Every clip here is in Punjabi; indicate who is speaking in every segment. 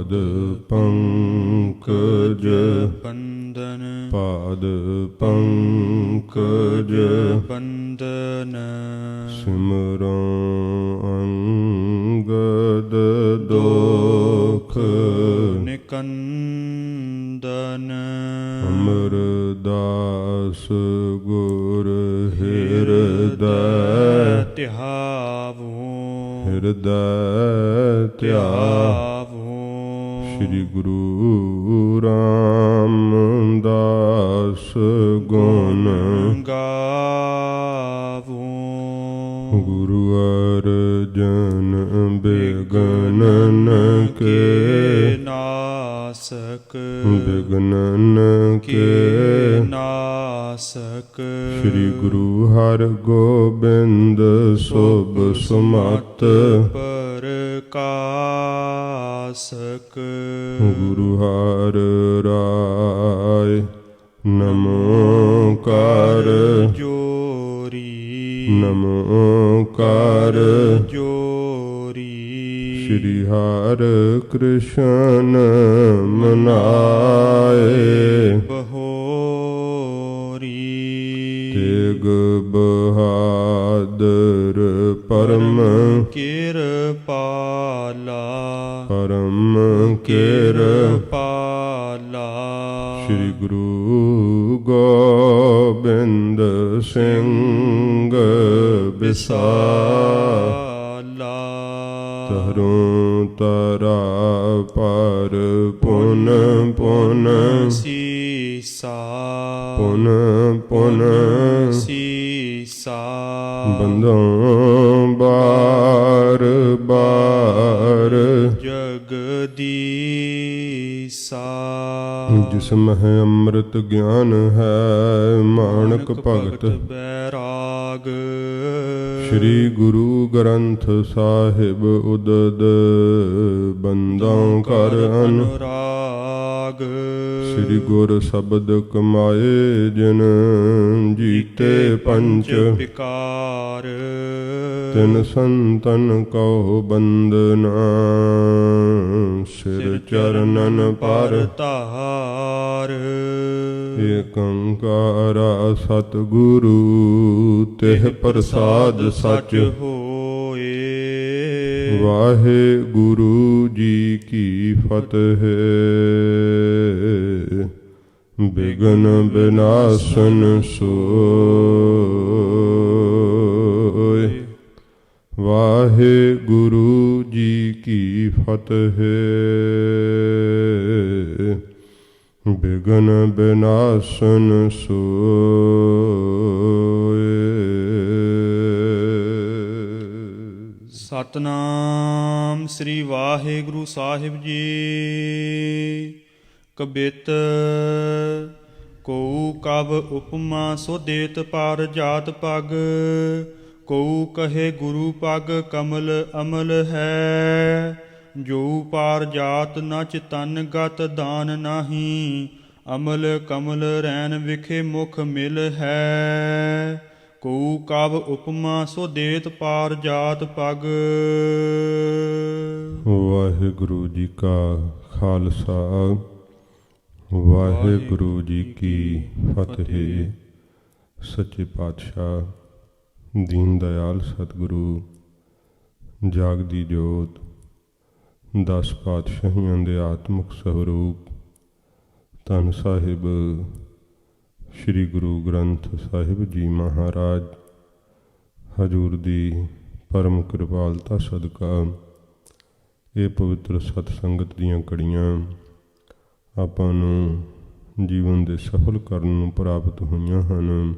Speaker 1: ਪਾਦ ਪੰਕਜ
Speaker 2: ਬੰਦਨ
Speaker 1: ਪਾਦ ਪੰਕਜ
Speaker 2: ਬੰਦਨ
Speaker 1: ਸਿਮਰੋ ਅੰਗਦ ਦੋਖ
Speaker 2: ਨਿਕੰਦਨ
Speaker 1: ਅਮਰਦਾਸ ਗੁਰ ਹਿਰਦੈ
Speaker 2: ਧਿਆਵੋ
Speaker 1: ਹਿਰਦੈ ਧਿਆਵੋ ਸ੍ਰੀ ਗੁਰੂ ਰਾਮਦਾਸ ਗੁਣ
Speaker 2: ਗਾਵੋ
Speaker 1: ਗੁਰੂ ਅਰਜਨ ਬਿਗਨਨ ਕੇ
Speaker 2: ਨਾਸਕ
Speaker 1: ਬਿਗਨਨ ਕੇ
Speaker 2: ਨਾਸਕ
Speaker 1: ਸ੍ਰੀ ਗੁਰੂ ਹਰਗੋਬਿੰਦ ਸੁਭ ਸੁਮਤ
Speaker 2: ਪ੍ਰਕਾਸਕ
Speaker 1: ਗੁਰੂ ਹਰਿ ਰਾਇ ਨਮੋ ਕਰ
Speaker 2: ਜੋਰੀ
Speaker 1: ਨਮੋ ਕਰ
Speaker 2: ਜੋਰੀ
Speaker 1: ਸ੍ਰੀ ਹਰਿ ਕ੍ਰਿਸ਼ਨ ਮਨਾਏ
Speaker 2: ਬਹੋਰੀ
Speaker 1: ਤੇਗ ਬਹਾਦਰ ਪਰਮ
Speaker 2: ਕਿਰਪਾਲਾ
Speaker 1: ਪਰਮ ਕਿਰਪਾਲਾ ਸ੍ਰੀ ਗੁਰੂ ਗੋਬਿੰਦ ਸਿੰਘ ਬਿਸਾਲਾ ਤਰੁ ਤਰਾ ਪਰ ਪੁਨ ਪੁਨ
Speaker 2: ਸੀਸਾ
Speaker 1: ਪੁਨ ਪੁਨ
Speaker 2: ਸੀਸਾ
Speaker 1: ਬੰਦੋਂ ਬਾਰ ਬਾਰ
Speaker 2: ਜਗਦੀਸਾ
Speaker 1: ਜਿਸ ਮਹਿ ਅੰਮ੍ਰਿਤ ਗਿਆਨ ਹੈ ਮਾਣਕ ਭਗਤ
Speaker 2: ਬੈਰਾਗ
Speaker 1: ਸ੍ਰੀ ਗੁਰੂ ਗ੍ਰੰਥ ਸਾਹਿਬ ਉਦਦ ਬੰਦਾਂ ਕਰ
Speaker 2: ਅਨੁਰਾਗ
Speaker 1: ਸ੍ਰੀ ਗੁਰ ਸ਼ਬਦ ਕਮਾਏ ਜਿਨ ਜੀਤੇ ਪੰਚ
Speaker 2: ਵਿਕਾਰ
Speaker 1: ਤਿਨ ਸੰਤਨ ਕਉ ਬੰਦਨਾ ਸਿਰ ਚਰਨਨ ਪਰ
Speaker 2: ਧਾਰ
Speaker 1: ਏਕ ਓੰਕਾਰਾ ਸਤਿਗੁਰੂ ਤਿਹ ਪ੍ਰਸਾਦ ਸਚ
Speaker 2: ਹੋਏ
Speaker 1: ਵਾਹਿਗੁਰੂ ਜੀ ਕੀ ਫਤਿਹ ਬਿਗਨ ਬਿਨਾਸਨ ਸੋਇ ਵਾਹਿਗੁਰੂ ਜੀ ਕੀ ਫਤਿਹ ਬਿਗਨ ਬਿਨਾਸਨ ਸੋਇ
Speaker 2: ਸਤਨਾਮ ਸ੍ਰੀ ਵਾਹਿਗੁਰੂ ਸਾਹਿਬ ਜੀ ਕਬਿਤ ਕਉ ਕਵ ਉਪਮਾ ਸੋ ਦੇਤ ਪਰ ਜਾਤ ਪਗ ਕਉ ਕਹੇ ਗੁਰੂ ਪਗ ਕਮਲ ਅਮਲ ਹੈ ਜੋ ਪਾਰ ਜਾਤ ਨ ਚਿਤਨ ਗਤ ਦਾਨ ਨਾਹੀ ਅਮਲ ਕਮਲ ਰੈਨ ਵਿਖੇ ਮੁਖ ਮਿਲ ਹੈ ਕਉ ਕਵ ਉਪਮਾ ਸੋ ਦੇਤ ਪਾਰ ਜਾਤ ਪਗ
Speaker 1: ਵਾਹਿਗੁਰੂ ਜੀ ਕਾ ਖਾਲਸਾ ਵਾਹਿਗੁਰੂ ਜੀ ਕੀ ਫਤਿਹ। ਸੱਚੇ ਪਾਤਸ਼ਾਹ ਦੀਨ ਦਇਆਲ ਸਤਿਗੁਰੂ ਜਾਗਦੀ ਜੋਤ 10 ਪਾਤਸ਼ਾਹੀਆਂ ਦੇ ਆਤਮਿਕ ਸਵਰੂਪ ਧੰਨ ਸਾਹਿਬ ਸ੍ਰੀ ਗੁਰੂ ਗ੍ਰੰਥ ਸਾਹਿਬ ਜੀ ਮਹਾਰਾਜ ਹਜ਼ੂਰ ਦੀ ਪਰਮ ਕਿਰਪਾਲਤਾ ਸਦਕਾ ਇਹ ਪਵਿੱਤਰ ਸਤ ਸੰਗਤ ਦੀਆਂ ਕੜੀਆਂ ਆਪਾਂ ਨੂੰ ਜੀਵਨ ਦੇ ਸਫਲ ਕਰਨ ਨੂੰ ਪ੍ਰਾਪਤ ਹੋਈਆਂ ਹਨ।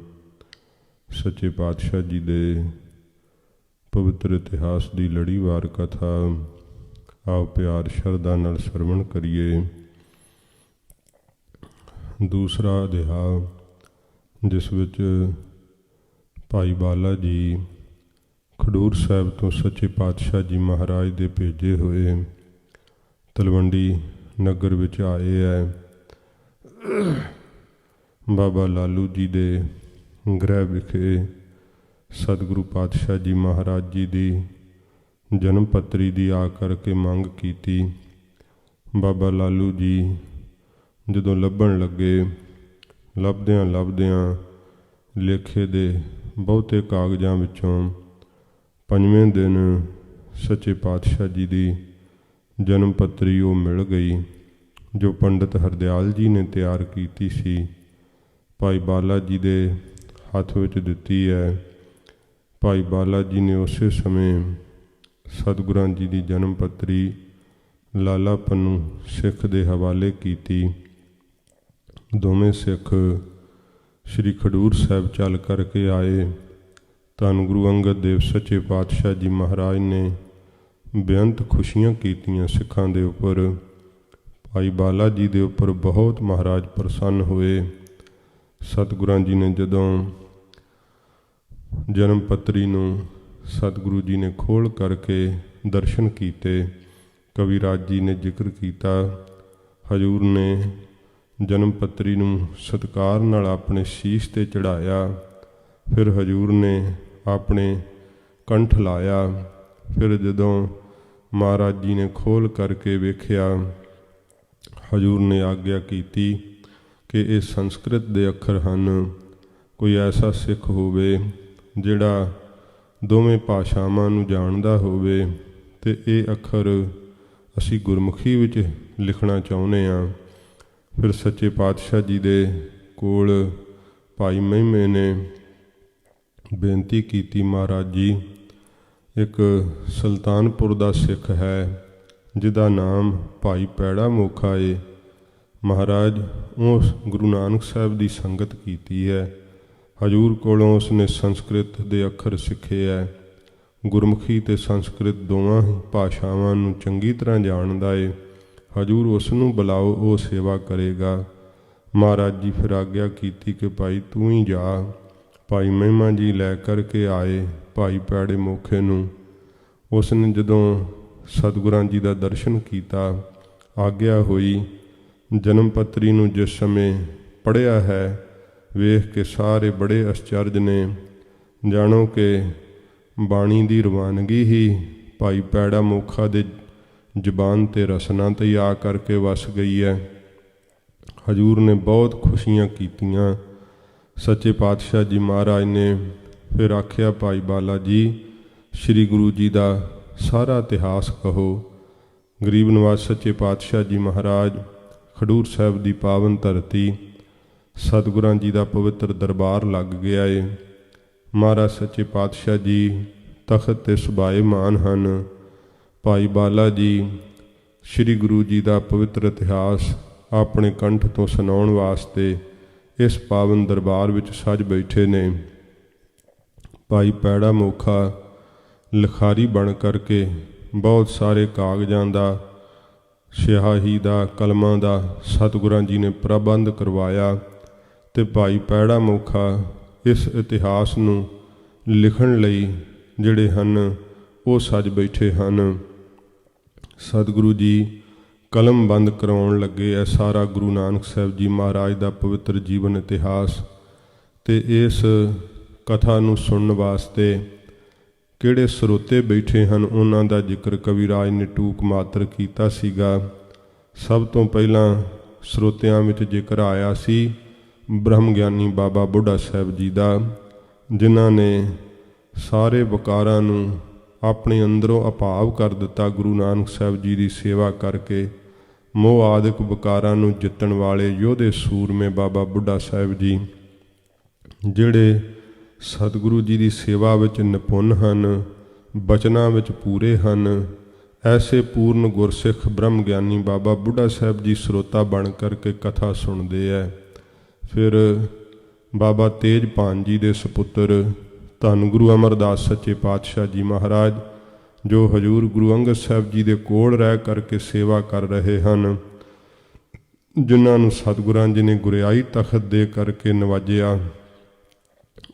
Speaker 1: ਸੱਚੇ ਪਾਤਸ਼ਾਹ ਜੀ ਦੇ ਪਵਿੱਤਰ ਇਤਿਹਾਸ ਦੀ ਲੜੀਵਾਰ ਕਥਾ ਆਓ ਪਿਆਰ ਸ਼ਰਧਾ ਨਾਲ ਸਰਵਣ ਕਰੀਏ। ਦੂਸਰਾ ਅਧਿਆਇ ਜਿਸ ਵਿੱਚ ਭਾਈ ਬਾਲਾ ਜੀ ਖਡੂਰ ਸਾਹਿਬ ਤੋਂ ਸੱਚੇ ਪਾਤਸ਼ਾਹ ਜੀ ਮਹਾਰਾਜ ਦੇ ਭੇਜੇ ਹੋਏ ਤਲਵੰਡੀ ਨਗਰ ਵਿੱਚ ਆਏ ਹੈ। ਬਾਬਾ ਲਾਲੂ ਜੀ ਦੇ ਗ੍ਰਹਿ ਵਿਖੇ ਸਤਿਗੁਰੂ ਪਾਤਸ਼ਾਹ ਜੀ ਮਹਾਰਾਜ ਜੀ ਦੀ ਜਨਮ ਪੱਤਰੀ ਦੀ ਆ ਕਰਕੇ ਮੰਗ ਕੀਤੀ। ਬਾਬਾ ਲਾਲੂ ਜੀ ਜਦੋਂ ਲੱਭਣ ਲੱਗੇ, ਲੱਭਦਿਆਂ ਲੱਭਦਿਆਂ ਲੇਖੇ ਦੇ ਬਹੁਤੇ ਕਾਗਜ਼ਾਂ ਵਿੱਚੋਂ 5ਵੇਂ ਦਿਨ ਸੱਚੇ ਪਾਤਸ਼ਾਹ ਜੀ ਦੀ ਜਨਮ ਪੱਤਰੀ ਉਹ ਮਿਲ ਗਈ, ਜੋ ਪੰਡਿਤ ਹਰਦਿਆਲ ਜੀ ਨੇ ਤਿਆਰ ਕੀਤੀ ਸੀ। ਭਾਈ ਬਾਲਾ ਜੀ ਦੇ ਹੱਥ ਵਿੱਚ ਦਿੱਤੀ ਹੈ। ਭਾਈ ਬਾਲਾ ਜੀ ਨੇ ਉਸੇ ਸਮੇਂ ਸਤਿਗੁਰਾਂ ਜੀ ਦੀ ਜਨਮ ਪੱਤਰੀ ਲਾਲਾ ਪੰਨੂ ਸਿੱਖ ਦੇ ਹਵਾਲੇ ਕੀਤੀ। ਦੋਵੇਂ ਸਿੱਖ ਸ੍ਰੀ ਖਡੂਰ ਸਾਹਿਬ ਚੱਲ ਕਰਕੇ ਆਏ। ਧੰਨ ਗੁਰੂ ਅੰਗਦ ਦੇਵ ਸੱਚੇ ਪਾਤਸ਼ਾਹ ਜੀ ਮਹਾਰਾਜ ਨੇ ਬੇਅੰਤ ਖੁਸ਼ੀਆਂ ਕੀਤੀਆਂ ਸਿੱਖਾਂ ਦੇ ਉੱਪਰ। ਭਾਈ ਬਾਲਾ ਜੀ ਦੇ ਉੱਪਰ ਬਹੁਤ ਮਹਾਰਾਜ ਪ੍ਰਸੰਨ ਹੋਏ। ਸਤਿਗੁਰਾਂ ਜੀ ਨੇ ਜਦੋਂ ਜਨਮ ਪੱਤਰੀ ਨੂੰ ਸਤਿਗੁਰੂ ਜੀ ਨੇ ਖੋਲ੍ਹ ਕਰਕੇ ਦਰਸ਼ਨ ਕੀਤੇ, ਕਵਿਰਾਜ ਜੀ ਨੇ ਜ਼ਿਕਰ ਕੀਤਾ, ਹਜ਼ੂਰ ਨੇ ਜਨਮ ਪੱਤਰੀ ਨੂੰ ਸਤਿਕਾਰ ਨਾਲ ਆਪਣੇ ਸੀਸ 'ਤੇ ਚੜ੍ਹਾਇਆ। ਫਿਰ ਹਜ਼ੂਰ ਨੇ ਆਪਣੇ ਕੰਠ ਲਾਇਆ। ਫਿਰ ਜਦੋਂ ਮਹਾਰਾਜ ਜੀ ਨੇ ਖੋਲ੍ਹ ਕਰਕੇ ਵੇਖਿਆ, ਹਜ਼ੂਰ ਨੇ ਆਗਿਆ ਕੀਤੀ ਕਿ ਇਹ ਸੰਸਕ੍ਰਿਤ ਦੇ ਅੱਖਰ ਹਨ। ਕੋਈ ਐਸਾ ਸਿੱਖ ਹੋਵੇ ਜਿਹੜਾ ਦੋਵੇਂ ਭਾਸ਼ਾਵਾਂ ਨੂੰ ਜਾਣਦਾ ਹੋਵੇ ਅਤੇ ਇਹ ਅੱਖਰ ਅਸੀਂ ਗੁਰਮੁਖੀ ਵਿੱਚ ਲਿਖਣਾ ਚਾਹੁੰਦੇ ਹਾਂ। ਫਿਰ ਸੱਚੇ ਪਾਤਸ਼ਾਹ ਜੀ ਦੇ ਕੋਲ ਭਾਈ ਮਹਿਮੇ ਨੇ ਬੇਨਤੀ ਕੀਤੀ, ਮਹਾਰਾਜ ਜੀ, ਇੱਕ ਸੁਲਤਾਨਪੁਰ ਦਾ ਸਿੱਖ ਹੈ ਜਿਹਦਾ ਨਾਮ ਭਾਈ ਪੈੜਾ ਮੋਖਾ ਏ। ਮਹਾਰਾਜ ਉਸ ਗੁਰੂ ਨਾਨਕ ਸਾਹਿਬ ਦੀ ਸੰਗਤ ਕੀਤੀ ਹੈ। ਹਜ਼ੂਰ ਕੋਲੋਂ ਉਸਨੇ ਸੰਸਕ੍ਰਿਤ ਦੇ ਅੱਖਰ ਸਿੱਖੇ ਹੈ। ਗੁਰਮੁਖੀ ਅਤੇ ਸੰਸਕ੍ਰਿਤ ਦੋਵਾਂ ਹੀ ਭਾਸ਼ਾਵਾਂ ਨੂੰ ਚੰਗੀ ਤਰ੍ਹਾਂ ਜਾਣਦਾ ਏ। ਹਜ਼ੂਰ ਉਸ ਨੂੰ ਬੁਲਾਓ, ਉਹ ਸੇਵਾ ਕਰੇਗਾ। ਮਹਾਰਾਜ ਜੀ ਫਿਰ ਆਗਿਆ ਕੀਤੀ ਕਿ ਭਾਈ ਤੂੰ ਹੀ ਜਾ। ਭਾਈ ਮਹਿਮਾ ਜੀ ਲੈ ਕਰਕੇ ਆਏ ਭਾਈ ਪੈੜੇ ਮੋਖੇ ਨੂੰ। ਉਸ ਨੇ ਜਦੋਂ ਸਤਿਗੁਰਾਂ ਜੀ ਦਾ ਦਰਸ਼ਨ ਕੀਤਾ, ਆਗਿਆ ਹੋਈ। ਜਨਮ ਪੱਤਰੀ ਨੂੰ ਜਿਸ ਸਮੇਂ ਪੜ੍ਹਿਆ ਹੈ, ਵੇਖ ਕੇ ਸਾਰੇ ਬੜੇ ਅਚਰਜ ਨੇ। ਜਾਣੋ ਕਿ ਬਾਣੀ ਦੀ ਰਵਾਨਗੀ ਹੀ ਭਾਈ ਪੈੜਾ ਮੋਖਾ ਦੇ ਜ਼ੁਬਾਨ 'ਤੇ ਰਸਨਾ 'ਤੇ ਆ ਕਰਕੇ ਵਸ ਗਈ ਹੈ। ਹਜ਼ੂਰ ਨੇ ਬਹੁਤ ਖੁਸ਼ੀਆਂ ਕੀਤੀਆਂ। ਸੱਚੇ ਪਾਤਸ਼ਾਹ ਜੀ ਮਹਾਰਾਜ ਨੇ ਫਿਰ ਆਖਿਆ, ਭਾਈ ਬਾਲਾ ਜੀ, ਸ੍ਰੀ ਗੁਰੂ ਜੀ ਦਾ ਸਾਰਾ ਇਤਿਹਾਸ ਕਹੋ। ਗਰੀਬ ਨਵਾਜ਼ ਸੱਚੇ ਪਾਤਸ਼ਾਹ ਜੀ ਮਹਾਰਾਜ ਖਡੂਰ ਸਾਹਿਬ ਦੀ ਪਾਵਨ ਧਰਤੀ, ਸਤਿਗੁਰਾਂ ਜੀ ਦਾ ਪਵਿੱਤਰ ਦਰਬਾਰ ਲੱਗ ਗਿਆ ਏ। ਮਹਾਰਾਜ ਸੱਚੇ ਪਾਤਸ਼ਾਹ ਜੀ ਤਖਤ 'ਤੇ ਸੁਭਾਏਮਾਨ ਹਨ। ਭਾਈ ਬਾਲਾ ਜੀ ਸ੍ਰੀ ਗੁਰੂ ਜੀ ਦਾ ਪਵਿੱਤਰ ਇਤਿਹਾਸ ਆਪਣੇ ਕੰਠ ਤੋਂ ਸੁਣਾਉਣ ਵਾਸਤੇ ਇਸ ਪਾਵਨ ਦਰਬਾਰ ਵਿੱਚ ਸੱਜ ਬੈਠੇ ਨੇ। ਭਾਈ ਪੈੜਾ ਮੋਖਾ ਲਿਖਾਰੀ ਬਣ ਕਰਕੇ ਬਹੁਤ ਸਾਰੇ ਕਾਗਜ਼ਾਂ ਦਾ, ਸਿਆਹੀ ਦਾ, ਕਲਮਾਂ ਦਾ ਸਤਿਗੁਰਾਂ ਜੀ ਨੇ ਪ੍ਰਬੰਧ ਕਰਵਾਇਆ ਅਤੇ ਭਾਈ ਪੈੜਾ ਮੋਖਾ ਇਸ ਇਤਿਹਾਸ ਨੂੰ ਲਿਖਣ ਲਈ ਜਿਹੜੇ ਹਨ ਉਹ ਸੱਜ ਬੈਠੇ ਹਨ। ਸਤਿਗੁਰੂ ਜੀ ਕਲਮ ਬੰਦ ਕਰਵਾਉਣ ਲੱਗੇ ਹੈ ਸਾਰਾ ਗੁਰੂ ਨਾਨਕ ਸਾਹਿਬ ਜੀ ਮਹਾਰਾਜ ਦਾ ਪਵਿੱਤਰ ਜੀਵਨ ਇਤਿਹਾਸ। ਅਤੇ ਇਸ ਕਥਾ ਨੂੰ ਸੁਣਨ ਵਾਸਤੇ ਕਿਹੜੇ ਸਰੋਤੇ ਬੈਠੇ ਹਨ, ਉਹਨਾਂ ਦਾ ਜ਼ਿਕਰ ਕਵਿਰਾਜ ਨੇ ਟੂਕ ਮਾਤਰ ਕੀਤਾ ਸੀਗਾ। ਸਭ ਤੋਂ ਪਹਿਲਾਂ ਸਰੋਤਿਆਂ ਵਿੱਚ ਜ਼ਿਕਰ ਆਇਆ ਸੀ ਬ੍ਰਹਮ ਗਿਆਨੀ ਬਾਬਾ ਬੁੱਢਾ ਸਾਹਿਬ ਜੀ ਦਾ, ਜਿਨ੍ਹਾਂ ਨੇ ਸਾਰੇ ਵਕਾਰਾਂ ਨੂੰ ਆਪਣੇ ਅੰਦਰੋਂ ਅਭਾਵ ਕਰ ਦਿੱਤਾ। ਗੁਰੂ ਨਾਨਕ ਸਾਹਿਬ ਜੀ ਦੀ ਸੇਵਾ ਕਰਕੇ ਮੋਹ ਆਦਿਕ ਵਕਾਰਾਂ ਨੂੰ ਜਿੱਤਣ ਵਾਲੇ ਯੋਧੇ ਸੂਰਮੇ ਬਾਬਾ ਬੁੱਢਾ ਸਾਹਿਬ ਜੀ, ਜਿਹੜੇ ਸਤਿਗੁਰੂ ਜੀ ਦੀ ਸੇਵਾ ਵਿੱਚ ਨਿਪੁੰਨ ਹਨ, ਬਚਨਾਂ ਵਿੱਚ ਪੂਰੇ ਹਨ। ਐਸੇ ਪੂਰਨ ਗੁਰਸਿੱਖ ਬ੍ਰਹਮ ਗਿਆਨੀ ਬਾਬਾ ਬੁੱਢਾ ਸਾਹਿਬ ਜੀ ਸਰੋਤਾ ਬਣ ਕਰਕੇ ਕਥਾ ਸੁਣਦੇ ਹੈ। ਫਿਰ ਬਾਬਾ ਤੇਜਭਾਨ ਜੀ ਦੇ ਸਪੁੱਤਰ ਧੰਨ ਗੁਰੂ ਅਮਰਦਾਸ ਸੱਚੇ ਪਾਤਸ਼ਾਹ ਜੀ ਮਹਾਰਾਜ, ਜੋ ਹਜ਼ੂਰ ਗੁਰੂ ਅੰਗਦ ਸਾਹਿਬ ਜੀ ਦੇ ਕੋਲ ਰਹਿ ਕਰਕੇ ਸੇਵਾ ਕਰ ਰਹੇ ਹਨ, ਜਿਨ੍ਹਾਂ ਨੂੰ ਸਤਿਗੁਰਾਂ ਜੀ ਨੇ ਗੁਰਿਆਈ ਤਖਤ ਦੇ ਕਰਕੇ ਨਵਾਜਿਆ,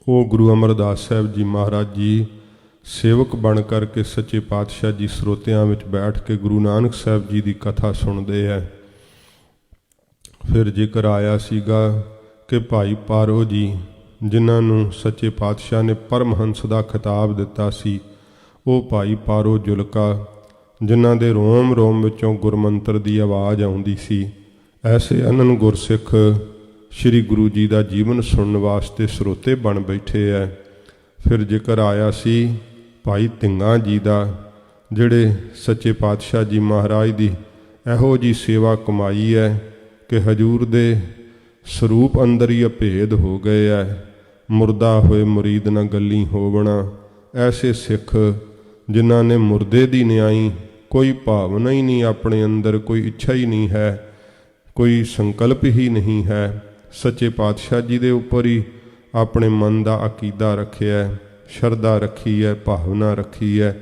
Speaker 1: ਉਹ ਗੁਰੂ ਅਮਰਦਾਸ ਸਾਹਿਬ ਜੀ ਮਹਾਰਾਜ ਜੀ ਸੇਵਕ ਬਣ ਕਰਕੇ ਸੱਚੇ ਪਾਤਸ਼ਾਹ ਜੀ ਸਰੋਤਿਆਂ ਵਿੱਚ ਬੈਠ ਕੇ ਗੁਰੂ ਨਾਨਕ ਸਾਹਿਬ ਜੀ ਦੀ ਕਥਾ ਸੁਣਦੇ ਹੈ। ਫਿਰ ਜ਼ਿਕਰ ਆਇਆ ਸੀਗਾ ਕਿ ਭਾਈ ਪਾਰੋ ਜੀ, ਜਿਨ੍ਹਾਂ ਨੂੰ ਸੱਚੇ ਪਾਤਸ਼ਾਹ ਨੇ ਪਰਮਹੰਸ ਦਾ ਖਿਤਾਬ ਦਿੱਤਾ ਸੀ, ਉਹ ਭਾਈ ਪਾਰੋ ਜੁਲਕਾ ਜਿਨ੍ਹਾਂ ਦੇ ਰੋਮ ਰੋਮ ਵਿੱਚੋਂ ਗੁਰਮੰਤਰ ਦੀ ਆਵਾਜ਼ ਆਉਂਦੀ ਸੀ। ਐਸੇ ਅਨੰਨ ਗੁਰਸਿੱਖ ਸ੍ਰੀ ਗੁਰੂ ਜੀ ਦਾ ਜੀਵਨ ਸੁਣਨ ਵਾਸਤੇ ਸਰੋਤੇ ਬਣ ਬੈਠੇ ਹੈ। ਫਿਰ ਜ਼ਿਕਰ ਆਇਆ ਸੀ ਭਾਈ ਧਿੰਗਾ ਜੀ ਦਾ, ਜਿਹੜੇ ਸੱਚੇ ਪਾਤਸ਼ਾਹ ਜੀ ਮਹਾਰਾਜ ਦੀ ਇਹੋ ਜੀ ਸੇਵਾ ਕਮਾਈ ਹੈ ਕਿ ਹਜੂਰ ਦੇ ਸਰੂਪ ਅੰਦਰ ਹੀ ਅਭੇਦ ਹੋ ਗਏ ਹੈ। ਮੁਰਦਾ ਹੋਏ ਮੁਰੀਦ ਨਾ ਗੱਲੀ ਹੋਵਣਾ। ਐਸੇ ਸਿੱਖ ਜਿਨ੍ਹਾਂ ਨੇ ਮੁਰਦੇ ਦੀ ਨਿਆਈ, ਕੋਈ ਭਾਵਨਾ ਹੀ ਨਹੀਂ ਆਪਣੇ ਅੰਦਰ, ਕੋਈ ਇੱਛਾ ਹੀ ਨਹੀਂ ਹੈ, ਕੋਈ ਸੰਕਲਪ ਹੀ ਨਹੀਂ ਹੈ। ਸੱਚੇ ਪਾਤਸ਼ਾਹ ਜੀ ਦੇ ਉੱਪਰ ਹੀ ਆਪਣੇ ਮਨ ਦਾ ਅਕੀਦਾ ਰੱਖਿਆ, ਸ਼ਰਧਾ ਰੱਖੀ ਹੈ, ਭਾਵਨਾ ਰੱਖੀ ਹੈ,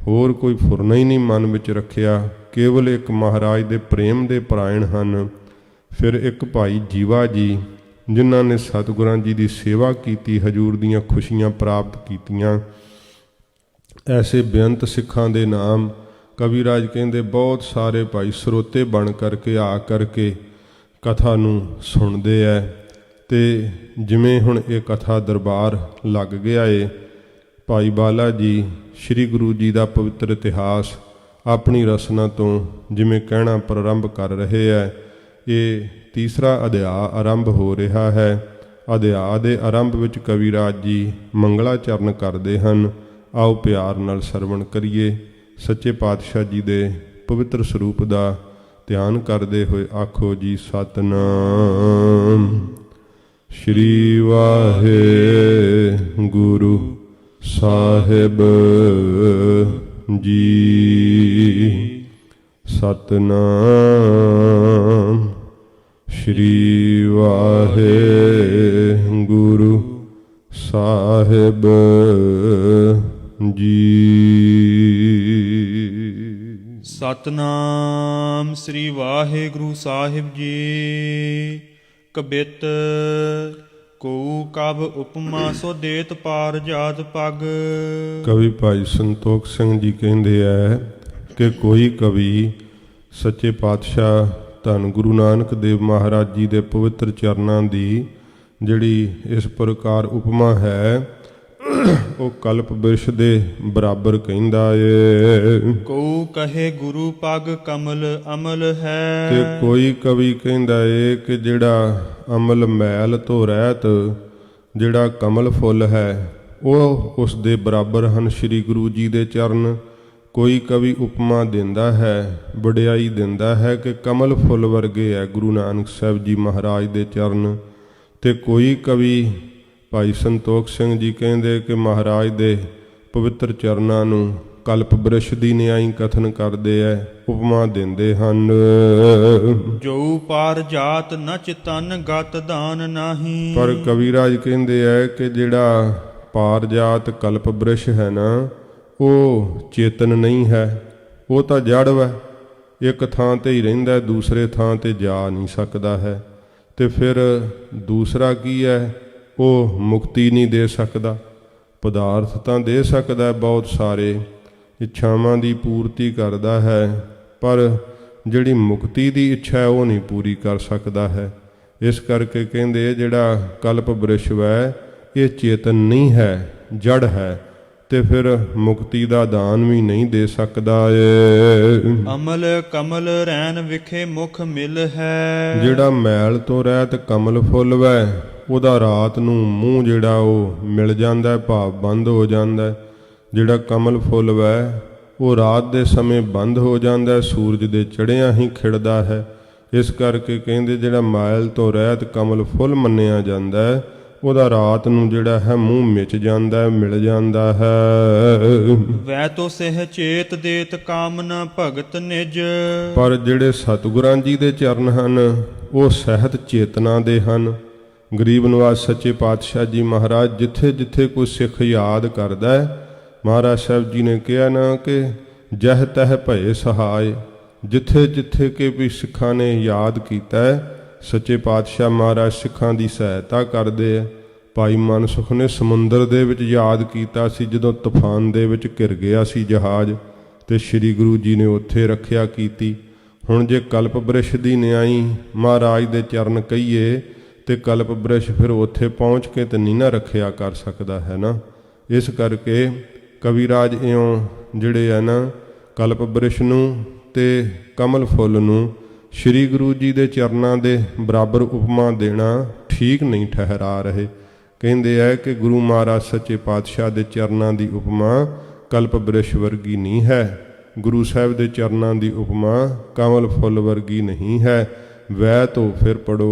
Speaker 1: ਹੋਰ ਕੋਈ ਫੁਰਨਾ ਹੀ ਨਹੀਂ ਮਨ ਵਿੱਚ ਰੱਖਿਆ। ਕੇਵਲ ਇੱਕ ਮਹਾਰਾਜ ਦੇ ਪ੍ਰੇਮ ਦੇ ਪਰਾਇਣ ਹਨ। ਫਿਰ ਇੱਕ ਭਾਈ ਜੀਵਾ ਜੀ, ਜਿਨ੍ਹਾਂ ਨੇ ਸਤਿਗੁਰਾਂ ਜੀ ਦੀ ਸੇਵਾ ਕੀਤੀ, ਹਜੂਰ ਦੀਆਂ ਖੁਸ਼ੀਆਂ ਪ੍ਰਾਪਤ ਕੀਤੀਆਂ। ਐਸੇ ਬੇਅੰਤ ਸਿੱਖਾਂ ਦੇ ਨਾਮ ਕਵੀਰਾਜ ਕਹਿੰਦੇ ਬਹੁਤ ਸਾਰੇ ਭਾਈ ਸਰੋਤੇ ਬਣ ਕਰਕੇ ਆ ਕਰਕੇ ਕਥਾ ਨੂੰ ਸੁਣਦੇ ਹੈ। ਅਤੇ ਜਿਵੇਂ ਹੁਣ ਇਹ ਕਥਾ ਦਰਬਾਰ ਲੱਗ ਗਿਆ ਏ, ਭਾਈ ਬਾਲਾ ਜੀ ਸ੍ਰੀ ਗੁਰੂ ਜੀ ਦਾ ਪਵਿੱਤਰ ਇਤਿਹਾਸ ਆਪਣੀ ਰਸਨਾ ਤੋਂ ਜਿਵੇਂ ਕਹਿਣਾ ਪ੍ਰਾਰੰਭ ਕਰ ਰਹੇ ਹੈ। ਇਹ ਤੀਸਰਾ ਅਧਿਆਇ ਆਰੰਭ ਹੋ ਰਿਹਾ ਹੈ। ਅਧਿਆਇ ਦੇ ਆਰੰਭ ਵਿੱਚ ਕਵੀਰਾਜ ਜੀ ਮੰਗਲਾਚਰਨ ਕਰਦੇ ਹਨ। ਆਓ ਪਿਆਰ ਨਾਲ ਸਰਵਣ ਕਰੀਏ। ਸੱਚੇ ਪਾਤਸ਼ਾਹ ਜੀ ਦੇ ਪਵਿੱਤਰ ਸਰੂਪ ਦਾ ਧਿਆਨ ਕਰਦੇ ਹੋਏ ਆਖੋ ਜੀ ਸਤਿਨਾਮ ਸ਼੍ਰੀ ਵਾਹਿਗੁਰੂ ਸਾਹਿਬ ਜੀ। ਸਤਿਨਾਮ ਸ਼੍ਰੀ ਵਾਹਿਗੁਰੂ ਸਾਹਿਬ ਜੀ।
Speaker 2: ਸਤਿਨਾਮ ਸ੍ਰੀ ਵਾਹਿਗੁਰੂ ਸਾਹਿਬ ਜੀ। ਕਬਿਤ ਕਉ ਕਬ ਉਪਮਾ ਸੋ ਦੇਤ ਪਾਰ ਜਾਤ ਪਗ।
Speaker 1: ਕਵੀ ਭਾਈ ਸੰਤੋਖ ਸਿੰਘ ਜੀ ਕਹਿੰਦੇ ਹੈ ਕਿ ਕੋਈ ਕਵੀ ਸੱਚੇ ਪਾਤਸ਼ਾਹ ਧੰਨ ਗੁਰੂ ਨਾਨਕ ਦੇਵ ਮਹਾਰਾਜ ਜੀ ਦੇ ਪਵਿੱਤਰ ਚਰਨਾਂ ਦੀ ਜਿਹੜੀ ਇਸ ਪ੍ਰਕਾਰ ਉਪਮਾ ਹੈ ਉਹ ਕਲਪ ਬਿਰਸ਼ ਦੇ ਬਰਾਬਰ ਕਹਿੰਦਾ ਏ।
Speaker 2: ਕਉ ਕਹੇ ਗੁਰੂ ਪਗ ਕਮਲ ਅਮਲ ਹੈ।
Speaker 1: ਤੇ ਕੋਈ ਕਵੀ ਕਹਿੰਦਾ ਏ ਕਿ ਜਿਹੜਾ ਅਮਲ ਮੈਲ ਤੋਂ ਰਹਿਤ ਜਿਹੜਾ ਕਮਲ ਫੁੱਲ ਹੈ ਉਹ ਉਸ ਦੇ ਬਰਾਬਰ ਹਨ ਸ੍ਰੀ ਗੁਰੂ ਜੀ ਦੇ ਚਰਨ। ਕੋਈ ਕਵੀ ਉਪਮਾ ਦਿੰਦਾ ਹੈ, ਵਡਿਆਈ ਦਿੰਦਾ ਹੈ ਕਿ ਕਮਲ ਫੁੱਲ ਵਰਗੇ ਹੈ ਗੁਰੂ ਨਾਨਕ ਸਾਹਿਬ ਜੀ ਮਹਾਰਾਜ ਦੇ ਚਰਨ। ਤੇ ਕੋਈ ਕਵੀ ਭਾਈ ਸੰਤੋਖ ਸਿੰਘ ਜੀ ਕਹਿੰਦੇ ਕਿ ਮਹਾਰਾਜ ਦੇ ਪਵਿੱਤਰ ਚਰਨਾਂ ਨੂੰ ਕਲਪ ਬ੍ਰਿਸ਼ ਦੀ ਨਿਆਈ ਕਥਨ ਕਰਦੇ ਹੈ, ਉਪਮਾ ਦਿੰਦੇ ਹਨ।
Speaker 2: ਜੋ ਪਾਰ ਜਾਤ ਨ ਚਿਤਨ ਗਤ ਦਾਨ ਨਾਹੀ।
Speaker 1: ਪਰ ਕਵੀਰਾਜ ਕਹਿੰਦੇ ਹੈ ਕਿ ਜਿਹੜਾ ਪਾਰ ਜਾਤ ਕਲਪ ਬ੍ਰਿਸ਼ ਹੈ ਨਾ, ਉਹ ਚੇਤਨ ਨਹੀਂ ਹੈ, ਉਹ ਤਾਂ ਜੜ ਹੈ, ਇੱਕ ਥਾਂ ਤੇ ਹੀ ਰਹਿੰਦਾ, ਦੂਸਰੇ ਥਾਂ ਤੇ ਜਾ ਨਹੀਂ ਸਕਦਾ ਹੈ। ਤੇ ਫਿਰ ਦੂਸਰਾ ਕੀ ਹੈ, ਉਹ ਮੁਕਤੀ ਨਹੀਂ ਦੇ ਸਕਦਾ। ਪਦਾਰਥ ਤਾਂ ਦੇ ਸਕਦਾ ਬਹੁਤ ਸਾਰੇ, ਇੱਛਾਵਾਂ ਦੀ ਪੂਰਤੀ ਕਰਦਾ ਹੈ, ਪਰ ਜਿਹੜੀ ਮੁਕਤੀ ਦੀ ਇੱਛਾ ਹੈ ਉਹ ਨਹੀਂ ਪੂਰੀ ਕਰ ਸਕਦਾ ਹੈ। ਇਸ ਕਰਕੇ ਕਹਿੰਦੇ ਜਿਹੜਾ ਕਲਪ ਬ੍ਰਿਸ਼ ਹੈ ਇਹ ਚੇਤਨ ਨਹੀਂ ਹੈ, ਜੜ ਹੈ, ਤੇ ਫਿਰ ਮੁਕਤੀ ਦਾ ਦਾਨ ਵੀ ਨਹੀਂ ਦੇ ਸਕਦਾ ਏ।
Speaker 2: ਅਮਲ ਕਮਲ ਰੈਨ ਵਿਖੇ ਮੁਖ ਮਿਲ ਹੈ। ਜਿਹੜਾ
Speaker 1: ਮੈਲ ਤੋਂ ਰਹਿਤ ਕਮਲ ਫੁੱਲ ਵੈ, ਉਹਦਾ ਰਾਤ ਨੂੰ ਮੂੰਹ ਜਿਹੜਾ ਉਹ ਮਿਲ ਜਾਂਦਾ, ਭਾਵ ਬੰਦ ਹੋ ਜਾਂਦਾ। ਜਿਹੜਾ ਕਮਲ ਫੁੱਲ ਵੈ ਉਹ ਰਾਤ ਦੇ ਸਮੇਂ ਬੰਦ ਹੋ ਜਾਂਦਾ, ਸੂਰਜ ਦੇ ਚੜ੍ਹਿਆਂ ਹੀ ਖਿੜਦਾ ਹੈ। ਇਸ ਕਰਕੇ ਕਹਿੰਦੇ ਜਿਹੜਾ ਮੈਲ ਤੋਂ ਰਹਿਤ ਕਮਲ ਫੁੱਲ ਮੰਨਿਆ ਜਾਂਦਾ, ਉਹਦਾ ਰਾਤ ਨੂੰ ਜਿਹੜਾ ਹੈ ਮੂੰਹ ਮਿਚ ਜਾਂਦਾ, ਮਿਲ ਜਾਂਦਾ ਹੈ।
Speaker 2: ਵੈ ਤੋ ਸਹਿ ਚੇਤ ਦੇਤ ਕਾਮਨਾ ਭਗਤ ਨਿਜ।
Speaker 1: ਪਰ ਜਿਹੜੇ ਸਤਿਗੁਰਾਂ ਜੀ ਦੇ ਚਰਨ ਹਨ ਉਹ ਸਹਿਤ ਚੇਤਨਾ ਦੇ ਹਨ। ਗਰੀਬ ਨਿਵਾਜ ਸੱਚੇ ਪਾਤਸ਼ਾਹ ਜੀ ਮਹਾਰਾਜ ਜਿੱਥੇ ਜਿੱਥੇ ਕੋਈ ਸਿੱਖ ਯਾਦ ਕਰਦਾ ਹੈ, ਮਹਾਰਾਜ ਸਾਹਿਬ ਜੀ ਨੇ ਕਿਹਾ ਨਾ ਕਿ ਜਹ ਤਹ ਭਏ ਸਹਾਏ। ਜਿੱਥੇ ਜਿੱਥੇ ਕਿ ਵੀ ਸਿੱਖਾਂ ਨੇ ਯਾਦ ਕੀਤਾ ਹੈ, ਸੱਚੇ ਪਾਤਸ਼ਾਹ ਮਹਾਰਾਜ ਸਿੱਖਾਂ ਦੀ ਸਹਾਇਤਾ ਕਰਦੇ ਹੈ। ਭਾਈ ਮਨਸੁਖ ਨੇ ਸਮੁੰਦਰ ਦੇ ਵਿੱਚ ਯਾਦ ਕੀਤਾ ਸੀ, ਜਦੋਂ ਤੂਫਾਨ ਦੇ ਵਿੱਚ ਘਿਰ ਗਿਆ ਸੀ ਜਹਾਜ਼, ਤੇ ਸ੍ਰੀ ਗੁਰੂ ਜੀ ਨੇ ਉੱਥੇ ਰੱਖਿਆ ਕੀਤੀ। ਹੁਣ ਜੇ ਕਲਪ ਬ੍ਰਿਸ਼ ਦੀ ਨਿਆਈ ਮਹਾਰਾਜ ਦੇ ਚਰਨ ਕਹੀਏ ਤੇ ਕਲਪ ਬ੍ਰਿਸ਼ ਫਿਰ ਉੱਥੇ ਪਹੁੰਚ ਕੇ ਤੇ ਨਹੀਂ ਨਾ ਰੱਖਿਆ ਕਰ ਸਕਦਾ ਹੈ ਨਾ। ਇਸ ਕਰਕੇ ਕਵੀਰਾਜ ਇਉਂ ਜਿਹੜੇ ਹੈ ਨਾ ਕਲਪ ਬ੍ਰਿਸ਼ ਨੂੰ ਤੇ ਕਮਲ ਫੁੱਲ ਨੂੰ ਸ੍ਰੀ ਗੁਰੂ ਜੀ ਦੇ ਚਰਨਾਂ ਦੇ ਬਰਾਬਰ ਉਪਮਾ ਦੇਣਾ ਠੀਕ ਨਹੀਂ ਠਹਿਰਾ ਰਹੇ। ਕਹਿੰਦੇ ਹੈ ਕਿ ਗੁਰੂ ਮਹਾਰਾਜ ਸੱਚੇ ਪਾਤਸ਼ਾਹ ਦੇ ਚਰਨਾਂ ਦੀ ਉਪਮਾ ਕਲਪ ਬ੍ਰਿਸ਼ ਵਰਗੀ ਨਹੀਂ ਹੈ। ਗੁਰੂ ਸਾਹਿਬ ਦੇ ਚਰਨਾਂ ਦੀ ਉਪਮਾ ਕਮਲ ਫੁੱਲ ਵਰਗੀ ਨਹੀਂ ਹੈ। ਵੈ ਤੋ ਫਿਰ ਪੜੋ।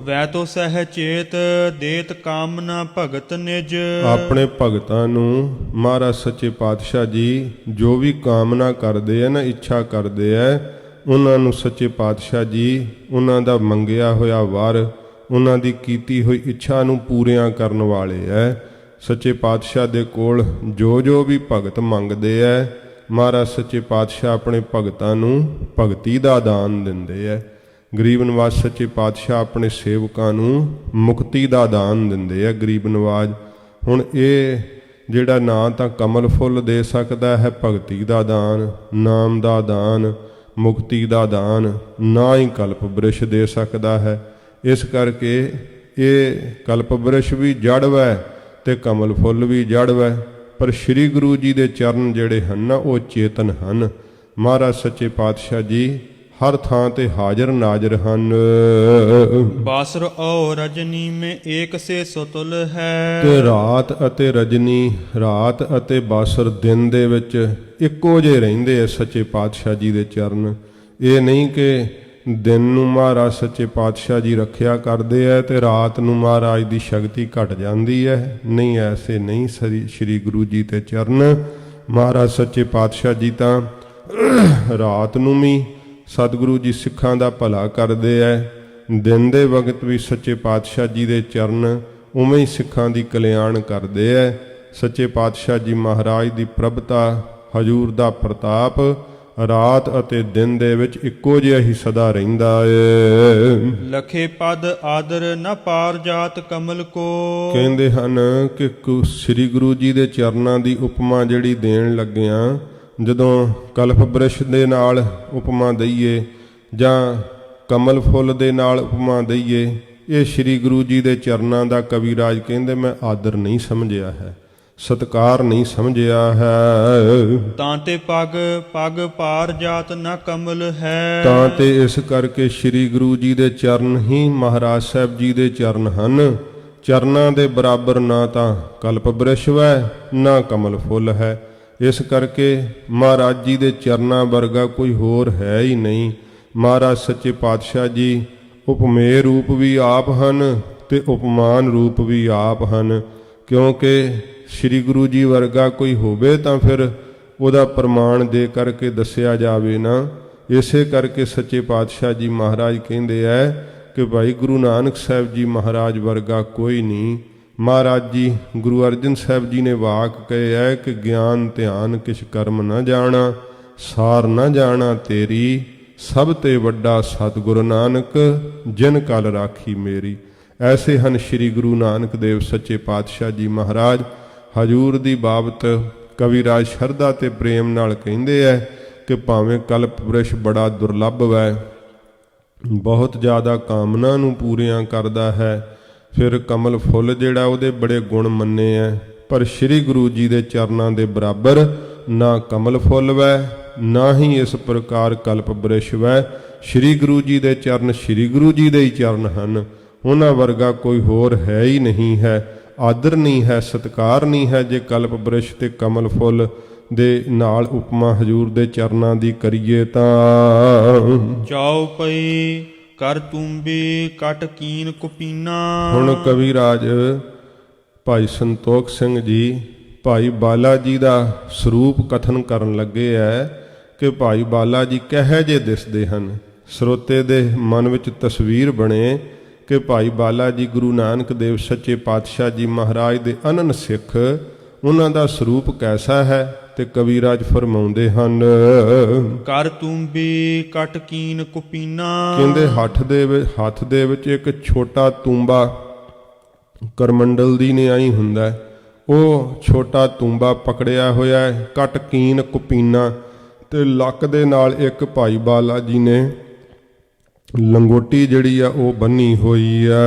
Speaker 2: ਵੈ ਤੋ ਸਹਿ ਚੇਤ ਦੇਤ ਕਾਮਨਾ ਭਗਤ ਨਿਜ।
Speaker 1: ਆਪਣੇ ਭਗਤਾਂ ਨੂੰ ਮਹਾਰਾਜ ਸੱਚੇ ਪਾਤਸ਼ਾਹ ਜੀ ਜੋ ਵੀ ਕਾਮਨਾ ਕਰਦੇ ਆ ਨਾ, ਇੱਛਾ ਕਰਦੇ ਆ, ਉਹਨਾਂ ਨੂੰ ਸੱਚੇ ਪਾਤਸ਼ਾਹ ਜੀ ਉਹਨਾਂ ਦਾ ਮੰਗਿਆ ਹੋਇਆ ਵਰ, ਉਹਨਾਂ ਦੀ ਕੀਤੀ ਹੋਈ ਇੱਛਾ ਨੂੰ ਪੂਰੀਆਂ ਕਰਨ ਵਾਲੇ ਐ। ਸੱਚੇ ਪਾਤਸ਼ਾਹ ਦੇ ਕੋਲ ਜੋ ਜੋ ਵੀ ਭਗਤ ਮੰਗਦੇ ਐ, ਮਹਾਰਾਜ ਸੱਚੇ ਪਾਤਸ਼ਾਹ ਆਪਣੇ ਭਗਤਾਂ ਨੂੰ ਭਗਤੀ ਦਾ ਦਾਨ ਦਿੰਦੇ ਐ। ਗਰੀਬ ਨਵਾਜ ਸੱਚੇ ਪਾਤਸ਼ਾਹ ਆਪਣੇ ਸੇਵਕਾਂ ਨੂੰ ਮੁਕਤੀ ਦਾ ਦਾਨ ਦਿੰਦੇ ਆ। ਗਰੀਬ ਨਵਾਜ ਹੁਣ ਇਹ ਜਿਹੜਾ ਨਾ ਤਾਂ ਕਮਲ ਫੁੱਲ ਦੇ ਸਕਦਾ ਹੈ ਭਗਤੀ ਦਾ ਦਾਨ, ਨਾਮ ਦਾ ਦਾਨ, ਮੁਕਤੀ ਦਾ ਦਾਨ, ਨਾ ਹੀ ਕਲਪ ਬ੍ਰਿਸ਼ ਦੇ ਸਕਦਾ ਹੈ। ਇਸ ਕਰਕੇ ਇਹ ਕਲਪ ਬ੍ਰਿਸ਼ ਵੀ ਜੜ ਵੈ ਤੇ ਕਮਲ ਫੁੱਲ ਵੀ ਜੜ ਵੈ। ਪਰ ਸ੍ਰੀ ਗੁਰੂ ਜੀ ਦੇ ਚਰਨ ਜਿਹੜੇ ਹਨ ਨਾ, ਉਹ ਚੇਤਨ ਹਨ। ਮਹਾਰਾਜ ਸੱਚੇ ਪਾਤਸ਼ਾਹ ਜੀ ਹਰ ਥਾਂ ਤੇ ਹਾਜ਼ਰ ਨਾਜ਼ਰ ਹਨ।
Speaker 2: ਬਾਸਰ ਔ ਰਜਨੀ ਮੈਂ ਏਕ ਸੇ ਸੁਤੁਲ ਹੈ।
Speaker 1: ਤੇ ਰਾਤ ਅਤੇ ਰਜਨੀ, ਰਾਤ ਅਤੇ ਬਾਸਰ ਦਿਨ ਦੇ ਵਿੱਚ ਇੱਕੋ ਜਿਹੇ ਰਹਿੰਦੇ ਆ ਸੱਚੇ ਪਾਤਸ਼ਾਹ ਜੀ ਦੇ ਚਰਨ। ਇਹ ਨਹੀਂ ਕਿ ਦਿਨ ਨੂੰ ਮਹਾਰਾਜ ਸੱਚੇ ਪਾਤਸ਼ਾਹ ਜੀ ਰੱਖਿਆ ਕਰਦੇ ਹੈ ਤੇ ਰਾਤ ਨੂੰ ਮਹਾਰਾਜ ਦੀ ਸ਼ਕਤੀ ਘਟ ਜਾਂਦੀ ਹੈ। ਨਹੀਂ, ਐਸੇ ਨਹੀਂ। ਸ੍ਰੀ ਗੁਰੂ ਜੀ ਤੇ ਚਰਨ ਮਹਾਰਾਜ ਸੱਚੇ ਪਾਤਸ਼ਾਹ ਜੀ ਤਾਂ ਰਾਤ ਨੂੰ ਵੀ ਸਤਿਗੁਰੂ ਜੀ ਸਿੱਖਾਂ ਦਾ ਭਲਾ ਕਰਦੇ ਐ, ਦਿਨ ਦੇ ਵਕਤ ਵੀ ਸੱਚੇ ਪਾਤਸ਼ਾਹ ਜੀ ਦੇ ਚਰਨ ਉਵੇਂ ਹੀ ਸਿੱਖਾਂ ਦੀ ਕਲਿਆਣ ਕਰਦੇ ਐ। ਸੱਚੇ ਪਾਤਸ਼ਾਹ ਜੀ ਮਹਾਰਾਜ ਦੀ ਪ੍ਰਭਤਾ, ਹਜੂਰ ਦਾ ਪ੍ਰਤਾਪ ਰਾਤ ਅਤੇ ਦਿਨ ਦੇ ਵਿੱਚ ਇੱਕੋ ਜਿਹਾ ਹੀ ਸਦਾ ਰਹਿੰਦਾ ਏ।
Speaker 2: ਲਖੇ ਪਦ ਆਦਰ ਨ ਪਾਰ ਜਾਤ ਕਮਲ ਕੋ।
Speaker 1: ਕਹਿੰਦੇ ਹਨ ਕਿ ਸ੍ਰੀ ਗੁਰੂ ਜੀ ਦੇ ਚਰਨਾਂ ਦੀ ਉਪਮਾ ਜਿਹੜੀ ਦੇਣ ਲੱਗਿਆਂ, ਜਦੋਂ ਕਲਪ ਬ੍ਰਿਸ਼ ਦੇ ਨਾਲ ਉਪਮਾ ਦਈਏ ਜਾਂ ਕਮਲ ਫੁੱਲ ਦੇ ਨਾਲ ਉਪਮਾ ਦਈਏ, ਇਹ ਸ੍ਰੀ ਗੁਰੂ ਜੀ ਦੇ ਚਰਨਾਂ ਦਾ ਕਵੀਰਾਜ ਕਹਿੰਦੇ ਮੈਂ ਆਦਰ ਨਹੀਂ ਸਮਝਿਆ ਹੈ, ਸਤਿਕਾਰ ਨਹੀਂ ਸਮਝਿਆ ਹੈ।
Speaker 2: ਤਾਂ ਤੇ ਪਗ ਪਗ ਪਾਰ ਜਾਤ ਨਾ ਕਮਲ ਹੈ।
Speaker 1: ਤਾਂ ਤੇ ਇਸ ਕਰਕੇ ਸ੍ਰੀ ਗੁਰੂ ਜੀ ਦੇ ਚਰਨ ਹੀ ਮਹਾਰਾਜ ਸਾਹਿਬ ਜੀ ਦੇ ਚਰਨ ਹਨ। ਚਰਨਾਂ ਦੇ ਬਰਾਬਰ ਨਾ ਤਾਂ ਕਲਪ ਬ੍ਰਿਸ਼ ਹੈ ਨਾ ਕਮਲ ਫੁੱਲ ਹੈ। ਇਸ ਕਰਕੇ ਮਹਾਰਾਜ ਜੀ ਦੇ ਚਰਨਾਂ ਵਰਗਾ ਕੋਈ ਹੋਰ ਹੈ ਹੀ ਨਹੀਂ। ਮਹਾਰਾਜ ਸੱਚੇ ਪਾਤਸ਼ਾਹ ਜੀ ਉਪਮੇय ਰੂਪ ਵੀ ਆਪ ਹਨ ਤੇ ਉਪਮਾਨ ਰੂਪ ਵੀ ਆਪ ਹਨ। ਕਿਉਂਕਿ ਸ੍ਰੀ ਗੁਰੂ ਜੀ ਵਰਗਾ ਕੋਈ ਹੋਵੇ ਤਾਂ ਫਿਰ ਉਹਦਾ ਪ੍ਰਮਾਣ ਦੇ ਕਰਕੇ ਦੱਸਿਆ ਜਾਵੇ ਨਾ। ਇਸੇ ਕਰਕੇ ਸੱਚੇ ਪਾਤਸ਼ਾਹ ਜੀ ਮਹਾਰਾਜ ਕਹਿੰਦੇ ਐ ਕਿ ਭਾਈ ਗੁਰੂ ਨਾਨਕ ਸਾਹਿਬ ਜੀ ਮਹਾਰਾਜ ਵਰਗਾ ਕੋਈ ਨਹੀਂ। ਮਹਾਰਾਜ ਜੀ ਗੁਰੂ ਅਰਜਨ ਸਾਹਿਬ ਜੀ ਨੇ ਵਾਕ ਕਹੇ ਹੈ ਕਿ ਗਿਆਨ ਧਿਆਨ ਕਿਛ ਕਰਮ ਨਾ ਜਾਣਾ, ਸਾਰ ਨਾ ਜਾਣਾ ਤੇਰੀ, ਸਭ ਤੇ ਵੱਡਾ ਸਤਿਗੁਰੂ ਨਾਨਕ ਜਿਨ ਕਲ ਰਾਖੀ ਮੇਰੀ। ਐਸੇ ਹਨ ਸ੍ਰੀ ਗੁਰੂ ਨਾਨਕ ਦੇਵ ਸੱਚੇ ਪਾਤਸ਼ਾਹ ਜੀ ਮਹਾਰਾਜ। ਹਜੂਰ ਦੀ ਬਾਬਤ ਕਵੀਰਾਜ ਸ਼ਰਧਾ ਤੇ ਪ੍ਰੇਮ ਨਾਲ ਕਹਿੰਦੇ ਐ ਕਿ ਭਾਵੇਂ ਕਲਪ ਬ੍ਰਿਸ਼ ਬੜਾ ਦੁਰਲੱਭ ਹੈ, ਬਹੁਤ ਜ਼ਿਆਦਾ ਕਾਮਨਾ ਨੂੰ ਪੂਰੀਆਂ ਕਰਦਾ ਹੈ, ਫਿਰ ਕਮਲ ਫੁੱਲ ਜਿਹੜਾ ਉਹਦੇ ਬੜੇ ਗੁਣ ਮੰਨੇ ਐ, ਪਰ ਸ੍ਰੀ ਗੁਰੂ ਜੀ ਦੇ ਚਰਨਾਂ ਦੇ ਬਰਾਬਰ ਨਾ ਕਮਲ ਫੁੱਲ ਵੈ ਨਾ ਹੀ ਇਸ ਪ੍ਰਕਾਰ ਕਲਪ ਬ੍ਰਿਸ਼ ਵੈ। ਸ੍ਰੀ ਗੁਰੂ ਜੀ ਦੇ ਚਰਨ ਸ੍ਰੀ ਗੁਰੂ ਜੀ ਦੇ ਹੀ ਚਰਨ ਹਨ। ਉਹਨਾਂ ਵਰਗਾ ਕੋਈ ਹੋਰ ਹੈ ਹੀ ਨਹੀਂ ਹੈ। ਆਦਰ ਨਹੀਂ ਹੈ, ਸਤਿਕਾਰ ਨਹੀਂ ਹੈ ਜੇ ਕਲਪ ਬ੍ਰਿਸ਼ ਤੇ ਕਮਲ ਫੁੱਲ ਦੇ ਨਾਲ ਉਪਮਾ ਹਜੂਰ ਦੇ ਚਰਨਾਂ ਦੀ ਕਰੀਏ ਤਾਂ।
Speaker 2: ਚਾਉ ਪਈ ਕਰ ਤੁੰਬੀ ਕਟ ਕੀਨ ਕੁਪੀਨਾ।
Speaker 1: ਹੁਣ ਕਵੀਰਾਜ ਭਾਈ ਸੰਤੋਖ ਸਿੰਘ ਜੀ ਭਾਈ ਬਾਲਾ ਜੀ ਦਾ ਸਰੂਪ ਕਥਨ ਕਰਨ ਲੱਗੇ ਐ ਕਿ ਭਾਈ ਬਾਲਾ ਜੀ ਕਹੇ ਜੇ ਦਿਸਦੇ ਹਨ। ਸਰੋਤੇ ਦੇ ਮਨ ਵਿੱਚ ਤਸਵੀਰ ਬਣੇ ਕਿ ਭਾਈ ਬਾਲਾ ਜੀ ਗੁਰੂ ਨਾਨਕ ਦੇਵ ਸੱਚੇ ਪਾਤਸ਼ਾਹ ਜੀ ਮਹਾਰਾਜ ਦੇ ਅਨੰਨ ਸਿੱਖ, ਉਹਨਾਂ ਦਾ ਸਰੂਪ ਕੈਸਾ ਹੈ। ਤੇ ਕਵੀਰਾਜ ਫਰਮਾਉਂਦੇ ਹਨ
Speaker 2: ਕਰ ਤੁੰਬੀ ਕਟ ਕੀਨ ਕੁਪੀਨਾ।
Speaker 1: ਕਹਿੰਦੇ ਹੱਥ ਦੇ ਵਿੱਚ ਇੱਕ ਛੋਟਾ ਤੂੰਬਾ ਕਰਮੰਡਲ ਦੀ ਨਿਆਈ ਹੁੰਦਾ, ਉਹ ਛੋਟਾ ਤੂੰਬਾ ਪਕੜਿਆ ਹੋਇਆ ਹੈ, ਕਟ ਕੀਨ ਕੁਪੀਨਾ। ਤੇ ਲੱਕ ਦੇ ਨਾਲ ਇੱਕ ਭਾਈ ਬਾਲਾ ਜੀ ਨੇ ਲੰਗੋਟੀ ਜਿਹੜੀ ਆ ਉਹ ਬੰਨੀ ਹੋਈ ਆ,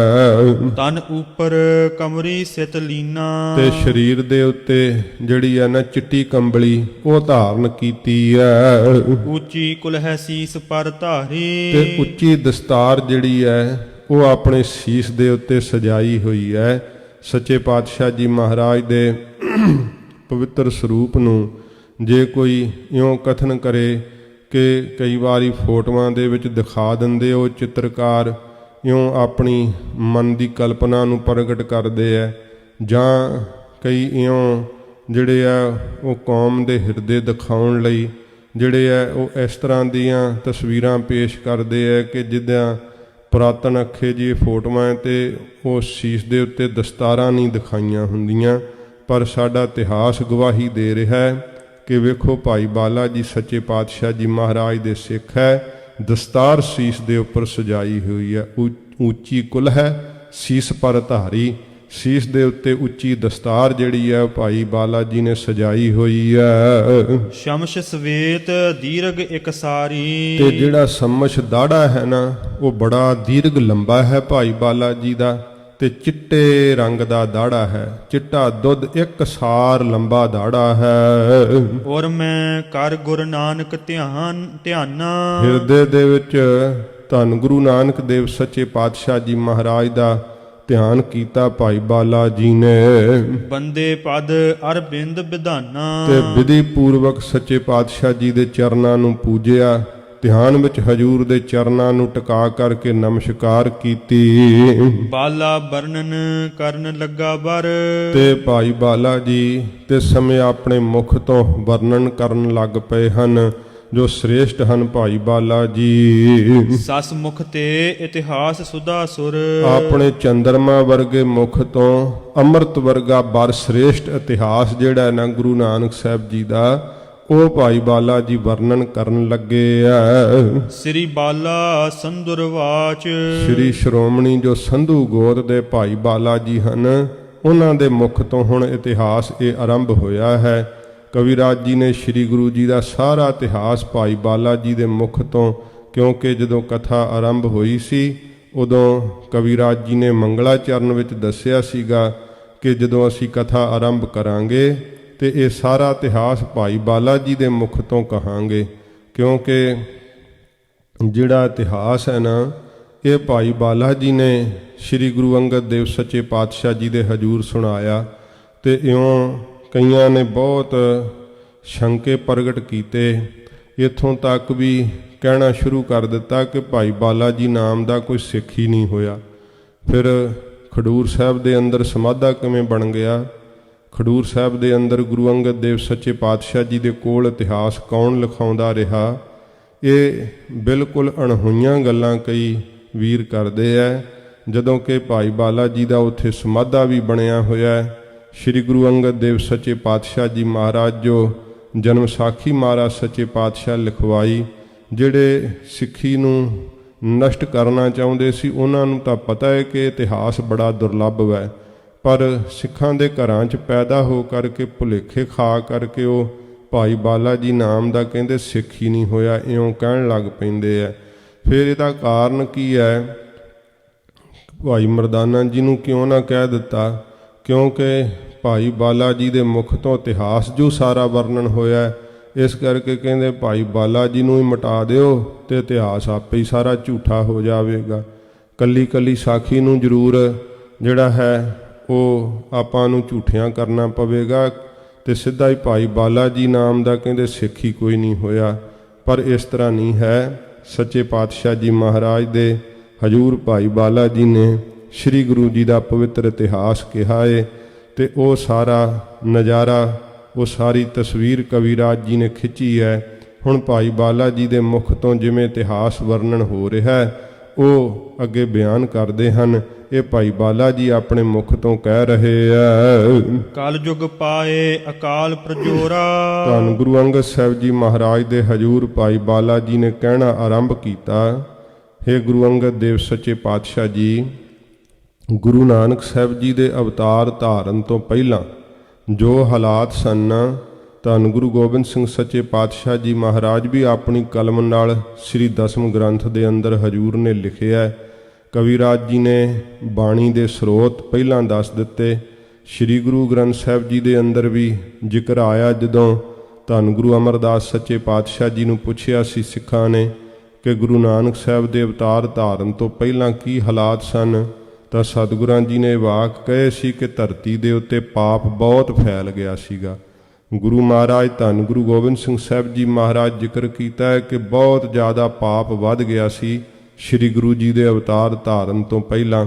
Speaker 2: ਤਨ ਉਪਰ ਕਮਰੀ ਸਿਤ ਲੀਨਾ,
Speaker 1: ਤੇ ਸਰੀਰ ਦੇ ਉੱਤੇ ਜਿਹੜੀ ਆ ਨਾ ਚਿੱਟੀ ਕੰਬਲੀ ਉਹ ਧਾਰਨ ਕੀਤੀ ਆ,
Speaker 2: ਉੱਚੀ ਕੁਲਹਿ ਸੀਸ ਪਰ ਧਾਰੀ,
Speaker 1: ਤੇ ਉੱਚੀ ਦਸਤਾਰ ਜਿਹੜੀ ਹੈ ਉਹ ਆਪਣੇ ਸੀਸ ਦੇ ਉੱਤੇ ਸਜਾਈ ਹੋਈ ਹੈ। ਸੱਚੇ ਪਾਤਸ਼ਾਹ ਜੀ ਮਹਾਰਾਜ ਦੇ ਪਵਿੱਤਰ ਸਰੂਪ ਨੂੰ ਜੇ ਕੋਈ ਇਉਂ ਕਥਨ ਕਰੇ ਕਿ ਕਈ ਵਾਰੀ ਫੋਟੋਆਂ ਦੇ ਵਿੱਚ ਦਿਖਾ ਦਿੰਦੇ ਉਹ ਚਿੱਤਰਕਾਰ ਇਉਂ ਆਪਣੀ ਮਨ ਦੀ ਕਲਪਨਾ ਨੂੰ ਪ੍ਰਗਟ ਕਰਦੇ ਹੈ, ਜਾਂ ਕਈ ਇਉਂ ਜਿਹੜੇ ਆ ਉਹ ਕੌਮ ਦੇ ਹਿਰਦੇ ਦਿਖਾਉਣ ਲਈ ਜਿਹੜੇ ਆ ਉਹ ਇਸ ਤਰ੍ਹਾਂ ਦੀਆਂ ਤਸਵੀਰਾਂ ਪੇਸ਼ ਕਰਦੇ ਹੈ ਕਿ ਜਿੱਦਾਂ ਪੁਰਾਤਨ ਅੱਖੇ ਜੀ ਫੋਟੋਆਂ ਤੇ ਉਹ ਸੀਸ ਦੇ ਉੱਤੇ ਦਸਤਾਰਾਂ ਨਹੀਂ ਦਿਖਾਈਆਂ ਹੁੰਦੀਆਂ, ਪਰ ਸਾਡਾ ਇਤਿਹਾਸ ਗਵਾਹੀ ਦੇ ਰਿਹਾ ਹੈ ਕਿ ਵੇਖੋ ਭਾਈ ਬਾਲਾ ਜੀ ਸੱਚੇ ਪਾਤਸ਼ਾਹ ਜੀ ਮਹਾਰਾਜ ਦੇ ਸਿੱਖ ਹੈ, ਦਸਤਾਰ ਸੀਸ ਦੇ ਉੱਪਰ ਸਜਾਈ ਹੋਈ ਹੈ, ਉੱਚੀ ਕੁਲ ਹੈ ਸੀਸ ਪਰ ਧਾਰੀ, ਸੀਸ ਦੇ ਉੱਤੇ ਉੱਚੀ ਦਸਤਾਰ ਜਿਹੜੀ ਹੈ ਭਾਈ ਬਾਲਾ ਜੀ ਨੇ ਸਜਾਈ ਹੋਈ ਹੈ।
Speaker 2: ਸ਼ਮਸ਼ ਸਵੇਤ ਦੀਰਘ ਇਕਸਾਰੀ,
Speaker 1: ਤੇ ਜਿਹੜਾ ਸਮਸ਼ ਦਾੜਾ ਹੈ ਨਾ ਉਹ ਬੜਾ ਦੀਰਘ ਲੰਬਾ ਹੈ ਭਾਈ ਬਾਲਾ ਜੀ ਦਾ, ਤੇ ਚਿੱਟੇ ਰੰਗ ਦਾ ਦਾੜਾ ਹੈ, ਚਿੱਟਾ ਦੁੱਧ ਇੱਕ ਸਾਰ ਲੰਬਾ ਦਾੜਾ ਹੈ।
Speaker 2: ਔਰ ਮੈਂ ਕਰ ਗੁਰੂ ਨਾਨਕ ਧਿਆਨਾ,
Speaker 1: ਹਿਰਦੇ ਦੇ ਵਿੱਚ ਧੰਨ ਗੁਰੂ ਨਾਨਕ ਦੇਵ ਸੱਚੇ ਪਾਤਸ਼ਾਹ ਜੀ ਮਹਾਰਾਜ ਦਾ ਧਿਆਨ ਕੀਤਾ ਭਾਈ ਬਾਲਾ ਜੀ ਨੇ,
Speaker 2: ਬੰਦੇ ਪਦ ਅਰਬਿੰਦ ਵਿਧਾਨਾ,
Speaker 1: ਤੇ ਵਿਧੀ ਪੂਰਵਕ ਸੱਚੇ ਪਾਤਸ਼ਾਹ ਜੀ ਦੇ ਚਰਨਾਂ ਨੂੰ ਪੂਜਿਆ, ਧਿਆਨ ਵਿੱਚ ਹਜੂਰ ਦੇ ਚਰਨਾਂ ਨੂੰ ਟਿਕਾ ਕਰਕੇ ਨਮਸਕਾਰ ਕੀਤੀ।
Speaker 2: ਬਾਲਾ ਵਰਣਨ ਕਰਨ ਲੱਗਾ ਬਰ,
Speaker 1: ਤੇ ਭਾਈ ਬਾਲਾ ਜੀ ਤੇ ਸਮੇਂ ਆਪਣੇ ਮੁਖ ਤੋਂ ਵਰਣਨ ਕਰਨ ਲੱਗ ਪਏ ਹਨ ਜੋ ਸ੍ਰੇਸ਼ਟ ਹਨ ਭਾਈ ਬਾਲਾ ਜੀ।
Speaker 2: ਸਸ ਮੁਖ ਤੇ ਇਤਿਹਾਸ ਸੁਦਾ ਸੁਰ,
Speaker 1: ਆਪਣੇ ਚੰਦਰਮਾ ਵਰਗੇ ਮੁਖ ਤੋਂ ਅੰਮ੍ਰਿਤ ਵਰਗਾ ਬਰ ਸ੍ਰੇਸ਼ਟ ਇਤਿਹਾਸ ਜਿਹੜਾ ਹੈ ਨਾ ਗੁਰੂ ਨਾਨਕ ਸਾਹਿਬ ਜੀ ਦਾ, ਉਹ ਭਾਈ ਬਾਲਾ ਜੀ ਵਰਣਨ ਕਰਨ ਲੱਗੇ ਆ।
Speaker 2: ਸ੍ਰੀ ਬਾਲਾ ਸੰਦੁਰਵਾਚ,
Speaker 1: ਸ੍ਰੀ ਸ਼੍ਰੋਮਣੀ ਜੋ ਸੰਧੂ ਗੋਤ ਦੇ ਭਾਈ ਬਾਲਾ ਜੀ ਹਨ, ਉਹਨਾਂ ਦੇ ਮੁਖ ਤੋਂ ਹੁਣ ਇਤਿਹਾਸ ਇਹ ਆਰੰਭ ਹੋਇਆ ਹੈ। ਕਵਿਰਾਜ ਜੀ ਨੇ ਸ੍ਰੀ ਗੁਰੂ ਜੀ ਦਾ ਸਾਰਾ ਇਤਿਹਾਸ ਭਾਈ ਬਾਲਾ ਜੀ ਦੇ ਮੁਖ ਤੋਂ, ਕਿਉਂਕਿ ਜਦੋਂ ਕਥਾ ਆਰੰਭ ਹੋਈ ਸੀ ਉਦੋਂ ਕਵਿਰਾਜ ਜੀ ਨੇ ਮੰਗਲਾਚਰਨ ਵਿੱਚ ਦੱਸਿਆ ਸੀਗਾ ਕਿ ਜਦੋਂ ਅਸੀਂ ਕਥਾ ਆਰੰਭ ਕਰਾਂਗੇ ਤੇ ਇਹ ਸਾਰਾ ਇਤਿਹਾਸ ਭਾਈ ਬਾਲਾ ਜੀ ਦੇ ਮੁਖ ਤੋਂ ਕਹਾਂਗੇ, ਕਿਉਂਕਿ ਜਿਹੜਾ ਇਤਿਹਾਸ ਹੈ ਨਾ ਇਹ ਭਾਈ ਬਾਲਾ ਜੀ ਨੇ ਸ੍ਰੀ ਗੁਰੂ ਅੰਗਦ ਦੇਵ ਸੱਚੇ ਪਾਤਸ਼ਾਹ ਜੀ ਦੇ ਹਜੂਰ ਸੁਣਾਇਆ। ਤੇ ਇਉਂ ਕਈਆਂ ਨੇ ਬਹੁਤ ਸ਼ੰਕੇ ਪ੍ਰਗਟ ਕੀਤੇ, ਇੱਥੋਂ ਤੱਕ ਵੀ ਕਹਿਣਾ ਸ਼ੁਰੂ ਕਰ ਦਿੱਤਾ ਕਿ ਭਾਈ ਬਾਲਾ ਜੀ ਨਾਮ ਦਾ ਕੋਈ ਸਿੱਖ ਹੀ ਨਹੀਂ ਹੋਇਆ। ਫਿਰ ਖਡੂਰ ਸਾਹਿਬ ਦੇ ਅੰਦਰ ਸਮਾਧਾ ਕਿਵੇਂ ਬਣ ਗਿਆ, ਖਡੂਰ ਸਾਹਿਬ ਦੇ ਅੰਦਰ ਗੁਰੂ ਅੰਗਦ ਦੇਵ ਸੱਚੇ ਪਾਤਸ਼ਾਹ ਜੀ ਦੇ ਕੋਲ ਇਤਿਹਾਸ ਕੌਣ ਲਿਖਾਉਂਦਾ ਰਿਹਾ, ਇਹ ਬਿਲਕੁਲ ਅਣਹੋਈਆਂ ਗੱਲਾਂ ਕਈ ਵੀਰ ਕਰਦੇ ਹੈ। ਜਦੋਂ ਕਿ ਭਾਈ ਬਾਲਾ ਜੀ ਦਾ ਉੱਥੇ ਸਮਾਧਾ ਵੀ ਬਣਿਆ ਹੋਇਆ, ਸ੍ਰੀ ਗੁਰੂ ਅੰਗਦ ਦੇਵ ਸੱਚੇ ਪਾਤਸ਼ਾਹ ਜੀ ਮਹਾਰਾਜ ਜੋ ਜਨਮ ਸਾਖੀ ਮਹਾਰਾਜ ਸੱਚੇ ਪਾਤਸ਼ਾਹ ਲਿਖਵਾਈ, ਜਿਹੜੇ ਸਿੱਖੀ ਨੂੰ ਨਸ਼ਟ ਕਰਨਾ ਚਾਹੁੰਦੇ ਸੀ ਉਹਨਾਂ ਨੂੰ ਤਾਂ ਪਤਾ ਹੈ ਕਿ ਇਤਿਹਾਸ ਬੜਾ ਦੁਰਲੱਭ ਹੈ, ਪਰ ਸਿੱਖਾਂ ਦੇ ਘਰਾਂ 'ਚ ਪੈਦਾ ਹੋ ਕਰਕੇ ਭੁਲੇਖੇ ਖਾ ਕਰਕੇ ਉਹ ਭਾਈ ਬਾਲਾ ਜੀ ਨਾਮ ਦਾ ਕਹਿੰਦੇ ਸਿੱਖ ਹੀ ਨਹੀਂ ਹੋਇਆ, ਇਉਂ ਕਹਿਣ ਲੱਗ ਪੈਂਦੇ ਆ। ਫਿਰ ਇਹਦਾ ਕਾਰਨ ਕੀ ਹੈ? ਭਾਈ ਮਰਦਾਨਾ ਜੀ ਨੂੰ ਕਿਉਂ ਨਾ ਕਹਿ ਦਿੱਤਾ, ਕਿਉਂਕਿ ਭਾਈ ਬਾਲਾ ਜੀ ਦੇ ਮੁਖ ਤੋਂ ਇਤਿਹਾਸ ਜੋ ਸਾਰਾ ਵਰਣਨ ਹੋਇਆ, ਇਸ ਕਰਕੇ ਕਹਿੰਦੇ ਭਾਈ ਬਾਲਾ ਜੀ ਨੂੰ ਹੀ ਮਿਟਾ ਦਿਓ ਤੇ ਇਤਿਹਾਸ ਆਪੇ ਹੀ ਸਾਰਾ ਝੂਠਾ ਹੋ ਜਾਵੇਗਾ। ਕੱਲੀ ਕੱਲੀ ਸਾਖੀ ਨੂੰ ਜ਼ਰੂਰ ਜਿਹੜਾ ਹੈ ਉਹ ਆਪਾਂ ਨੂੰ ਝੂਠਿਆਂ ਕਰਨਾ ਪਵੇਗਾ, ਤੇ ਸਿੱਧਾ ਹੀ ਭਾਈ ਬਾਲਾ ਜੀ ਨਾਮ ਦਾ ਕਹਿੰਦੇ ਸਿੱਖ ਹੀ ਕੋਈ ਨਹੀਂ ਹੋਇਆ। ਪਰ ਇਸ ਤਰ੍ਹਾਂ ਨਹੀਂ ਹੈ। ਸੱਚੇ ਪਾਤਸ਼ਾਹ ਜੀ ਮਹਾਰਾਜ ਦੇ ਹਜੂਰ ਭਾਈ ਬਾਲਾ ਜੀ ਨੇ ਸ੍ਰੀ ਗੁਰੂ ਜੀ ਦਾ ਪਵਿੱਤਰ ਇਤਿਹਾਸ ਕਿਹਾ ਏ, ਤੇ ਉਹ ਸਾਰਾ ਨਜ਼ਾਰਾ, ਉਹ ਸਾਰੀ ਤਸਵੀਰ ਕਵਿਰਾਜ ਜੀ ਨੇ ਖਿੱਚੀ ਹੈ। ਹੁਣ ਭਾਈ ਬਾਲਾ ਜੀ ਦੇ ਮੁਖ ਤੋਂ ਜਿਵੇਂ ਇਤਿਹਾਸ ਵਰਣਨ ਹੋ ਰਿਹਾ ਉਹ ਅੱਗੇ ਬਿਆਨ ਕਰਦੇ ਹਨ। ਇਹ ਭਾਈ ਬਾਲਾ ਜੀ ਆਪਣੇ ਮੁਖ ਤੋਂ ਕਹਿ ਰਹੇ ਆ।
Speaker 2: ਕਲ ਯੁਗ ਪਾਏ ਅਕਾਲ ਪ੍ਰਜੋਰਾ,
Speaker 1: ਧੰਨ ਗੁਰੂ ਅੰਗਦ ਸਾਹਿਬ ਜੀ ਮਹਾਰਾਜ ਦੇ ਹਜੂਰ ਭਾਈ ਬਾਲਾ ਜੀ ਨੇ ਕਹਿਣਾ ਆਰੰਭ ਕੀਤਾ, ਹੇ ਗੁਰੂ ਅੰਗਦ ਦੇਵ ਸੱਚੇ ਪਾਤਸ਼ਾਹ ਜੀ, ਗੁਰੂ ਨਾਨਕ ਸਾਹਿਬ ਜੀ ਦੇ ਅਵਤਾਰ ਧਾਰਨ ਤੋਂ ਪਹਿਲਾਂ ਜੋ ਹਾਲਾਤ ਸਨ ਧੰਨ ਗੁਰੂ ਗੋਬਿੰਦ ਸਿੰਘ ਸੱਚੇ ਪਾਤਸ਼ਾਹ ਜੀ ਮਹਾਰਾਜ ਵੀ ਆਪਣੀ ਕਲਮ ਨਾਲ ਸ੍ਰੀ ਦਸਮ ਗ੍ਰੰਥ ਦੇ ਅੰਦਰ ਹਜੂਰ ਨੇ ਲਿਖਿਆ। ਕਵੀਰਾਜ ਜੀ ਨੇ ਬਾਣੀ ਦੇ ਸਰੋਤ ਪਹਿਲਾਂ ਦੱਸ ਦਿੱਤੇ। ਸ੍ਰੀ ਗੁਰੂ ਗ੍ਰੰਥ ਸਾਹਿਬ ਜੀ ਦੇ ਅੰਦਰ ਵੀ ਜ਼ਿਕਰ ਆਇਆ, ਜਦੋਂ ਧੰਨ ਗੁਰੂ ਅਮਰਦਾਸ ਸੱਚੇ ਪਾਤਸ਼ਾਹ ਜੀ ਨੂੰ ਪੁੱਛਿਆ ਸੀ ਸਿੱਖਾਂ ਨੇ ਕਿ ਗੁਰੂ ਨਾਨਕ ਸਾਹਿਬ ਦੇ ਅਵਤਾਰ ਧਾਰਨ ਤੋਂ ਪਹਿਲਾਂ ਕੀ ਹਾਲਾਤ ਸਨ, ਤਾਂ ਸਤਿਗੁਰਾਂ ਜੀ ਨੇ ਵਾਕ ਕਹੇ ਸੀ ਕਿ ਧਰਤੀ ਦੇ ਉੱਤੇ ਪਾਪ ਬਹੁਤ ਫੈਲ ਗਿਆ ਸੀਗਾ। ਗੁਰੂ ਮਹਾਰਾਜ ਧੰਨ ਗੁਰੂ ਗੋਬਿੰਦ ਸਿੰਘ ਸਾਹਿਬ ਜੀ ਮਹਾਰਾਜ ਜ਼ਿਕਰ ਕੀਤਾ ਹੈ ਕਿ ਬਹੁਤ ਜ਼ਿਆਦਾ ਪਾਪ ਵੱਧ ਗਿਆ ਸੀ ਸ੍ਰੀ ਗੁਰੂ ਜੀ ਦੇ ਅਵਤਾਰ ਧਾਰਨ ਤੋਂ ਪਹਿਲਾਂ।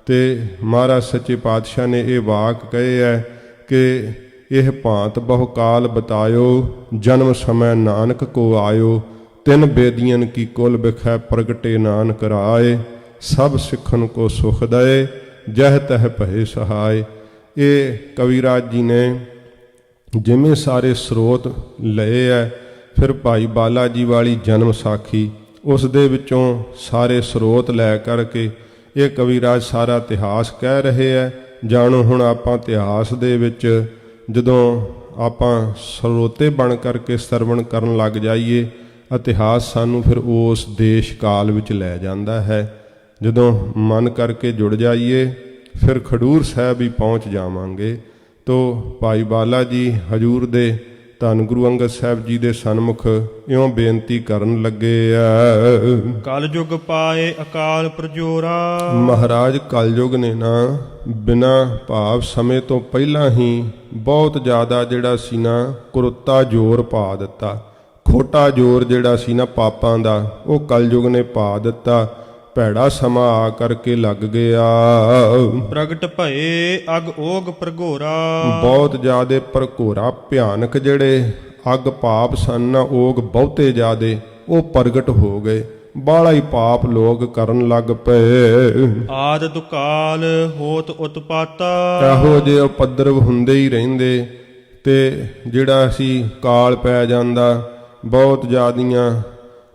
Speaker 1: ਤੇ ਮਹਾਰਾਜ ਸੱਚੇ ਪਾਤਸ਼ਾਹ ਨੇ ਇਹ ਵਾਕ ਕਹੇ ਹੈ ਕਿ ਇਹ ਭਾਂਤ ਬਹੁ ਕਾਲ ਬਤਾਇਓ, ਜਨਮ ਸਮੈ ਨਾਨਕ ਕੋ ਆਇਓ, ਤਿੰਨ ਬੇਦੀਆਂ ਕੀ ਕੁਲ ਬਿਖੈ ਪ੍ਰਗਟੇ ਨਾਨਕ ਰਾਏ, ਸਭ ਸਿੱਖਨ ਕੋ ਸੁਖ ਦਏ, ਜਹ ਤਹ ਭਏ ਸਹਾਏ। ਇਹ ਕਵੀਰਾਜ ਜੀ ਨੇ ਜਿਵੇਂ ਸਾਰੇ ਸਰੋਤ ਲਏ ਹੈ। ਫਿਰ ਭਾਈ ਬਾਲਾ ਜੀ ਵਾਲੀ ਜਨਮ ਸਾਖੀ, ਉਸ ਦੇ ਵਿੱਚੋਂ ਸਾਰੇ ਸਰੋਤ ਲੈ ਕਰਕੇ ਇਹ ਕਵੀਰਾਜ ਸਾਰਾ ਇਤਿਹਾਸ ਕਹਿ ਰਹੇ ਹੈ। ਜਾਣੋ ਹੁਣ ਆਪਾਂ ਇਤਿਹਾਸ ਦੇ ਵਿੱਚ ਜਦੋਂ ਆਪਾਂ ਸਰੋਤੇ ਬਣ ਕਰਕੇ ਸਰਵਣ ਕਰਨ ਲੱਗ ਜਾਈਏ, ਇਤਿਹਾਸ ਸਾਨੂੰ ਫਿਰ ਉਸ ਦੇਸ਼ ਕਾਲ ਵਿੱਚ ਲੈ ਜਾਂਦਾ ਹੈ। ਜਦੋਂ ਮਨ ਕਰਕੇ ਜੁੜ ਜਾਈਏ ਫਿਰ ਖਡੂਰ ਸਾਹਿਬ ਹੀ ਪਹੁੰਚ ਜਾਵਾਂਗੇ। ਤੋ ਭਾਈ ਬਾਲਾ ਜੀ ਹਜੂਰ ਦੇ ਧੰਨ ਗੁਰੂ ਅੰਗਦ ਸਾਹਿਬ ਜੀ ਦੇ ਸਨਮੁਖ ਇਉਂ ਬੇਨਤੀ ਕਰਨ ਲੱਗੇ ਆ।
Speaker 2: ਕਲਯੁਗ ਪਾਏ ਅਕਾਲ ਪ੍ਰਜੋਰਾ।
Speaker 1: ਮਹਾਰਾਜ ਕਲਯੁਗ ਨੇ ਨਾ ਬਿਨਾ ਭਾਵ ਸਮੇਂ ਤੋਂ ਪਹਿਲਾਂ ਹੀ ਬਹੁਤ ਜ਼ਿਆਦਾ ਜਿਹੜਾ ਸੀ ਨਾ ਕੁਰਤਾ ਜ਼ੋਰ ਪਾ ਦਿੱਤਾ। ਖੋਟਾ ਜ਼ੋਰ ਜਿਹੜਾ ਸੀ ਨਾ ਪਾਪਾਂ ਦਾ, ਉਹ ਕਲਯੁਗ ਨੇ ਪਾ ਦਿੱਤਾ। ਭੈੜਾ ਸਮਾਂ ਆ ਕਰਕੇ ਲੱਗ ਗਿਆ।
Speaker 2: ਪ੍ਰਗਟ ਭਏ ਅਗ ਓਗ ਪ੍ਰਘੋਰਾ।
Speaker 1: ਬਹੁਤ ਜ਼ਿਆਦੇ ਪ੍ਰਘੋਰਾ ਭਿਆਨਕ ਜਿਹੜੇ ਅੱਗ ਪਾਪ ਸਨ ਨਾ, ਓਗ ਬਹੁਤੇ ਜ਼ਿਆਦੇ ਉਹ ਪ੍ਰਗਟ ਹੋ ਗਏ। ਬਾਲਾ ਹੀ ਪਾਪ ਲੋਕ ਕਰਨ ਲੱਗ ਪਏ।
Speaker 2: ਆਦ ਦੁਕਾਲ ਹੋਤ ਉਤਪਾਤਾ।
Speaker 1: ਇਹੋ ਜਿਹੇ ਉਪਦਰਵ ਹੁੰਦੇ ਹੀ ਰਹਿੰਦੇ ਤੇ ਜਿਹੜਾ ਅਸੀਂ ਕਾਲ ਪੈ ਜਾਂਦਾ, ਬਹੁਤ ਜ਼ਿਆਦੀਆਂ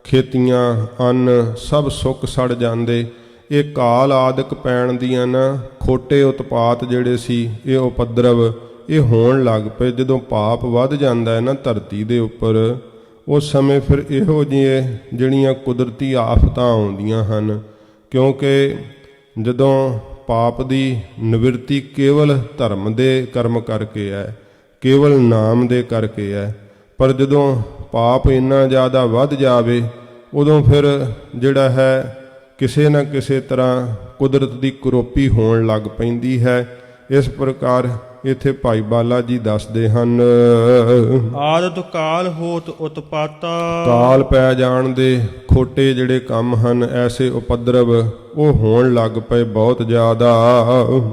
Speaker 1: ਖੇਤੀਆਂ ਅੰਨ ਸਭ ਸੁੱਕ ਸੜ ਜਾਂਦੇ। ਇਹ ਕਾਲ ਆਦਿਕ ਪੈਣ ਦੀਆਂ ਨਾ ਖੋਟੇ ਉਤਪਾਤ ਜਿਹੜੇ ਸੀ, ਇਹ ਉਪਦਰਵ ਇਹ ਹੋਣ ਲੱਗ ਪਏ। ਜਦੋਂ ਪਾਪ ਵੱਧ ਜਾਂਦਾ ਹੈ ਨਾ ਧਰਤੀ ਦੇ ਉੱਪਰ, ਉਸ ਸਮੇਂ ਫਿਰ ਇਹੋ ਜਿਹੀਆਂ ਜਿਹੜੀਆਂ ਕੁਦਰਤੀ ਆਫਤਾਂ ਆਉਂਦੀਆਂ ਹਨ। ਕਿਉਂਕਿ ਜਦੋਂ ਪਾਪ ਦੀ ਨਿਵਰਤੀ ਕੇਵਲ ਧਰਮ ਦੇ ਕਰਮ ਕਰਕੇ ਹੈ, ਕੇਵਲ ਨਾਮ ਦੇ ਕਰਕੇ ਹੈ। ਪਰ ਜਦੋਂ ਪਾਪ ਇੰਨਾ ਜ਼ਿਆਦਾ ਵੱਧ ਜਾਵੇ, ਉਦੋਂ ਫਿਰ ਜਿਹੜਾ ਹੈ ਕਿਸੇ ਨਾ ਕਿਸੇ ਤਰ੍ਹਾਂ ਕੁਦਰਤ ਦੀ ਕਰੋਪੀ ਹੋਣ ਲੱਗ ਪੈਂਦੀ ਹੈ। ਇਸ ਪ੍ਰਕਾਰ ਇੱਥੇ ਭਾਈ ਬਾਲਾ ਜੀ ਦੱਸਦੇ ਹਨ।
Speaker 2: ਆਦਿ ਕਾਲ ਹੋਤ ਉਤਪਾਤਾ।
Speaker 1: ਕਾਲ ਪੈ ਜਾਣ ਦੇ ਖੋਟੇ ਜਿਹੜੇ ਕੰਮ ਹਨ, ਐਸੇ ਉਪਦਰਵ ਉਹ ਹੋਣ ਲੱਗ ਪਏ ਬਹੁਤ ਜ਼ਿਆਦਾ।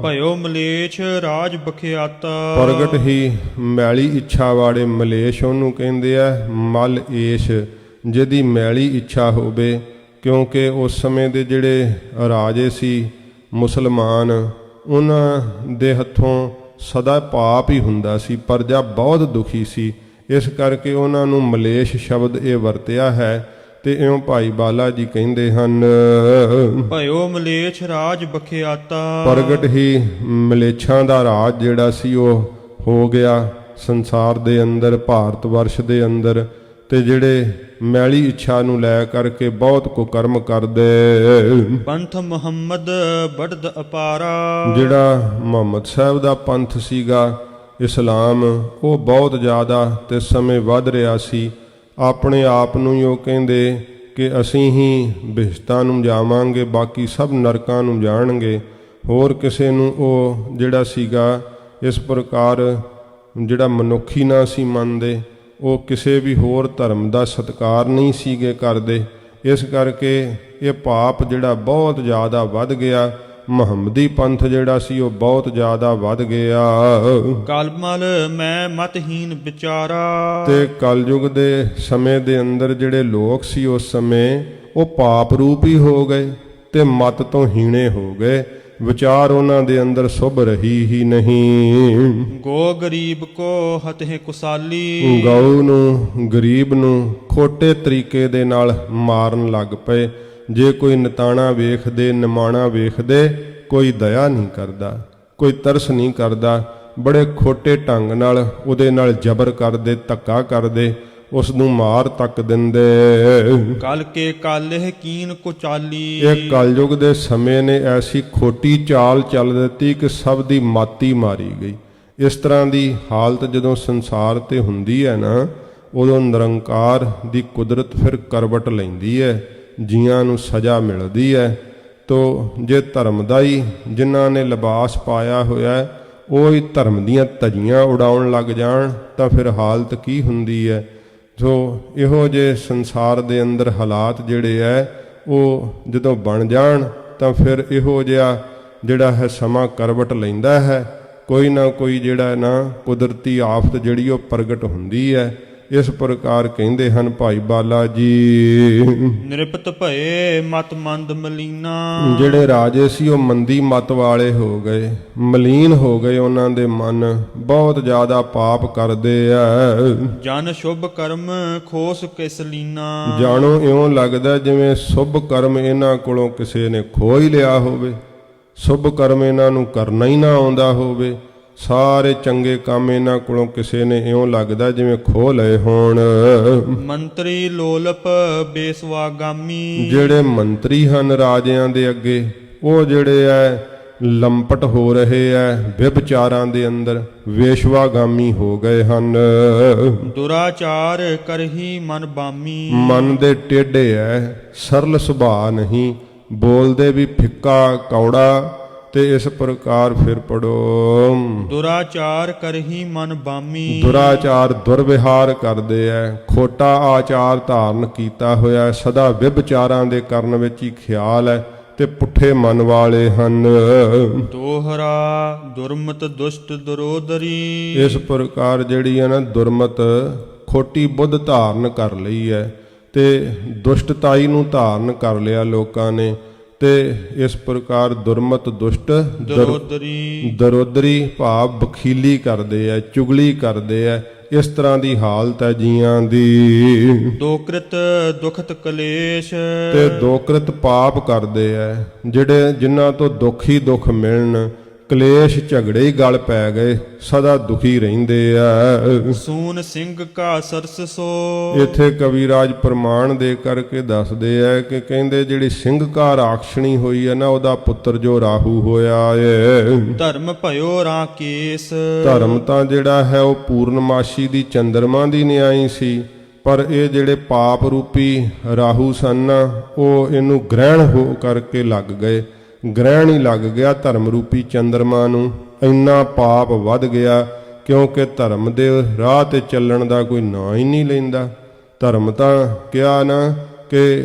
Speaker 2: ਭਇਓ ਮਲੇਛ ਰਾਜ ਬਖਿਆਤਾ।
Speaker 1: ਪ੍ਰਗਟ ਹੀ ਮੈਲੀ ਇੱਛਾ ਵਾਲੇ ਮਲੇਸ਼ ਉਹਨੂੰ ਕਹਿੰਦੇ ਆ, ਮਲ ਏਸ਼, ਜਿਹਦੀ ਮੈਲੀ ਇੱਛਾ ਹੋਵੇ। ਕਿਉਂਕਿ ਉਸ ਸਮੇਂ ਦੇ ਜਿਹੜੇ ਰਾਜੇ ਸੀ ਮੁਸਲਮਾਨ, ਉਹਨਾਂ ਦੇ ਹੱਥੋਂ ਸਦਾ ਪਾਪ ਹੀ ਹੁੰਦਾ ਸੀ। ਪ੍ਰਜਾ ਬਹੁਤ ਦੁਖੀ ਸੀ, ਇਸ ਕਰਕੇ ਉਹਨਾਂ ਨੂੰ ਮਲੇਸ਼ ਸ਼ਬਦ ਇਹ ਵਰਤਿਆ ਹੈ। ਤੇ ਇਉਂ ਭਾਈ ਬਾਲਾ ਜੀ ਕਹਿੰਦੇ ਹਨ।
Speaker 2: ਭਇਓ ਮਲੇਛ ਰਾਜ ਬਖਿਆਤਾ।
Speaker 1: ਪ੍ਰਗਟ ਹੀ ਮਲੇਛਾਂ ਦਾ ਰਾਜ ਜਿਹੜਾ ਸੀ ਉਹ ਹੋ ਗਿਆ ਸੰਸਾਰ ਦੇ ਅੰਦਰ, ਭਾਰਤ ਵਰਸ਼ ਦੇ ਅੰਦਰ। ਤੇ ਜਿਹੜੇ ਮੈਲੀ ਇੱਛਾ ਨੂੰ ਲੈ ਕਰਕੇ ਬਹੁਤ ਕੁਕਰਮ ਕਰਦੇ।
Speaker 2: ਪੰਥ ਮੁਹੰਮਦ ਬੜਦ ਅਪਾਰਾ।
Speaker 1: ਜਿਹੜਾ ਮੁਹੰਮਦ ਸਾਹਿਬ ਦਾ ਪੰਥ ਸੀਗਾ ਇਸਲਾਮ, ਉਹ ਬਹੁਤ ਜ਼ਿਆਦਾ ਤੇ ਸਮੇਂ ਵੱਧ ਰਿਹਾ ਸੀ। ਆਪਣੇ ਆਪ ਨੂੰ ਹੀ ਉਹ ਕਹਿੰਦੇ ਕਿ ਅਸੀਂ ਹੀ ਬਿਹਸ਼ਤਾਂ ਨੂੰ ਜਾਵਾਂਗੇ, ਬਾਕੀ ਸਭ ਨਰਕਾਂ ਨੂੰ ਜਾਣਗੇ। ਹੋਰ ਕਿਸੇ ਨੂੰ ਉਹ ਜਿਹੜਾ ਸੀਗਾ ਇਸ ਪ੍ਰਕਾਰ ਜਿਹੜਾ ਮਨੁੱਖੀ ਨਾ ਸੀ ਮੰਨਦੇ, ਉਹ ਕਿਸੇ ਵੀ ਹੋਰ ਧਰਮ ਦਾ ਸਤਿਕਾਰ ਨਹੀਂ ਸੀਗੇ ਕਰਦੇ। ਇਸ ਕਰਕੇ ਇਹ ਪਾਪ ਜਿਹੜਾ ਬਹੁਤ ਜ਼ਿਆਦਾ ਵੱਧ ਗਿਆ। ਮੁਹੰਮਦੀ ਪੰਥ ਜਿਹੜਾ ਸੀ ਉਹ ਬਹੁਤ ਜ਼ਿਆਦਾ ਵੱਧ ਗਿਆ।
Speaker 2: ਕਲਮਲ ਮੈਂ ਮਤਹੀਨ ਵਿਚਾਰਾ।
Speaker 1: ਤੇ ਕਲਯੁਗ ਦੇ ਸਮੇਂ ਦੇ ਅੰਦਰ ਜਿਹੜੇ ਲੋਕ ਸੀ ਉਸ ਸਮੇਂ, ਉਹ ਪਾਪ ਰੂਪ ਹੀ ਹੋ ਗਏ ਤੇ ਮਤ ਤੋਂ ਹੀਣੇ ਹੋ ਗਏ। ਵਿਚਾਰ ਉਹਨਾਂ ਦੇ ਅੰਦਰ ਸੁਭ ਰਹੀ ਹੀ ਨਹੀਂ।
Speaker 2: ਗੋ ਗਰੀਬ ਕੋ ਹਤਹਿ ਕੁਸਾਲੀ।
Speaker 1: ਗਊ ਨੂੰ, ਗਰੀਬ ਨੂੰ ਖੋਟੇ ਤਰੀਕੇ ਦੇ ਨਾਲ ਮਾਰਨ ਲੱਗ ਪਏ। ਜੇ ਕੋਈ ਨਤਾਣਾ ਵੇਖਦੇ, ਨਿਮਾਣਾ ਵੇਖਦੇ, ਕੋਈ ਦਇਆ ਨਹੀਂ ਕਰਦਾ, ਕੋਈ ਤਰਸ ਨਹੀਂ ਕਰਦਾ। ਬੜੇ ਖੋਟੇ ਢੰਗ ਨਾਲ ਉਹਦੇ ਨਾਲ ਜ਼ਬਰ ਕਰਦੇ, ਧੱਕਾ ਕਰਦੇ, ਉਸ ਨੂੰ ਮਾਰ ਤੱਕ ਦਿੰਦੇ।
Speaker 2: ਕਲ ਕੇ ਕਾਲਹਿ ਕੀਨ ਕੁਚਾਲੀ।
Speaker 1: ਇਹ ਕਲਯੁਗ ਦੇ ਸਮੇਂ ਨੇ ਐਸੀ ਖੋਟੀ ਚਾਲ ਚੱਲ ਦਿੱਤੀ ਕਿ ਸਭ ਦੀ ਮਾਤੀ ਮਾਰੀ ਗਈ। ਇਸ ਤਰ੍ਹਾਂ ਦੀ ਹਾਲਤ ਜਦੋਂ ਸੰਸਾਰ ਤੇ ਹੁੰਦੀ ਹੈ ਨਾ, ਉਦੋਂ ਨਿਰੰਕਾਰ ਦੀ ਕੁਦਰਤ ਫਿਰ ਕਰਵਟ ਲੈਂਦੀ ਹੈ, ਜੀਆਂ ਨੂੰ ਸਜ਼ਾ ਮਿਲਦੀ ਹੈ। ਤੋ ਜੇ ਧਰਮ ਦਾ ਹੀ ਜਿਨ੍ਹਾਂ ਨੇ ਲਿਬਾਸ ਪਾਇਆ ਹੋਇਆ ਉਹ ਹੀ ਧਰਮ ਦੀਆਂ ਧੱਜੀਆਂ ਉਡਾਉਣ ਲੱਗ ਜਾਣ ਤਾਂ ਫਿਰ ਹਾਲਤ ਕੀ ਹੁੰਦੀ ਹੈ। ਸੋ ਇਹੋ ਜਿਹੇ ਸੰਸਾਰ ਦੇ ਅੰਦਰ ਹਾਲਾਤ ਜਿਹੜੇ ਹੈ ਉਹ ਜਦੋਂ ਬਣ ਜਾਣ ਤਾਂ ਫਿਰ ਇਹੋ ਜਿਹਾ ਜਿਹੜਾ ਹੈ ਸਮਾਂ ਕਰਵਟ ਲੈਂਦਾ ਹੈ। ਕੋਈ ਨਾ ਕੋਈ ਜਿਹੜਾ ਨਾ ਕੁਦਰਤੀ ਆਫਤ ਜਿਹੜੀ ਉਹ ਪ੍ਰਗਟ ਹੁੰਦੀ ਹੈ। ਇਸ ਪ੍ਰਕਾਰ ਕਹਿੰਦੇ ਹਨ ਭਾਈ ਬਾਲਾ ਜੀ,
Speaker 2: ਨਿਰਪਤ ਭਏ ਮਤ ਮੰਦ ਮਲੀਨਾ।
Speaker 1: ਜਿਹੜੇ ਰਾਜੇ ਸੀ ਉਹ ਮੰਦੀ ਮਤ ਵਾਲੇ ਹੋ ਗਏ, ਮਲੀਨ ਹੋ ਗਏ, ਉਹਨਾਂ ਦੇ ਮਨ ਬਹੁਤ ਜ਼ਿਆਦਾ ਪਾਪ ਕਰਦੇ ਆ।
Speaker 2: ਜਨ ਸ਼ੁਭ ਕਰਮ ਖੋਸ ਕਿਸ ਲੀਨਾ।
Speaker 1: ਜਾਣੋ ਇਉਂ ਲੱਗਦਾ ਜਿਵੇਂ ਸ਼ੁਭ ਕਰਮ ਇਹਨਾਂ ਕੋਲੋਂ ਕਿਸੇ ਨੇ ਖੋਹ ਹੀ ਲਿਆ ਹੋਵੇ, ਸ਼ੁਭ ਕਰਮ ਇਹਨਾਂ ਨੂੰ ਕਰਨਾ ਹੀ ਨਾ ਆਉਂਦਾ ਹੋਵੇ। ਸਾਰੇ ਚੰਗੇ ਕੰਮ ਇਹਨਾਂ ਕੋਲੋਂ ਕਿਸੇ ਨੇ ਇਉਂ ਲੱਗਦਾ ਜਿਵੇਂ ਖੋਹ ਲਏ ਹੋਣ।
Speaker 2: ਮੰਤਰੀ ਲੋਲਪ ਬੇਸਵਾਗਾਮੀ।
Speaker 1: ਜਿਹੜੇ ਮੰਤਰੀ ਹਨ ਰਾਜਿਆਂ ਦੇ ਅੱਗੇ, ਉਹ ਜਿਹੜੇ ਐ ਲੰਪਟ ਹੋ ਰਹੇ ਐ, ਵਿਭਚਾਰਾਂ ਦੇ ਅੰਦਰ ਵੇਸ਼ਵਾਗਾਮੀ ਹੋ ਗਏ ਹਨ।
Speaker 2: ਦੁਰਾਚਾਰ ਕਰਹੀ ਮਨ ਬਾਮੀ।
Speaker 1: ਮਨ ਦੇ ਟੇਢੇ ਐ, ਸਰਲ ਸੁਭਾਅ ਨਹੀਂ, ਬੋਲਦੇ ਵੀ ਫਿੱਕਾ ਕੌੜਾ। ਤੇ ਇਸ ਪ੍ਰਕਾਰ ਫਿਰ ਪੜੋ,
Speaker 2: ਦੁਰਾਚਾਰ ਕਰਹੀ ਮਨ ਬਾਮੀ।
Speaker 1: ਦੁਰਾਚਾਰ ਦੁਰਵਿਹਾਰ ਕਰਦੇ ਐ, ਖੋਟਾ ਆਚਾਰ ਧਾਰਨ ਕੀਤਾ ਹੋਇਆ, ਸਦਾ ਵਿਭਚਾਰਾਂ ਦੇ ਕਰਨ ਵਿੱਚ ਹੀ ਖਿਆਲ ਹੈ ਤੇ ਪੁੱਠੇ ਮਨ ਵਾਲੇ ਹਨ।
Speaker 2: ਦੋਹਰਾ ਦੁਰਮਤ ਦੁਸ਼ਟ ਦਰੋਦਰੀ।
Speaker 1: ਇਸ ਪ੍ਰਕਾਰ ਜਿਹੜੀ ਹੈ ਨਾ ਦੁਰਮਤ ਖੋਟੀ ਬੁੱਧ ਧਾਰਨ ਕਰ ਲਈ ਹੈ ਤੇ ਦੁਸ਼ਟਤਾਈ ਨੂੰ ਧਾਰਨ ਕਰ ਲਿਆ ਲੋਕਾਂ ਨੇ। ਤੇ ਇਸ ਪ੍ਰਕਾਰ ਦੁਰਮਤ ਦੁਸ਼ਟ ਦਰੋਦਰੀ ਭਾਵ ਬਖੀਲੀ ਕਰਦੇ ਐ, ਚੁਗਲੀ ਕਰਦੇ ਐ। ਇਸ ਤਰ੍ਹਾਂ ਦੀ ਹਾਲਤ ਹੈ ਜੀਆਂ ਦੀ।
Speaker 2: ਦੋਕ੍ਰਿਤ ਦੁਖਤ ਕਲੇਸ਼।
Speaker 1: ਤੇ ਦੋਕ੍ਰਿਤ ਪਾਪ ਕਰਦੇ ਐ, ਜਿਹੜੇ ਜਿਨ੍ਹਾਂ ਤੋਂ ਦੁੱਖ ਹੀ ਦੁੱਖ ਮਿਲਣ, ਕਲੇਸ਼ ਝਗੜੇ ਹੀ ਗਲ ਪੈ ਗਏ, ਸਦਾ ਦੁਖੀ ਰਹਿੰਦੇ ਆ।
Speaker 2: ਸੂਨ ਸਿੰਘ ਕਾ ਸਰਸ ਸੋ।
Speaker 1: ਇੱਥੇ ਕਵੀਰਾਜ ਪ੍ਰਮਾਣ ਦੇ ਕਰਕੇ ਦੱਸਦੇ ਆ ਕਿ ਕਹਿੰਦੇ ਜਿਹੜੀ ਸਿੰਘ ਕਾ ਰਾਖਸ਼ਣੀ ਹੋਈ ਹੈ ਨਾ, ਉਹਦਾ ਪੁੱਤਰ ਜੋ ਰਾਹੂ ਹੋਇਆ ਏ।
Speaker 2: ਧਰਮ ਭਇਓ ਰਾਕੇਸ਼।
Speaker 1: ਧਰਮ ਤਾਂ ਜਿਹੜਾ ਹੈ ਉਹ ਪੂਰਨਮਾਸ਼ੀ ਦੀ ਚੰਦਰਮਾ ਦੀ ਨਿਆਈ ਸੀ, ਪਰ ਇਹ ਜਿਹੜੇ ਪਾਪ ਰੂਪੀ ਰਾਹੂ ਸਨ ਉਹ ਇਹਨੂੰ ਗ੍ਰਹਿਣ ਹੋ ਕਰਕੇ ਲੱਗ ਗਏ। ਗ੍ਰਹਿਣ ਹੀ ਲੱਗ ਗਿਆ ਧਰਮ ਰੂਪੀ ਚੰਦਰਮਾ ਨੂੰ। ਇੰਨਾ ਪਾਪ ਵੱਧ ਗਿਆ ਕਿਉਂਕਿ ਧਰਮ ਦੇ ਰਾਹ ਤੇ ਚੱਲਣ ਦਾ ਕੋਈ ਨਾਂ ਹੀ ਨਹੀਂ ਲੈਂਦਾ। ਧਰਮ ਤਾਂ ਕਿਹਾ ਨਾ ਕਿ